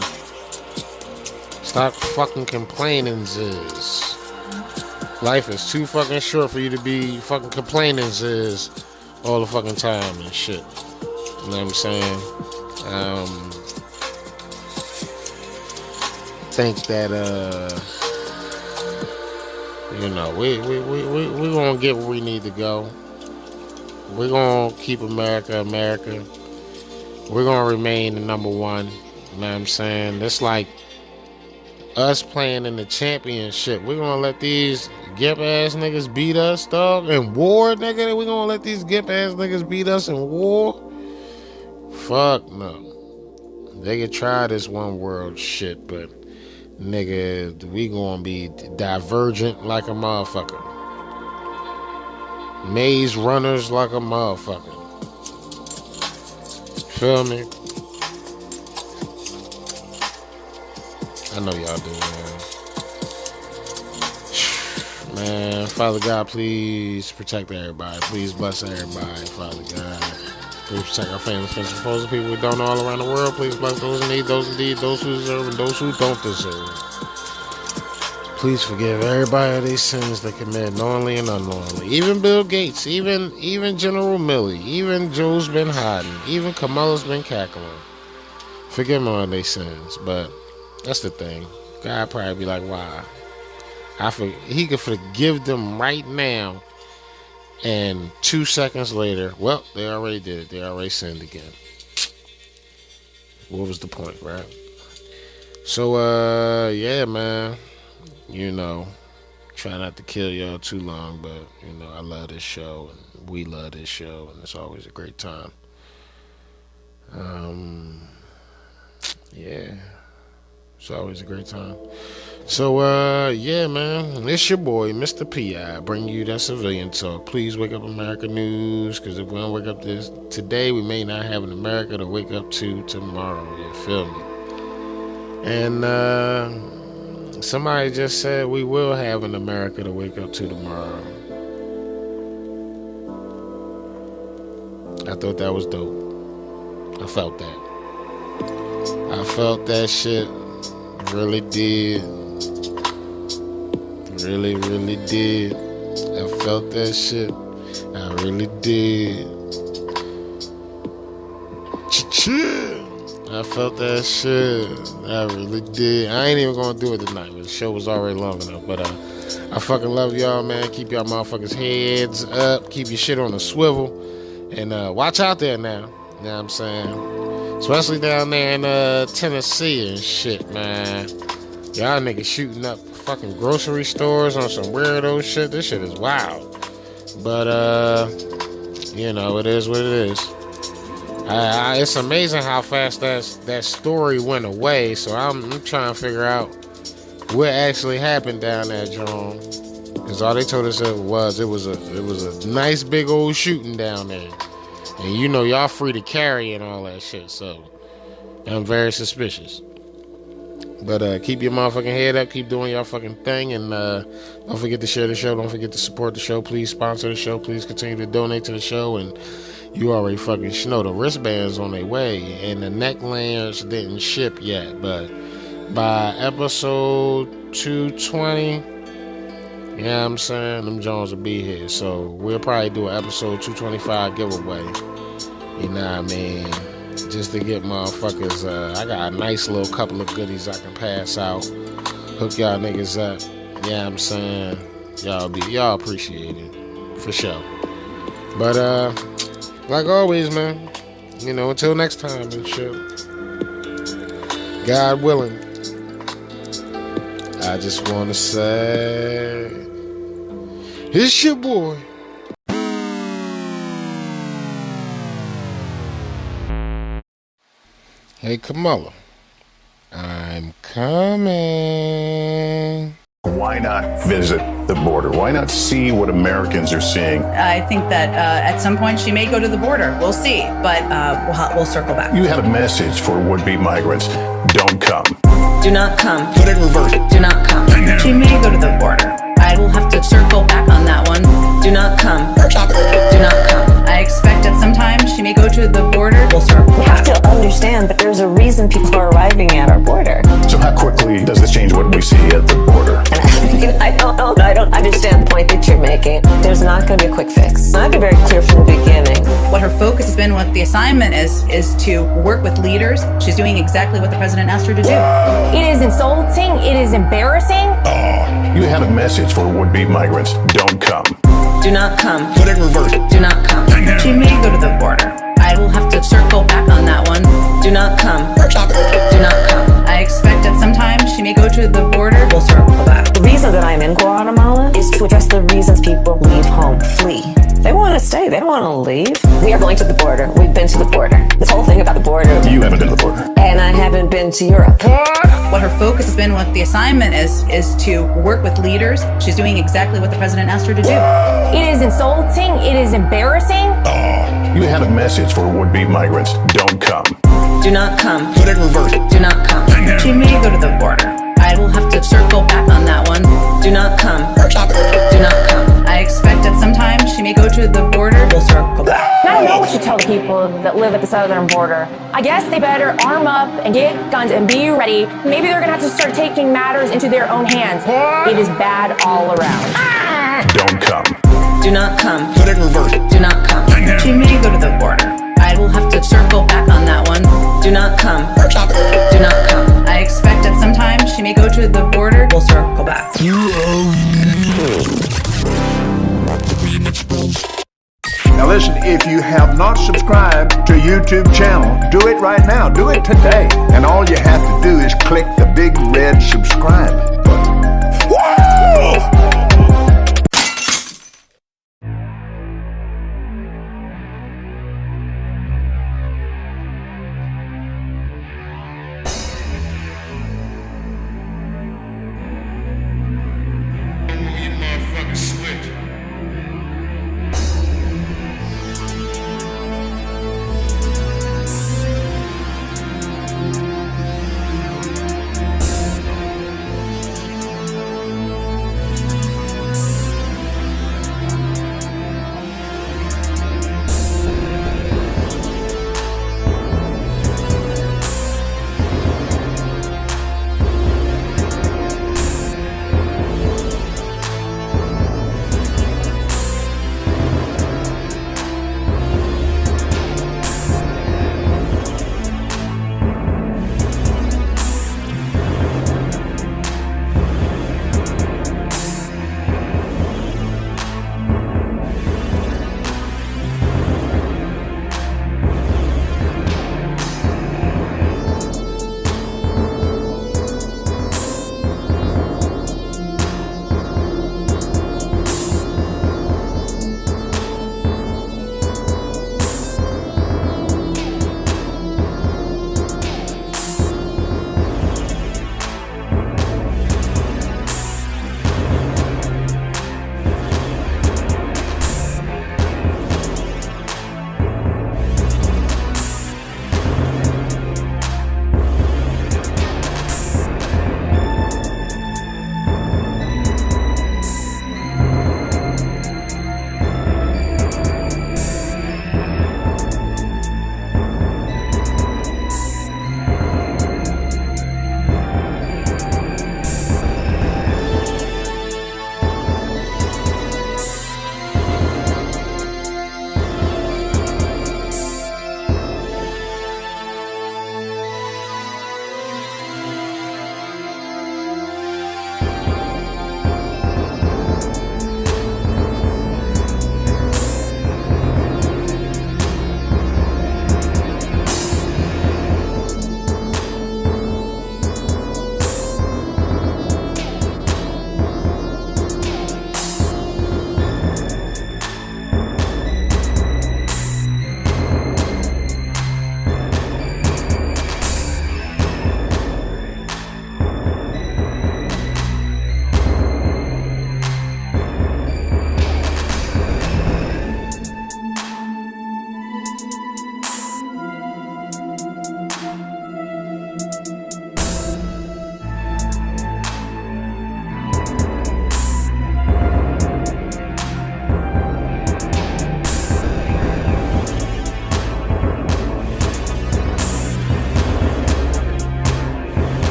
S1: Stop fucking complaining, ziz. Life is too fucking short for you to be fucking complaining, ziz, all the fucking time and shit. You know what I'm saying? Think that we gonna get where we need to go. We're gonna keep America. We're gonna remain the number one. You know what I'm saying? It's like us playing in the championship. We're gonna let these gimp ass niggas beat us, dog, in war, nigga. We're gonna let these gimp ass niggas beat us in war? Fuck no. They could try this one world shit, but nigga, we gonna be divergent like a motherfucker. Maze runners like a motherfucker. Feel me? I know y'all do, man. Man, Father God, please protect everybody. Please bless everybody, Father God. Please protect our families, friends, and foes, and people we don't know all around the world. Please bless those in need, those indeed, those who deserve, and those who don't deserve. Please forgive everybody of these sins they commit knowingly and unknowingly. Even Bill Gates, even General Milley, even Joe's been hiding, even Kamala's been cackling. Forgive them all their sins, but that's the thing. God probably be like, why? He could forgive them right now, and 2 seconds later, well, they already did it. They already sinned again. What was the point, right? So, yeah, man. Try not to kill y'all too long, but, I love this show, and we love this show, and it's always a great time. Yeah. It's always a great time. So, yeah, man. It's your boy, Mr. P.I., bringing you that civilian talk. Please wake up America news, because if we don't wake up today, we may not have an America to wake up to tomorrow. You feel me? And, somebody just said we will have an America to wake up to tomorrow. I thought that was dope. I felt that. I felt that shit. Really did. Really, really did. I felt that shit. I really did. I felt that shit. I really did. I ain't even gonna do it tonight. The show was already long enough. But I fucking love y'all, man. Keep y'all motherfuckers heads up. Keep your shit on the swivel. And watch out there now. You know what I'm saying? Especially down there in Tennessee and shit, man. Y'all niggas shooting up fucking grocery stores on some weirdo shit. This shit is wild. But, it is what it is. It's amazing how fast that story went away. So I'm trying to figure out what actually happened down there, John. Because all they told us it was a nice big old shooting down there. And you know y'all free to carry and all that shit, so I'm very suspicious. But keep your motherfucking head up, keep doing your fucking thing, and don't forget to share the show, don't forget to support the show, please sponsor the show, please continue to donate to the show, and you already fucking know the wristbands on their way, and the necklamps didn't ship yet, but by episode 220, you know what I'm saying, them Jones will be here, so we'll probably do an episode 225 giveaway, you know what I mean, just to get motherfuckers, I got a nice little couple of goodies I can pass out, hook y'all niggas up, you know what I'm saying, y'all appreciate it, for sure, but like always, man, you know, until next time and shit, God willing, I just want to say, it's your boy. Hey, Kamala, I'm coming.
S5: Why not visit the border? Why not see what Americans are seeing?
S10: I think that at some point she may go to the border. We'll see, but we'll circle back.
S5: You had a message for would-be migrants. Don't come.
S10: Do not come.
S5: Put it in reverse.
S10: Do not come. She may go to the border. I will have to circle back on that one. Do not come. Do not come. I expect at some time she may go to the border. We'll circle back.
S11: We have to understand that there's a reason people are arriving at our border.
S5: So how quickly does this change what we see at the border?
S11: I don't know. I don't understand the point that you're making. There's not going to be a quick fix. I've been very clear from the beginning.
S10: What her focus has been, what the assignment is to work with leaders. She's doing exactly what the president asked her to do.
S24: It is insulting. It is embarrassing.
S5: You had a message for would-be migrants. Don't come.
S10: Do not come.
S5: Put it in reverse.
S10: Do not come. She may go to the border. I will have to circle back on that one. Do not come. Do not come. I expect at some time she may go to the border. We'll circle back.
S11: The reason that I'm in Guatemala is to address the reasons people leave home, flee. They want to stay. They don't want to leave. We are going to the border. We've been to the border. This whole thing about the border.
S5: You haven't been to the border.
S11: And I haven't been to Europe.
S10: What her focus has been, what the assignment is to work with leaders. She's doing exactly what the president asked her to do.
S24: It is insulting. It is embarrassing.
S5: You had a message for would-be migrants. Don't come.
S10: Do not come.
S5: Put it in reverse.
S10: Do not come. She may go to the border. I will have to circle back on that one. Do not come. Do not come. I expect at some time she may go to the border. We'll circle back.
S24: I don't know what you tell the people that live at the southern border. I guess they better arm up and get guns and be ready. Maybe they're gonna have to start taking matters into their own hands. It is bad all around.
S5: Don't come.
S10: Do not come.
S5: Put it in reverse.
S10: Do not come. She may go to the border. I will have to circle back on that one. Do not come. Do not come. I expect at some time she may go to the border. We'll circle back.
S9: Now listen, if you have not subscribed to YouTube channel, do it right now. Do it today. And all you have to do is click the big red subscribe button. Whoa!